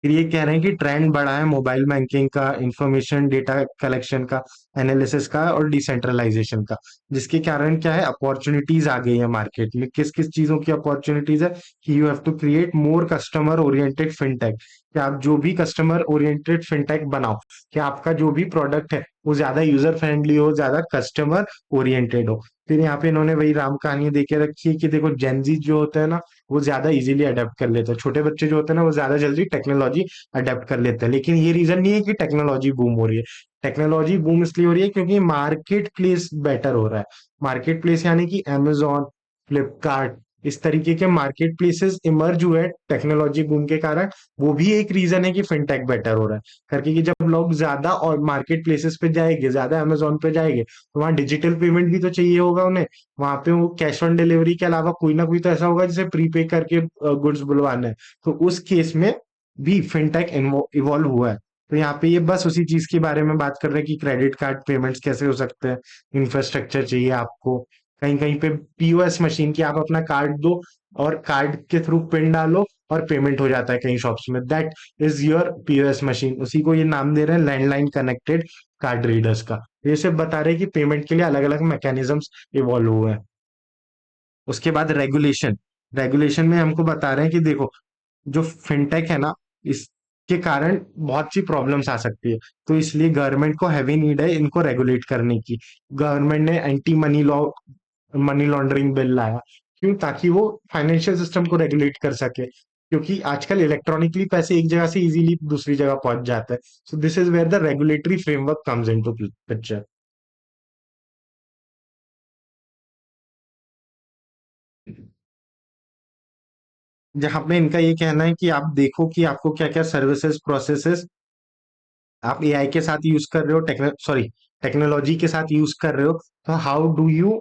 फिर ये कह रहे हैं कि ट्रेंड बढ़ा है मोबाइल बैंकिंग का, इंफॉर्मेशन डेटा कलेक्शन का, एनालिसिस का, और डिसेंट्रलाइजेशन का, जिसके कारण क्या है अपॉर्चुनिटीज आ गई है मार्केट में। किस किस चीजों की अपॉर्चुनिटीज है, कि you have to create more customer oriented fintech, कि आप जो भी कस्टमर ओरिएंटेड फिनटेक बनाओ, कि आपका जो भी प्रोडक्ट है वो ज्यादा यूजर फ्रेंडली हो, ज्यादा कस्टमर ओरिएंटेड हो। फिर यहाँ पे इन्होंने वही राम कहानी देके रखी है कि देखो जेनजी जो होता है ना वो ज्यादा इजीली अडेप्ट कर लेते हैं, छोटे बच्चे जो होते हैं ना वो ज्यादा जल्दी टेक्नोलॉजी अडेप्ट कर लेते हैं। लेकिन ये रीजन नहीं है कि टेक्नोलॉजी बूम हो रही है। टेक्नोलॉजी बूम इसलिए हो रही है क्योंकि मार्केट प्लेस बेटर हो रहा है। मार्केट प्लेस यानी कि Amazon, फ्लिपकार्ट, इस तरीके के मार्केट प्लेसेस इमर्ज हुए टेक्नोलॉजी बूम के कारण। वो भी एक रीजन है कि फिनटेक बेटर हो रहा है करके, कि जब लोग ज्यादा और मार्केट प्लेसेस पे जाएंगे, ज्यादा Amazon पे जाएंगे, तो वहाँ डिजिटल पेमेंट भी तो चाहिए होगा उन्हें। वहां पे वो कैश ऑन डिलीवरी के अलावा कोई ना कोई तो ऐसा होगा जिसे प्रीपे करके गुड्स बुलवाना है, तो उस केस में भी फिनटेक इवॉल्व हुआ है। तो यहाँ पे ये बस उसी चीज के बारे में बात कर रहे हैं कि क्रेडिट कार्ड पेमेंट्स कैसे हो सकते हैं। इंफ्रास्ट्रक्चर चाहिए आपको, कहीं कहीं पे POS मशीन की आप अपना कार्ड दो और कार्ड के थ्रू पिन डालो और पेमेंट हो जाता है कई शॉप्स में, that is your POS machine. उसी को ये नाम दे रहे हैं लैंडलाइन कनेक्टेड कार्ड रीडर्स का। ये सिर्फ बता रहे हैं कि पेमेंट के लिए अलग अलग मैकेनिज्म्स इवॉल्व हुए हैं। उसके बाद रेगुलेशन, रेगुलेशन में हमको बता रहे हैं कि देखो, जो फिनटेक है ना, इसके कारण बहुत सी प्रॉब्लम्स आ सकती है। तो इसलिए गवर्नमेंट को हैवी नीड है इनको रेगुलेट करने की। गवर्नमेंट ने anti money law, money laundering bill लाया। क्यों? ताकि वो फाइनेंशियल सिस्टम को रेगुलेट कर सके, क्योंकि आजकल इलेक्ट्रॉनिकली पैसे एक जगह से इजीली दूसरी जगह पहुंच जाता है। So this is where the regulatory framework comes into picture. जहां पे इनका ये कहना है कि आप देखो कि आपको क्या क्या सर्विसेज प्रोसेसेस आप एआई के साथ यूज कर रहे हो, टेक्नोलॉजी के साथ यूज कर रहे हो। तो how do you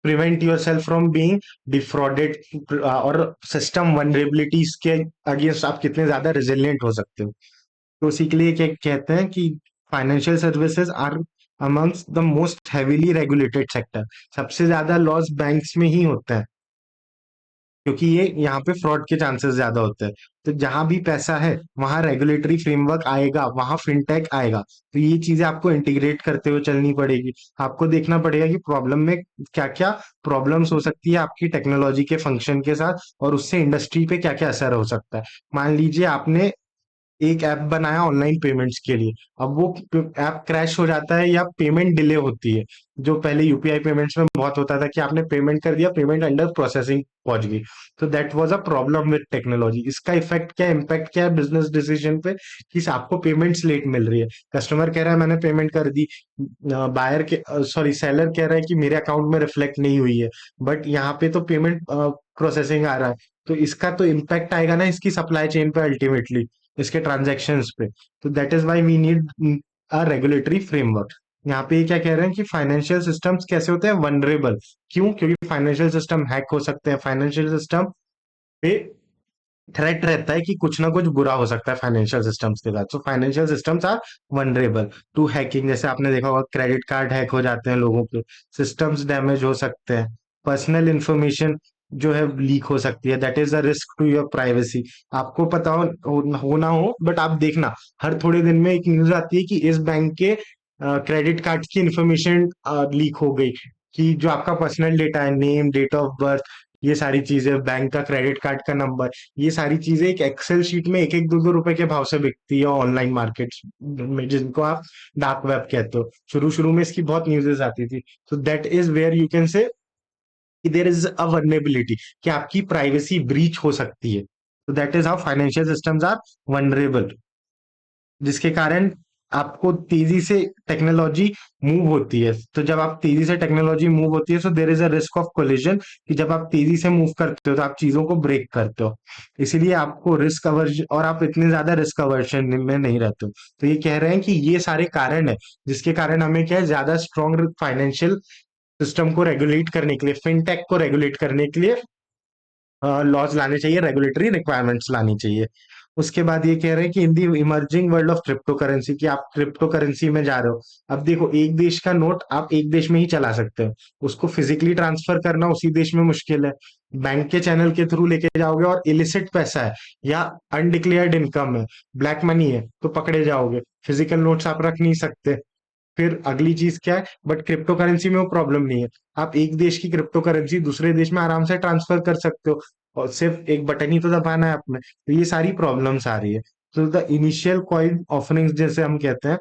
prevent your self from being defrauded, और सिस्टम वनरेबिलिटीज के अगेंस्ट आप कितने ज्यादा रेजिलियंट हो सकते हो। तो उसी के लिए क्या कहते हैं कि financial services are amongst the most heavily regulated sector. सबसे ज्यादा लॉस बैंक्स में ही होता है, क्योंकि ये यहाँ पे फ्रॉड के चांसेस ज्यादा होते हैं। तो जहां भी पैसा है वहां रेगुलेटरी फ्रेमवर्क आएगा, वहां फिनटेक आएगा। तो ये चीजें आपको इंटीग्रेट करते हुए चलनी पड़ेगी। आपको देखना पड़ेगा कि प्रॉब्लम में क्या क्या प्रॉब्लम्स हो सकती है आपकी टेक्नोलॉजी के फंक्शन के साथ, और उससे इंडस्ट्री पे क्या क्या असर हो सकता है। मान लीजिए आपने एक ऐप बनाया ऑनलाइन पेमेंट्स के लिए, अब वो ऐप क्रैश हो जाता है या पेमेंट डिले होती है। जो पहले यूपीआई पेमेंट्स में बहुत होता था कि आपने पेमेंट कर दिया, पेमेंट अंडर प्रोसेसिंग पहुंच गई। तो that was a problem with technology. इसका इफेक्ट क्या, इम्पैक्ट क्या है बिजनेस डिसीजन पे, कि आपको पेमेंट्स लेट मिल रही है। कस्टमर कह रहा है मैंने पेमेंट कर दी, बायर के सॉरी सेलर कह रहा है कि मेरे अकाउंट में रिफ्लेक्ट नहीं हुई है, बट यहाँ पे तो पेमेंट प्रोसेसिंग आ रहा है। तो इसका तो इम्पैक्ट आएगा ना इसकी सप्लाई चेन पे अल्टीमेटली, इसके ट्रांजैक्शंस पे। तो that is why we need a regulatory framework. यहाँ पे ये क्या कह रहे हैं कि फाइनेंशियल सिस्टम्स कैसे होते हैं वनरेबल। क्यों? क्योंकि फाइनेंशियल सिस्टम हैक हो सकते हैं, फाइनेंशियल सिस्टम पे थ्रेट रहता है कि कुछ ना कुछ बुरा हो सकता है फाइनेंशियल सिस्टम्स के साथ। So financial systems are vulnerable to hacking. जैसे आपने देखा होगा क्रेडिट कार्ड हैक हो जाते हैं लोगों के, सिस्टम्स डैमेज हो सकते हैं, पर्सनल इंफॉर्मेशन जो है लीक हो सकती है। That is a risk to your privacy. आपको पता हो ना हो, बट आप देखना हर थोड़े दिन में एक न्यूज आती है कि इस बैंक के क्रेडिट कार्ड की इंफॉर्मेशन लीक हो गई। कि जो आपका पर्सनल डेटा है, नेम, डेट ऑफ बर्थ, ये सारी चीजें, बैंक का क्रेडिट कार्ड का नंबर, ये सारी चीजें एक एक्सेल शीट में एक एक दो दो रुपए के भाव से बिकती है ऑनलाइन मार्केट में, जिनको आप डार्क वेब कहते हो। शुरू शुरू में इसकी बहुत न्यूज़ेस आती थी। So that is where you can say there is a vulnerability, कि आपकी प्राइवेसी ब्रीच हो सकती है। तो that is how financial systems are vulnerable, जिसके कारण आपको तेजी से टेक्नोलॉजी मूव होती है। तो जब आप तेजी से टेक्नोलॉजी मूव होती है, so there is a risk of collision, कि जब आप तेजी से मूव करते हो तो आप चीजों को ब्रेक करते हो। इसीलिए आपको रिस्क अवर्जन, और आप इतने ज्यादा रिस्क अवर्जन में नहीं रहते हो। तो ये कह रहे हैं कि ये सारे कारण है जिसके कारण हमें क्या है, ज्यादा स्ट्रॉन्ग फाइनेंशियल सिस्टम को रेगुलेट करने के लिए, फिनटेक को रेगुलेट करने के लिए लॉज लाने चाहिए, रेगुलेटरी रिक्वायरमेंट्स लानी चाहिए। उसके बाद ये कह रहे हैं कि in the emerging world of crypto currency, कि आप क्रिप्टो करेंसी में जा रहे हो। अब देखो, एक देश का नोट आप एक देश में ही चला सकते हो, उसको फिजिकली ट्रांसफर करना उसी देश में मुश्किल है। बैंक के चैनल के थ्रू लेके जाओगे और इलिसिट पैसा है या अनडिक्लेयर्ड इनकम है, ब्लैक मनी है, तो पकड़े जाओगे। फिजिकल नोट्स आप रख नहीं सकते। फिर अगली चीज क्या है, बट क्रिप्टो करेंसी में वो प्रॉब्लम नहीं है। आप एक देश की क्रिप्टो करेंसी दूसरे देश में आराम से ट्रांसफर कर सकते हो, और सिर्फ एक बटन ही तो दबाना है आपने। तो ये सारी प्रॉब्लम्स आ रही है। तो द इनिशियल कॉइन ऑफरिंग्स जैसे हम कहते हैं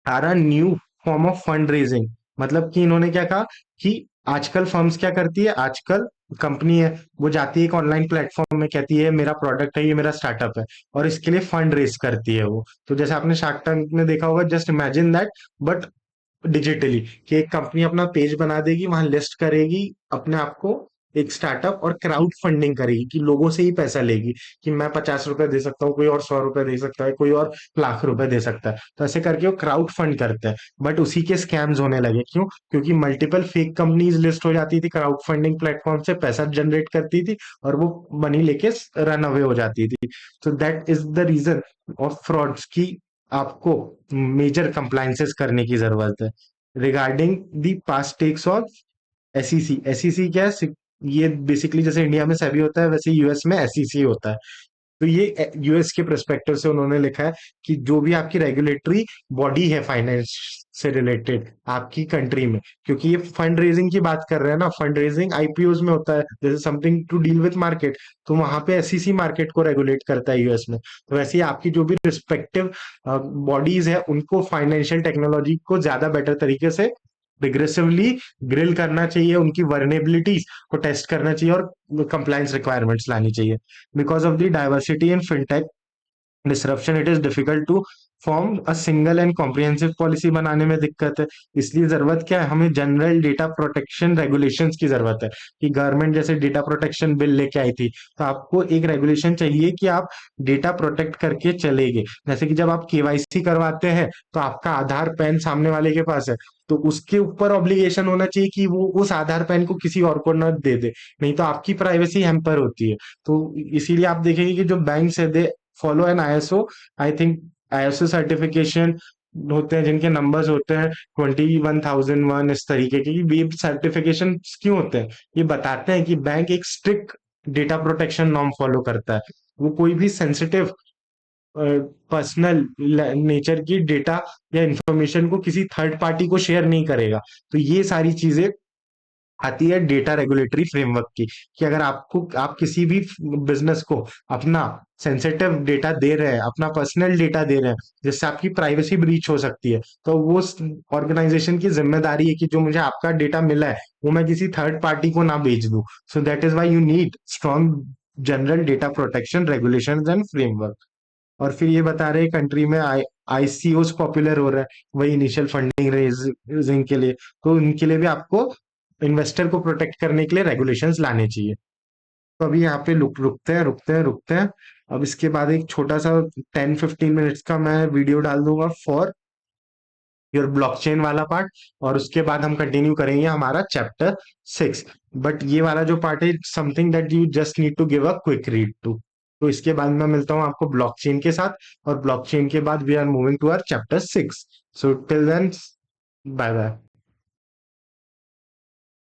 are a new form of fund raising. मतलब कि इन्होंने क्या कहा कि आजकल फर्म्स क्या करती है, आजकल कंपनी है वो जाती है एक ऑनलाइन प्लेटफॉर्म में, कहती है मेरा प्रोडक्ट है, ये मेरा स्टार्टअप है, और इसके लिए फंड रेज करती है वो। तो जैसे आपने शार्क टैंक में देखा होगा, just imagine that, but digitally, कि एक कंपनी अपना पेज बना देगी, वहां लिस्ट करेगी अपने आप को एक स्टार्टअप, और क्राउड फंडिंग करेगी कि लोगों से ही पैसा लेगी, कि मैं 50 रुपए दे सकता हूँ, कोई और 100 रुपए दे सकता है, कोई और लाख रुपए दे सकता है। तो ऐसे करके वो क्राउड फंड करते हैं। बट उसी के स्कैम्स होने लगे। क्यों? क्योंकि मल्टीपल फेक कंपनीज लिस्ट हो जाती थी क्राउड फंडिंग प्लेटफॉर्म से, पैसा जनरेट करती थी, और वो मनी लेके रन अवे हो जाती थी। तो that is the reason of frauds, की आपको मेजर कंप्लायंसेस करने की जरूरत है। Regarding the past tax of SEC, SEC क्या है? ये बेसिकली जैसे इंडिया में सेबी होता है, वैसे यूएस में एसईसी होता है। तो ये यूएस के परस्पेक्टिव से उन्होंने लिखा है कि जो भी आपकी रेगुलेटरी बॉडी है फाइनेंस से रिलेटेड आपकी कंट्री में, क्योंकि ये फंड रेजिंग की बात कर रहे हैं ना, फंड रेजिंग आईपीओज में होता है, जैसे something to deal with market, तो वहां पे एसईसी मार्केट को रेगुलेट करता है यूएस में। तो वैसे ही आपकी जो भी रिस्पेक्टिव बॉडीज है उनको फाइनेंशियल टेक्नोलॉजी को ज्यादा बेटर तरीके से रिग्रेसिवली ग्रिल करना चाहिए, उनकी वर्नेबिलिटीज को टेस्ट करना चाहिए और कंप्लायंस रिक्वायरमेंट्स लानी चाहिए। Because of the diversity in fintech disruption it is difficult to form a single and comprehensive policy बनाने में दिक्कत है। इसलिए जरूरत क्या है, हमें जनरल डेटा प्रोटेक्शन रेगुलेशंस की जरूरत है। कि गवर्नमेंट जैसे डेटा प्रोटेक्शन बिल लेके आई थी, तो आपको एक रेगुलेशन चाहिए कि आप डेटा प्रोटेक्ट करके चलेंगे। जैसे कि जब आप केवाईसी करवाते हैं तो आपका आधार पैन सामने वाले के पास है, तो उसके ऊपर ऑब्लिगेशन होना चाहिए कि वो उस आधार पैन को किसी और को न दे दे, नहीं तो आपकी प्राइवेसी हैम्पर होती है। तो इसीलिए आप देखेंगे कि जो बैंक है they follow an ISO, I think ISO certification होते हैं जिनके नंबर्स होते हैं 21001, इस तरीके के। ये सर्टिफिकेशन क्यों होते हैं, ये बताते हैं कि बैंक एक strict data protection norm follow करता है। वो कोई भी सेंसिटिव पर्सनल नेचर की डेटा या इंफॉर्मेशन को किसी थर्ड पार्टी को शेयर नहीं करेगा। तो ये सारी चीजें आती है डेटा रेगुलेटरी फ्रेमवर्क की, कि अगर आपको आप किसी भी बिजनेस को अपना सेंसिटिव डेटा दे रहे हैं, अपना पर्सनल डेटा दे रहे हैं, जिससे आपकी प्राइवेसी ब्रीच हो सकती है, तो वो ऑर्गेनाइजेशन की जिम्मेदारी है कि जो मुझे आपका डेटा मिला है वो मैं किसी थर्ड पार्टी को ना बेच दूं। सो that is why you need strong general data protection regulation and framework. और फिर ये बता रहे कंट्री में आईसीओस पॉपुलर हो रहा है, वही इनिशियल फंडिंग रेजिंग के लिए। तो उनके लिए भी आपको इन्वेस्टर को प्रोटेक्ट करने के लिए रेगुलेशंस लाने चाहिए। तो अभी यहाँ पे रुकते हैं। अब इसके बाद एक छोटा सा 10-15 मिनट्स का मैं वीडियो डाल दूंगा फॉर योर ब्लॉकचेन वाला पार्ट, और उसके बाद हम कंटिन्यू करेंगे हमारा चैप्टर 6। बट ये वाला जो पार्ट है something that you just need to give a quick read to. तो इसके बाद मैं मिलता हूँ आपको ब्लॉकचेन के साथ, और ब्लॉकचेन के बाद we are moving to our chapter 6। So till then, bye bye.